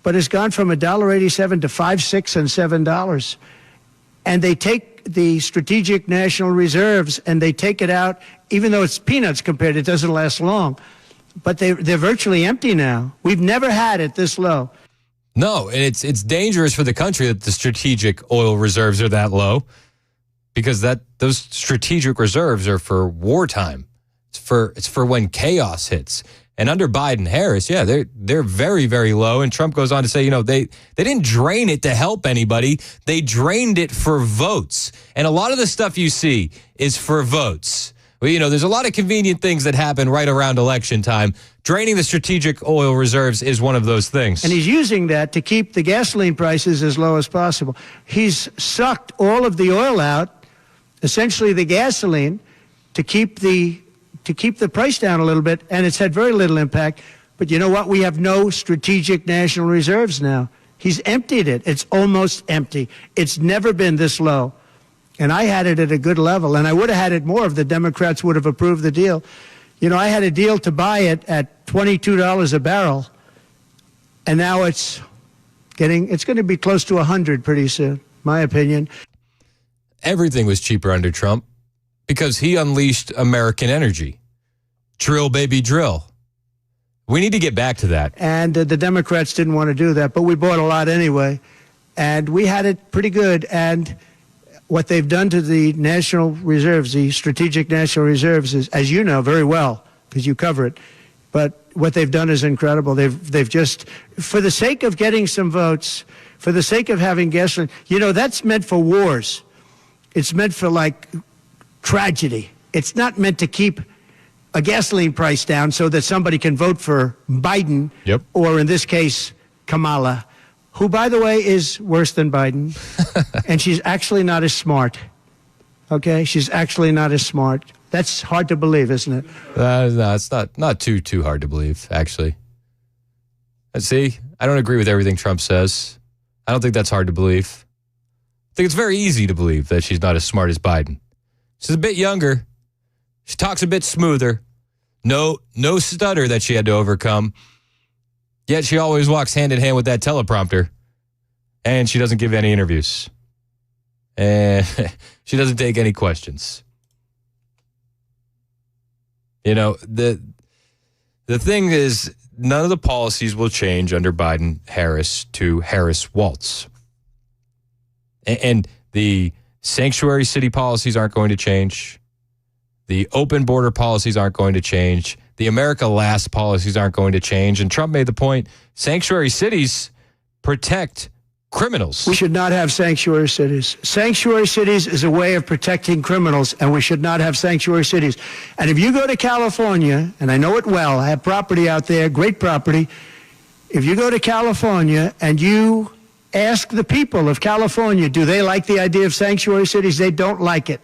Speaker 19: but it's gone from $1.87 to $5, $6, and $7. And they take the strategic national reserves and they take it out, even though it's peanuts compared, it doesn't last long. But they're virtually empty now. We've never had it this low.
Speaker 1: No, and it's dangerous for the country that the strategic oil reserves are that low, because those strategic reserves are for wartime. It's for when chaos hits. And under Biden-Harris, they're very, very low. And Trump goes on to say, they didn't drain it to help anybody. They drained it for votes. And a lot of the stuff you see is for votes. Well, there's a lot of convenient things that happen right around election time. Draining the strategic oil reserves is one of those things.
Speaker 19: And he's using that to keep the gasoline prices as low as possible. He's sucked all of the oil out, essentially the gasoline, to keep the price down a little bit, and it's had very little impact. But you know what? We have no strategic national reserves now. He's emptied it. It's almost empty. It's never been this low. And I had it at a good level, and I would have had it more if the Democrats would have approved the deal. I had a deal to buy it at $22 a barrel, and now it's going to be close to 100 pretty soon, my opinion.
Speaker 1: Everything was cheaper under Trump because he unleashed American energy. Drill, baby, drill. We need to get back to that.
Speaker 19: And the Democrats didn't want to do that, but we bought a lot anyway, and we had it pretty good. And what they've done to the national reserves, the strategic national reserves, is, as you know very well, because you cover it, but what they've done is incredible. They've just, for the sake of getting some votes, for the sake of having gasoline, that's meant for wars. It's meant for, tragedy. It's not meant to keep a gasoline price down so that somebody can vote for Biden, or in this case, Kamala, who, by the way, is worse than Biden, and she's actually not as smart. Okay? She's actually not as smart. That's hard to believe, isn't it?
Speaker 1: No, it's not too hard to believe, actually. See, I don't agree with everything Trump says. I don't think that's hard to believe. I think it's very easy to believe that she's not as smart as Biden. She's a bit younger. She talks a bit smoother. No stutter that she had to overcome. Yet she always walks hand in hand with that teleprompter. And she doesn't give any interviews. And she doesn't take any questions. The thing is, none of the policies will change under Biden-Harris to Harris-Walz. And the sanctuary city policies aren't going to change. The open border policies aren't going to change. The America Last policies aren't going to change. And Trump made the point, sanctuary cities protect criminals.
Speaker 19: We should not have sanctuary cities. Sanctuary cities is a way of protecting criminals, and we should not have sanctuary cities. And if you go to California, and I know it well, I have property out there, great property. If you go to California and you ask the people of California, do they like the idea of sanctuary cities? They don't like it.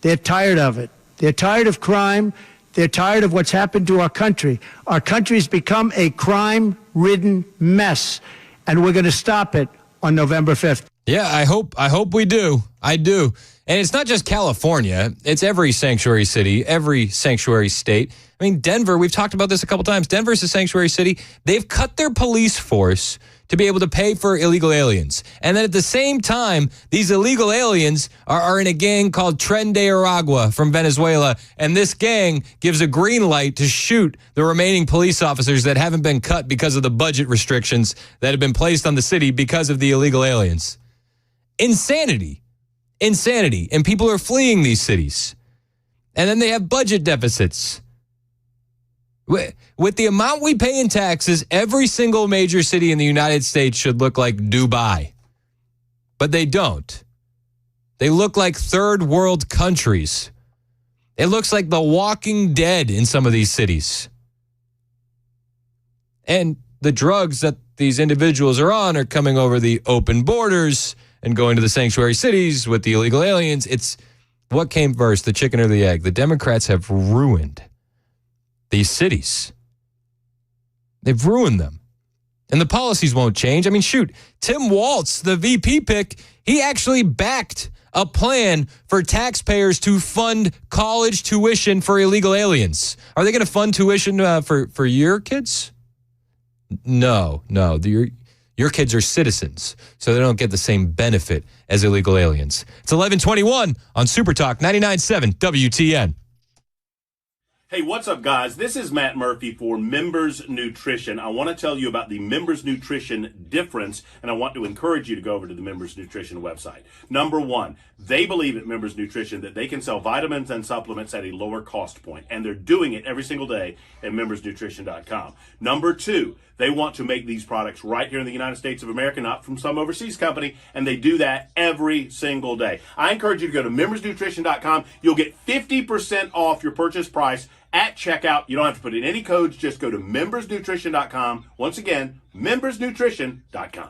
Speaker 19: They're tired of it. They're tired of crime. They're tired of what's happened to our country. Our country's become a crime-ridden mess, and we're going to stop it on November 5th.
Speaker 1: Yeah, I hope we do. I do. And it's not just California. It's every sanctuary city, every sanctuary state. I mean, Denver, we've talked about this a couple times. Denver's a sanctuary city. They've cut their police force to be able to pay for illegal aliens. And then at the same time, these illegal aliens are in a gang called Tren de Aragua from Venezuela. And this gang gives a green light to shoot the remaining police officers that haven't been cut because of the budget restrictions that have been placed on the city because of the illegal aliens. Insanity. And people are fleeing these cities. And then they have budget deficits. With the amount we pay in taxes, every single major city in the United States should look like Dubai. but they don't. They look like third world countries. It looks like The Walking Dead in some of these cities. And the drugs that these individuals are on are coming over the open borders and going to the sanctuary cities with the illegal aliens. It's what came first, the chicken or the egg? The Democrats have ruined these cities. They've ruined them. And the policies won't change. I mean, shoot, Tim Walz, the VP pick, he actually backed a plan for taxpayers to fund college tuition for illegal aliens. Are they going to fund tuition for your kids? No. Your kids are citizens, so they don't get the same benefit as illegal aliens. It's 11:21 on Super Talk 99.7 WTN.
Speaker 25: Hey, what's up, guys? This is Matt Murphy for Members Nutrition. I want to tell you about the Members Nutrition difference, and I want to encourage you to go over to the Members Nutrition website. Number one, they believe at Members Nutrition that they can sell vitamins and supplements at a lower cost point, and they're doing it every single day at membersnutrition.com. Number two, they want to make these products right here in the United States of America, not from some overseas company, and they do that every single day. I encourage you to go to membersnutrition.com. You'll get 50% off your purchase price at checkout. You don't have to put in any codes. Just go to membersnutrition.com. Once again, membersnutrition.com.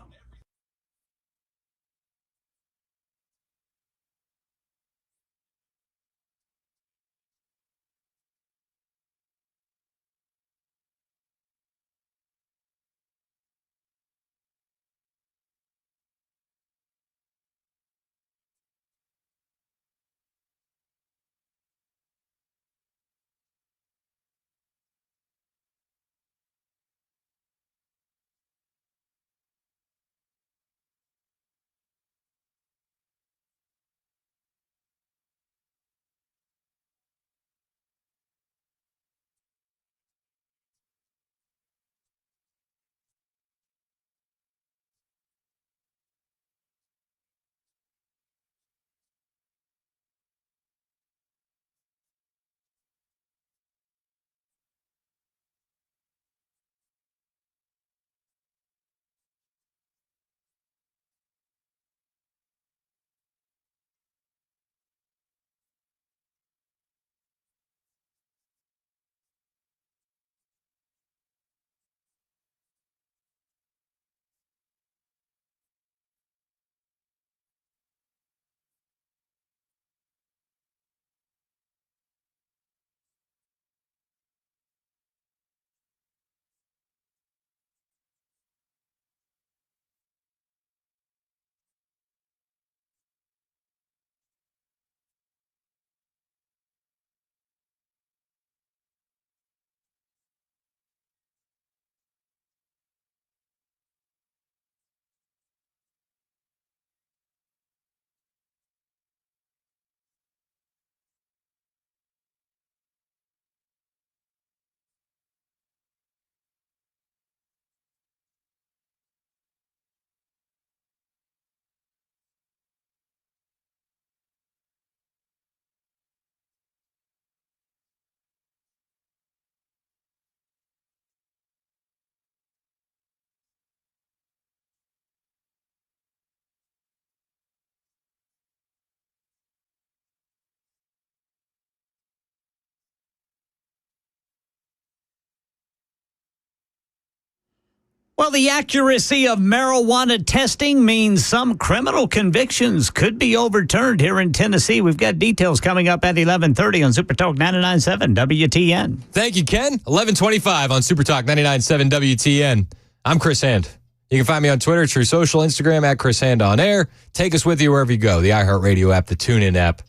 Speaker 13: Well, the accuracy of marijuana testing means some criminal convictions could be overturned here in Tennessee. We've got details coming up at 11:30 on Super Talk 99.7 WTN.
Speaker 1: Thank you, Ken. 11:25 on Super Talk 99.7 WTN. I'm Chris Hand. You can find me on Twitter, True Social, Instagram, at Chris Hand on Air. Take us with you wherever you go. The iHeartRadio app, the TuneIn app.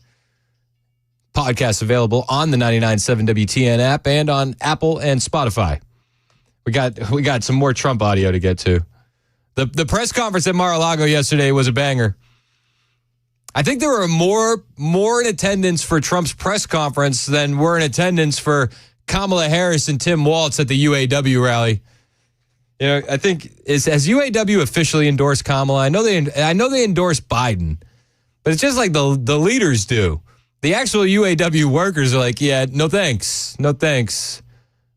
Speaker 1: Podcasts available on the 99.7 WTN app and on Apple and Spotify. We got some more Trump audio to get to. The press conference at Mar-a-Lago yesterday was a banger. I think there were more in attendance for Trump's press conference than were in attendance for Kamala Harris and Tim Walz at the UAW rally. You know, I think has UAW officially endorsed Kamala? I know they endorsed Biden, but it's just like the leaders do. The actual UAW workers are like, yeah, no thanks, no thanks.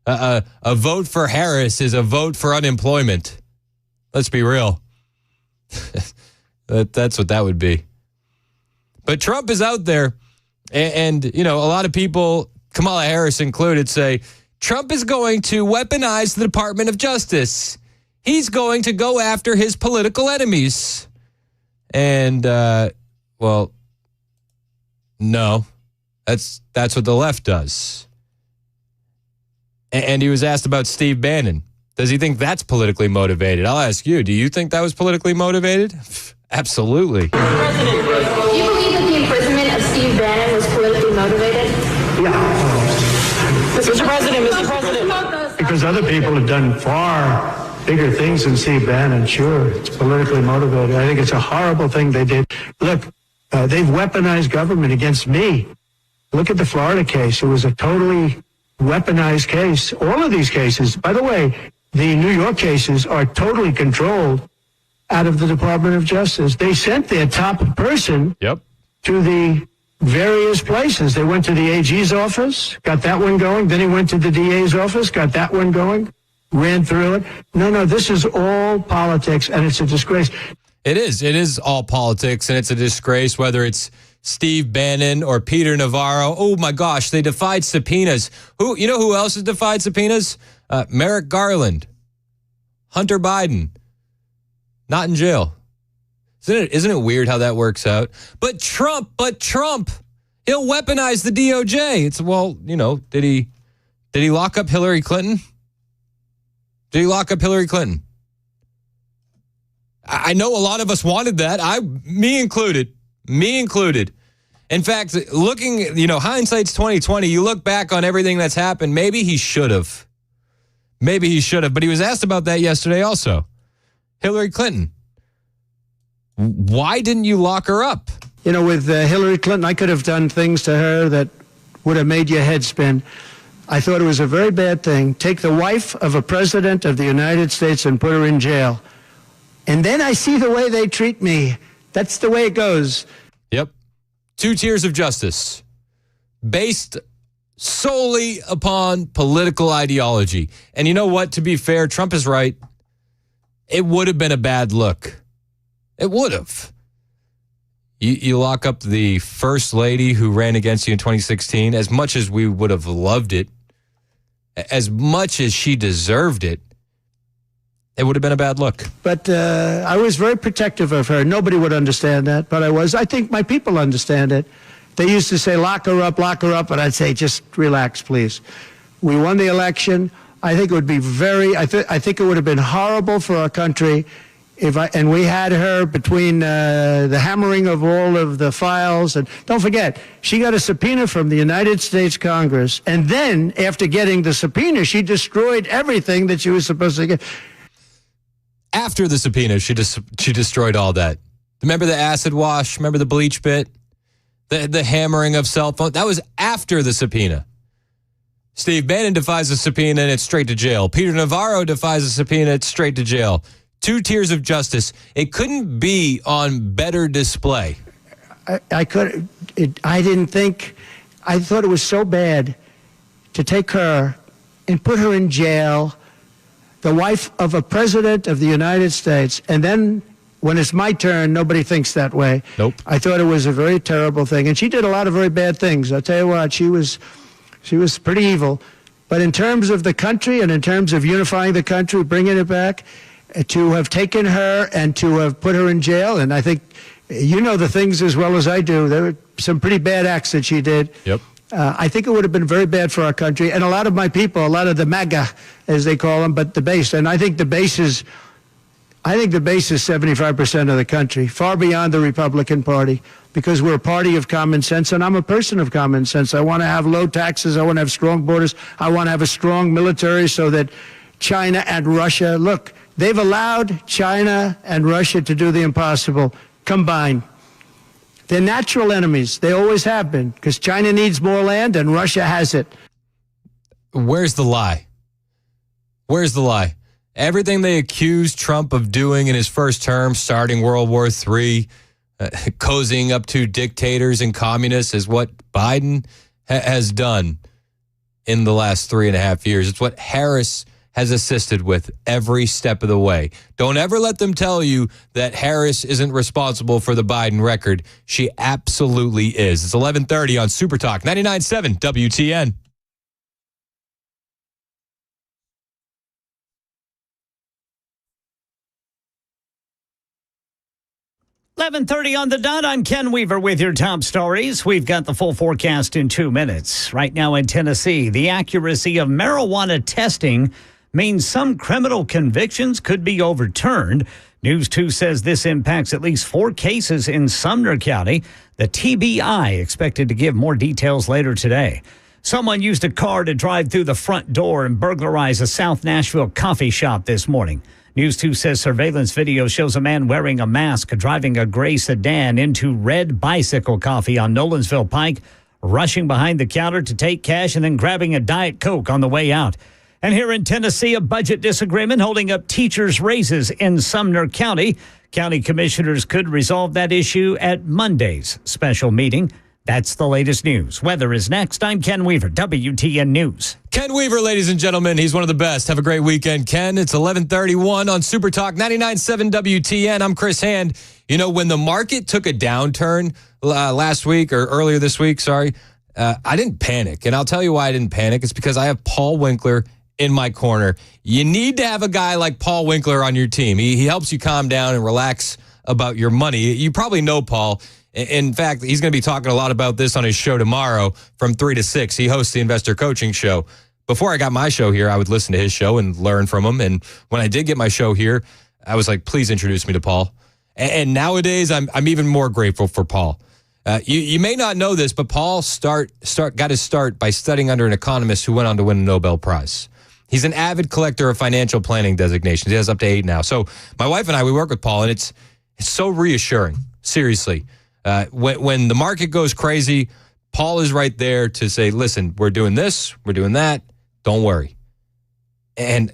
Speaker 1: A vote for Harris is a vote for unemployment. Let's be real. That's what that would be. But Trump is out there, and a lot of people, Kamala Harris included, say Trump is going to weaponize the Department of Justice. He's going to go after his political enemies. And, well, no, that's what the left does. And he was asked about Steve Bannon. Does he think that's politically motivated? I'll ask you, do you think that was politically motivated? Absolutely.
Speaker 18: President, do you believe that the imprisonment of Steve Bannon was politically motivated?
Speaker 19: Yeah.
Speaker 18: Mr. President.
Speaker 19: Because other people have done far bigger things than Steve Bannon. Sure, it's politically motivated. I think it's a horrible thing they did. Look, they've weaponized government against me. Look at the Florida case. It was a totally weaponized case. All of these cases, by the way, the New York cases are totally controlled out of the Department of Justice. They sent their top person to the various places. They went to the AG's office, got that one going. Then he went to the DA's office, got that one going, ran through it. No, this is all politics, and it's a disgrace.
Speaker 1: It is. It is all politics, and it's a disgrace, whether it's Steve Bannon or Peter Navarro. Oh, my gosh, they defied subpoenas. You know who else has defied subpoenas? Merrick Garland, Hunter Biden. Not in jail. Isn't it weird how that works out? But Trump, he'll weaponize the DOJ. It's, did he lock up Hillary Clinton? Did he lock up Hillary Clinton? I know a lot of us wanted that. Me included. In fact, looking, hindsight's 2020. You look back on everything that's happened. Maybe he should have. But he was asked about that yesterday also. Hillary Clinton. Why didn't you lock her up?
Speaker 19: With Hillary Clinton, I could have done things to her that would have made your head spin. I thought it was a very bad thing. Take the wife of a president of the United States and put her in jail. And then I see the way they treat me. That's the way it goes.
Speaker 1: Yep. 2 tiers of justice based solely upon political ideology. And you know what? To be fair, Trump is right. It would have been a bad look. It would have. You lock up the first lady who ran against you in 2016, as much as we would have loved it, as much as she deserved it, it would have been a bad look.
Speaker 19: But I was very protective of her. Nobody would understand that, but I was. I think my people understand it. They used to say, lock her up, and I'd say, just relax, please. We won the election. I think it would be I think it would have been horrible for our country and we had her between the hammering of all of the files. And don't forget, she got a subpoena from the United States Congress. And then after getting the subpoena, she destroyed everything that she was supposed to get.
Speaker 1: After the subpoena, she destroyed all that. Remember the acid wash? Remember the bleach bit? The hammering of cell phone? That was after the subpoena. Steve Bannon defies a subpoena and it's straight to jail. Peter Navarro defies a subpoena, it's straight to jail. 2 tiers of justice. It couldn't be on better display.
Speaker 19: I thought it was so bad to take her and put her in jail, the wife of a president of the United States, and then when it's my turn, nobody thinks that way.
Speaker 1: Nope.
Speaker 19: I thought it was a very terrible thing. And she did a lot of very bad things. I'll tell you what, she was pretty evil. But in terms of the country and in terms of unifying the country, bringing it back, to have taken her and to have put her in jail, and I think you know the things as well as I do. There were some pretty bad acts that she did.
Speaker 1: Yep.
Speaker 19: I think it would have been very bad for our country. And a lot of my people, a lot of the MAGA, as they call them, but the base. And I think the base is 75% of the country, far beyond the Republican Party, because we're a party of common sense, and I'm a person of common sense. I want to have low taxes. I want to have strong borders. I want to have a strong military so that China and Russia, look, they've allowed China and Russia to do the impossible combined. They're natural enemies. They always have been, because China needs more land and Russia has it.
Speaker 1: Where's the lie? Where's the lie? Everything they accused Trump of doing in his first term, starting World War III, cozying up to dictators and communists, is what Biden has done in the last 3.5 years. It's what Harris has assisted with every step of the way. Don't ever let them tell you that Harris isn't responsible for the Biden record. She absolutely is. It's 11:30 on Super Talk 99.7 WTN.
Speaker 13: .30 on the dot. I'm Ken Weaver with your top stories. We've got the full forecast in 2 minutes. Right now in Tennessee, the accuracy of marijuana testing means some criminal convictions could be overturned. News 2 says this impacts at least 4 cases in Sumner County. The TBI expected to give more details later today. Someone used a car to drive through the front door and burglarize a South Nashville coffee shop this morning. News 2 says surveillance video shows a man wearing a mask driving a gray sedan into Red Bicycle Coffee on Nolensville Pike, rushing behind the counter to take cash and then grabbing a Diet Coke on the way out. And here in Tennessee, a budget disagreement holding up teachers' raises in Sumner County. County commissioners could resolve that issue at Monday's special meeting. That's the latest news. Weather is next. I'm Ken Weaver, WTN News.
Speaker 1: Ken Weaver, ladies and gentlemen. He's one of the best. Have a great weekend, Ken. It's 11:31 on Super Talk 99.7 WTN. I'm Chris Hand. You know, when the market took a downturn last week or earlier this week, I didn't panic. And I'll tell you why I didn't panic. It's because I have Paul Winkler in my corner. You need to have a guy like Paul Winkler on your team. He helps you calm down and relax about your money. You probably know Paul. In fact, he's going to be talking a lot about this on his show tomorrow from 3 to 6. He hosts the Investor Coaching Show. Before I got my show here, I would listen to his show and learn from him. And when I did get my show here, I was like, please introduce me to Paul. And nowadays, I'm even more grateful for Paul. You may not know this, but Paul got his start by studying under an economist who went on to win a Nobel Prize. He's an avid collector of financial planning designations. He has up to 8 now. So my wife and I, we work with Paul, and it's so reassuring. Seriously. When the market goes crazy, Paul is right there to say, listen, we're doing this, we're doing that, don't worry. And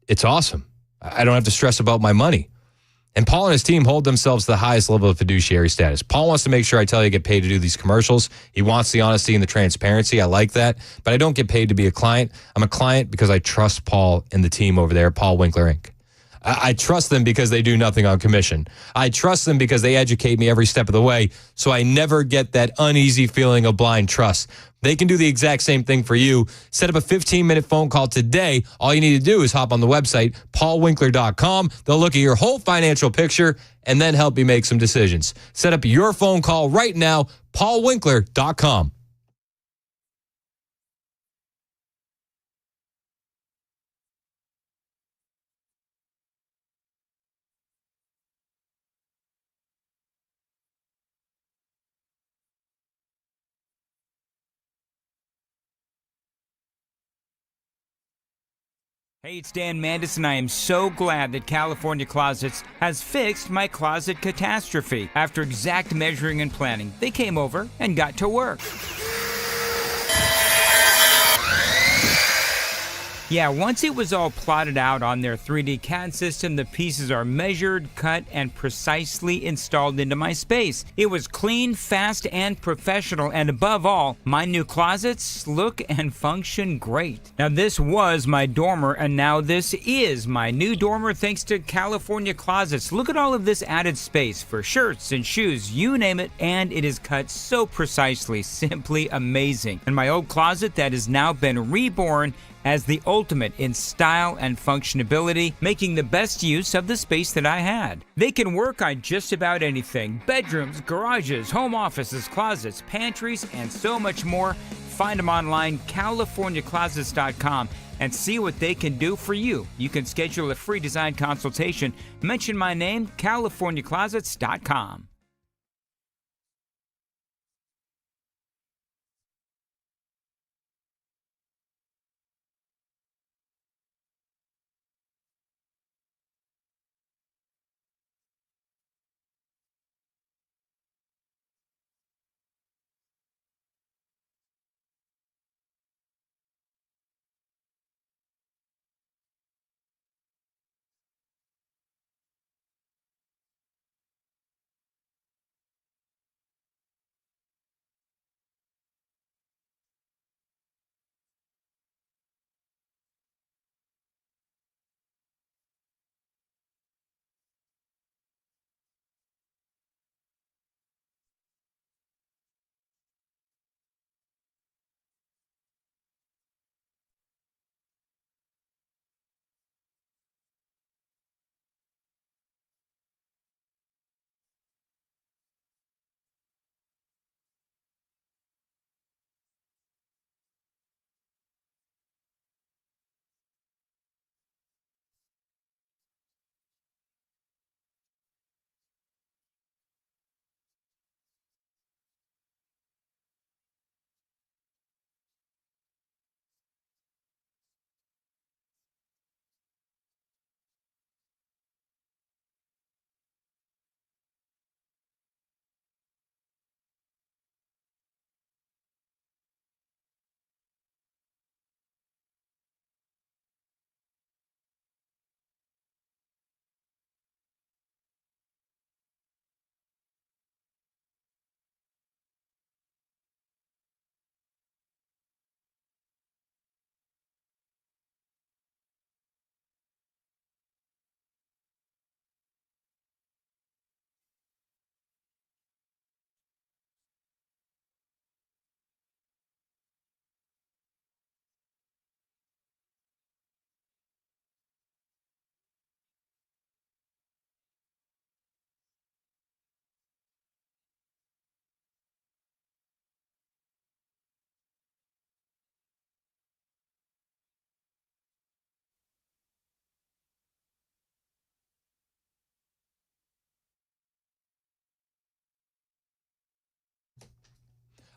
Speaker 1: it's awesome. I don't have to stress about my money. And Paul and his team hold themselves to the highest level of fiduciary status. Paul wants to make sure I tell you I get paid to do these commercials. He wants the honesty and the transparency. I like that. But I don't get paid to be a client. I'm a client because I trust Paul and the team over there, Paul Winkler Inc. I trust them because they do nothing on commission. I trust them because they educate me every step of the way, so I never get that uneasy feeling of blind trust. They can do the exact same thing for you. Set up a 15-minute phone call today. All you need to do is hop on the website, paulwinkler.com. They'll look at your whole financial picture and then help you make some decisions. Set up your phone call right now, paulwinkler.com.
Speaker 9: Hey, it's Dan Mandis, and I am so glad that California Closets has fixed my closet catastrophe. After exact measuring and planning, they came over and got to work. Yeah, once it was all plotted out on their 3D CAD system, the pieces are measured, cut, and precisely installed into my space. It was clean, fast, and professional, and above all, my new closets look and function great. Now, this was my dormer, and now this is my new dormer thanks to California Closets. Look at all of this added space for shirts and shoes, you name it, and it is cut so precisely, simply amazing. And my old closet that has now been reborn as the ultimate in style and functionability, making the best use of the space that I had. They can work on just about anything: bedrooms, garages, home offices, closets, pantries, and so much more. Find them online, californiaclosets.com, and see what they can do for you. You can schedule a free design consultation. Mention my name, californiaclosets.com.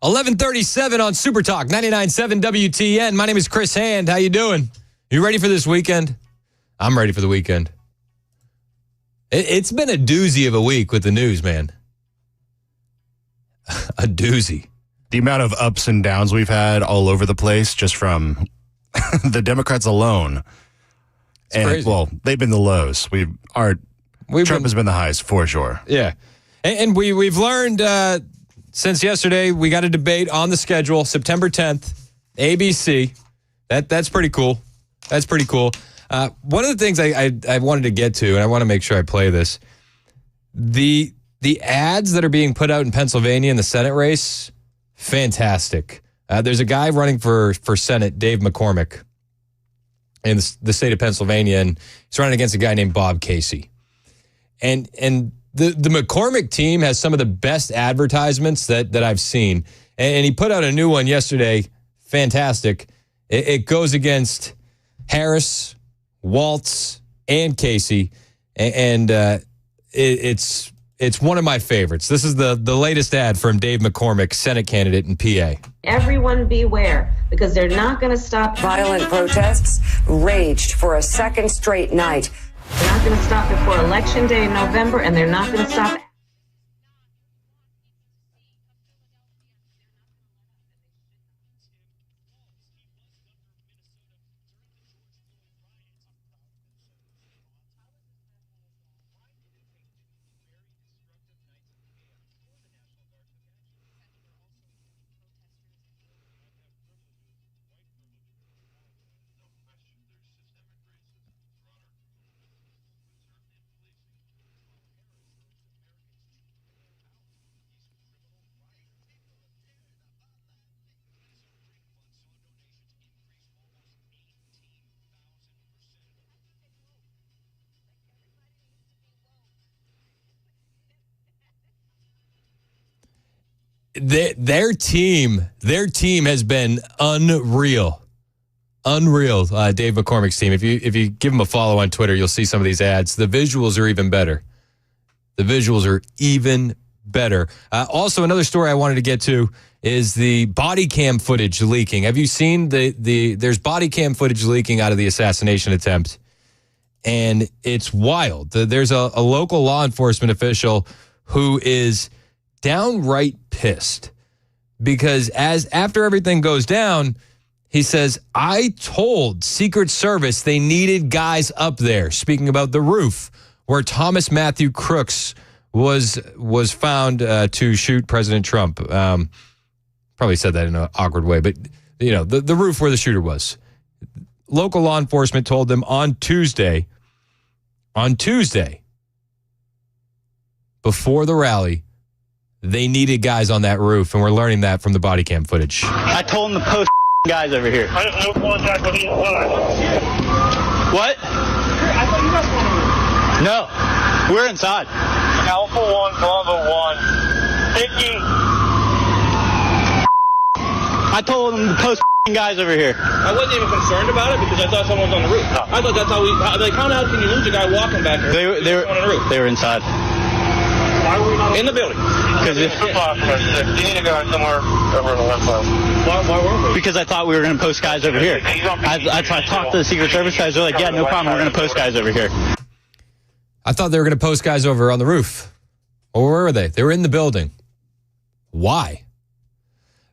Speaker 1: 11:37 on Super Talk 99.7 WTN. My name is Chris Hand. How you doing? You ready for this weekend? I'm ready for the weekend. It's been a doozy of a week with the news, man. A doozy.
Speaker 4: The amount of ups and downs we've had all over the place just from the Democrats alone. And
Speaker 1: crazy.
Speaker 4: Well, they've been the lows. Trump has been the highs for sure.
Speaker 1: Yeah. And we've learned since yesterday, we got a debate on the schedule, September 10th, ABC. That's pretty cool. That's pretty cool. One of the things I wanted to get to, and I want to make sure I play this, the ads that are being put out in Pennsylvania in the Senate race, fantastic. There's a guy running for Senate, Dave McCormick, in the state of Pennsylvania, and he's running against a guy named Bob Casey. And the McCormick team has some of the best advertisements that I've seen. And he put out a new one yesterday. Fantastic. It goes against Harris, Walz, and Casey. And it's one of my favorites. This is the latest ad from Dave McCormick, Senate candidate in PA.
Speaker 7: Everyone beware, because they're not going to stop.
Speaker 8: Violent protests raged for a second straight night.
Speaker 7: They're not going to stop before Election Day in November, and they're not going to stop.
Speaker 1: Their team has been unreal. Dave McCormick's team. If you give them a follow on Twitter, you'll see some of these ads. The visuals are even better. Also, another story I wanted to get to is the body cam footage leaking. Have you seen there's body cam footage leaking out of the assassination attempt? And it's wild. There's a local law enforcement official who is downright pissed because after everything goes down, he says, I told Secret Service they needed guys up there. Speaking about the roof where Thomas Matthew Crooks was found to shoot President Trump. Probably said that in an awkward way, but the roof where the shooter was. Local law enforcement told them on Tuesday, before the rally, they needed guys on that roof, and we're learning that from the body cam footage.
Speaker 10: I told them to post guys over here.
Speaker 5: I have no contact with either one.
Speaker 10: What?
Speaker 5: I thought you guys were on the roof.
Speaker 10: No, we're inside.
Speaker 5: Alpha 1, Bravo 1. Icky.
Speaker 10: I told them to post guys over here.
Speaker 23: I wasn't even concerned about it because I thought someone was on the roof. I thought that's how how can you lose a guy walking back here?
Speaker 10: They were
Speaker 23: on the roof.
Speaker 10: They were inside.
Speaker 5: Why were we not
Speaker 23: in the building?
Speaker 10: Because
Speaker 5: you need to go somewhere over on the left side.
Speaker 23: Why weren't we?
Speaker 10: Because I thought we were going to post guys over here. I talked to the Secret Service guys. They're like, yeah, no problem. We're going to post guys over here.
Speaker 1: I thought they were going to post guys over on the roof. Or where were they? They were in the building. Why?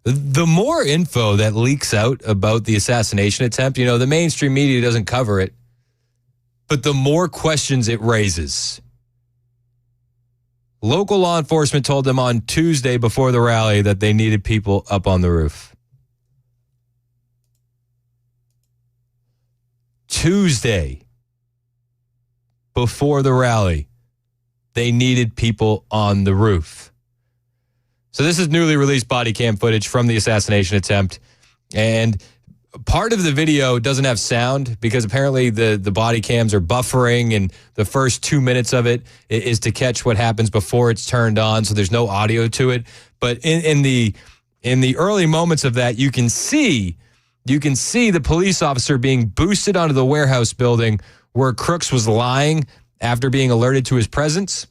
Speaker 1: The more info that leaks out about the assassination attempt, the mainstream media doesn't cover it, but the more questions it raises. Local law enforcement told them on Tuesday before the rally that they needed people up on the roof. Tuesday before the rally, they needed people on the roof. So this is newly released body cam footage from the assassination attempt. And part of the video doesn't have sound because apparently the body cams are buffering, and the first 2 minutes of it is to catch what happens before it's turned on. So there's no audio to it. But in the early moments of that, you can see the police officer being boosted onto the warehouse building where Crooks was lying after being alerted to his presence.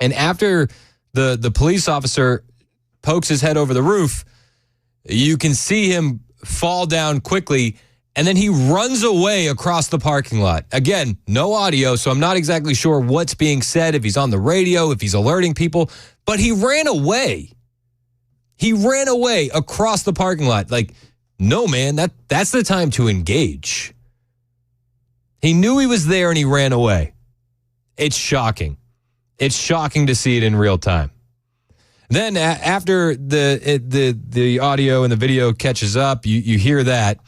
Speaker 1: And after the police officer pokes his head over the roof, you can see him fall down quickly, and then he runs away across the parking lot. Again, no audio, so I'm not exactly sure what's being said, if he's on the radio, if he's alerting people, but he ran away. He ran away across the parking lot. Like, no, man, that's the time to engage. He knew he was there and he ran away. It's shocking. It's shocking to see it in real time. Then after the audio and the video catches up, you hear that.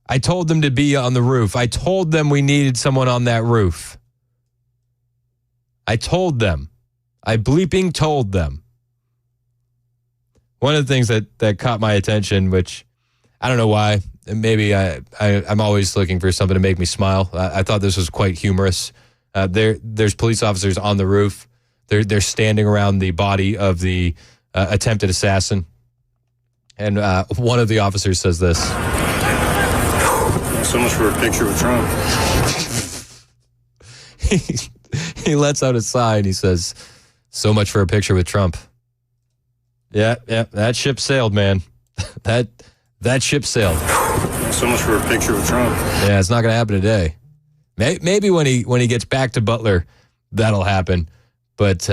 Speaker 1: I told them to be on the roof. I told them we needed someone on that roof. I told them. I bleeping told them. One of the things that caught my attention, which I don't know why, maybe I'm always looking for something to make me smile. I thought this was quite humorous. There's police officers on the roof. They're standing around the body of the attempted assassin. And one of the officers says this.
Speaker 4: So much for a picture with Trump.
Speaker 1: He lets out a sigh and he says, so much for a picture with Trump. Yeah, that ship sailed, man. That ship sailed.
Speaker 4: So much for a picture with Trump.
Speaker 1: Yeah, it's not going to happen today. Maybe when he gets back to Butler, that'll happen. But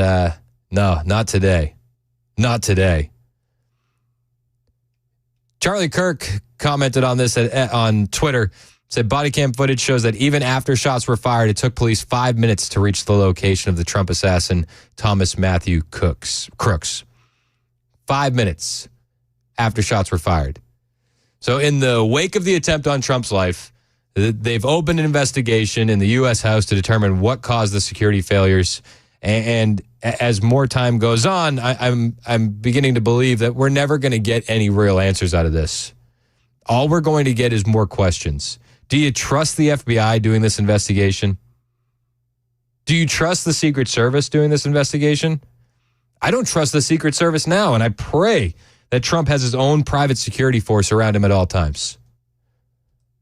Speaker 1: no, not today. Not today. Charlie Kirk commented on this on Twitter. Said body cam footage shows that even after shots were fired, it took police 5 minutes to reach the location of the Trump assassin, Thomas Matthew Crooks. 5 minutes after shots were fired. So in the wake of the attempt on Trump's life, they've opened an investigation in the U.S. House to determine what caused the security failures. And as more time goes on, I'm beginning to believe that we're never going to get any real answers out of this. All we're going to get is more questions. Do you trust the FBI doing this investigation? Do you trust the Secret Service doing this investigation? I don't trust the Secret Service now, and I pray that Trump has his own private security force around him at all times.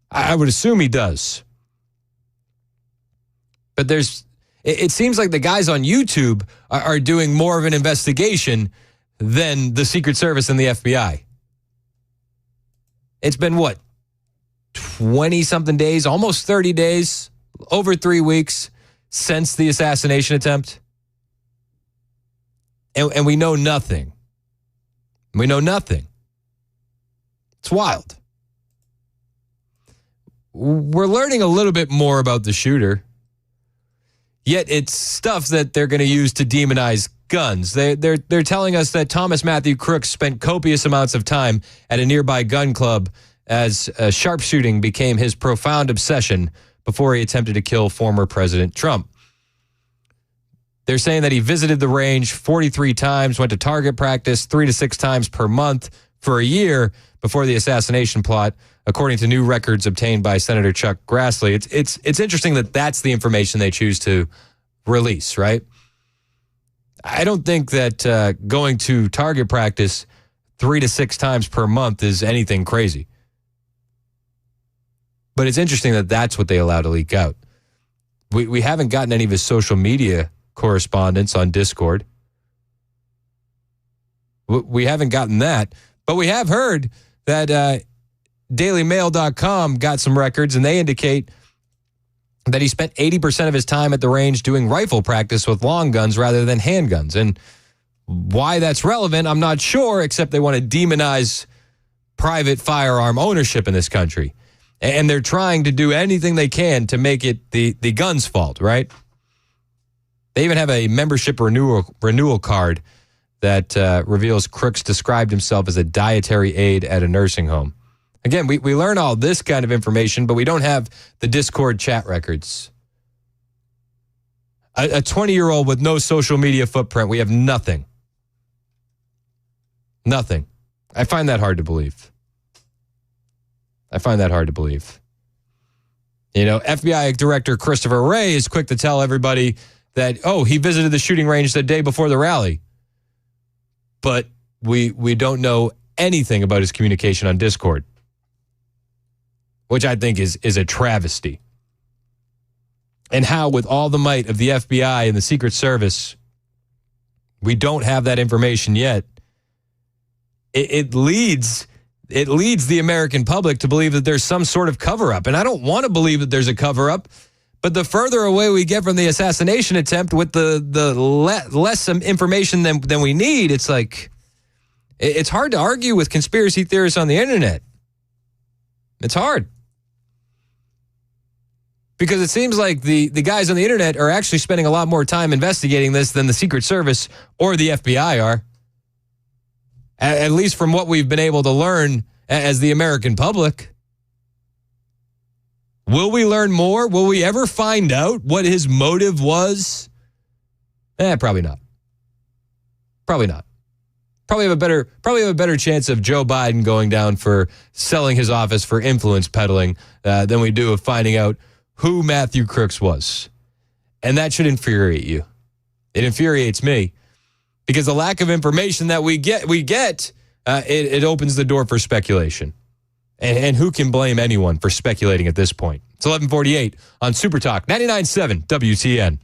Speaker 1: I would assume he does. But it seems like the guys on YouTube are doing more of an investigation than the Secret Service and the FBI. It's been, 20-something days, almost 30 days, over 3 weeks since the assassination attempt. And we know nothing. We know nothing. It's wild. We're learning a little bit more about the shooter. Yet it's stuff that they're going to use to demonize guns. They're telling us that Thomas Matthew Crooks spent copious amounts of time at a nearby gun club as sharpshooting became his profound obsession before he attempted to kill former President Trump. They're saying that he visited the range 43 times, went to target practice 3 to 6 times per month for a year before the assassination plot, according to new records obtained by Senator Chuck Grassley. It's interesting that that's the information they choose to release, right? I don't think that going to target practice 3 to 6 times per month is anything crazy. But it's interesting that that's what they allow to leak out. We haven't gotten any of his social media correspondence on Discord. We haven't gotten that. But we have heard that DailyMail.com got some records, and they indicate that he spent 80% of his time at the range doing rifle practice with long guns rather than handguns. And why that's relevant, I'm not sure, except they want to demonize private firearm ownership in this country. And they're trying to do anything they can to make it the gun's fault, right? They even have a membership renewal card that reveals Crooks described himself as a dietary aide at a nursing home. Again, we learn all this kind of information, but we don't have the Discord chat records. A 20-year-old with no social media footprint, we have nothing. Nothing. I find that hard to believe. You know, FBI Director Christopher Wray is quick to tell everybody that, he visited the shooting range the day before the rally. But we don't know anything about his communication on Discord, which I think is a travesty. And how, with all the might of the FBI and the Secret Service, we don't have that information yet, it leads the American public to believe that there's some sort of cover-up. And I don't want to believe that there's a cover-up, but the further away we get from the assassination attempt with the less information than we need, it's like, it's hard to argue with conspiracy theorists on the internet. It's hard. Because it seems like the guys on the internet are actually spending a lot more time investigating this than the Secret Service or the FBI are. At least from what we've been able to learn as the American public. Will we learn more? Will we ever find out what his motive was? Probably not. Probably not. Probably have a better chance of Joe Biden going down for selling his office for influence peddling than we do of finding out who Matthew Crooks was. And that should infuriate you. It infuriates me. Because the lack of information that we get, it opens the door for speculation. And who can blame anyone for speculating at this point? It's 11:48 on Super Talk 99.7 WTN.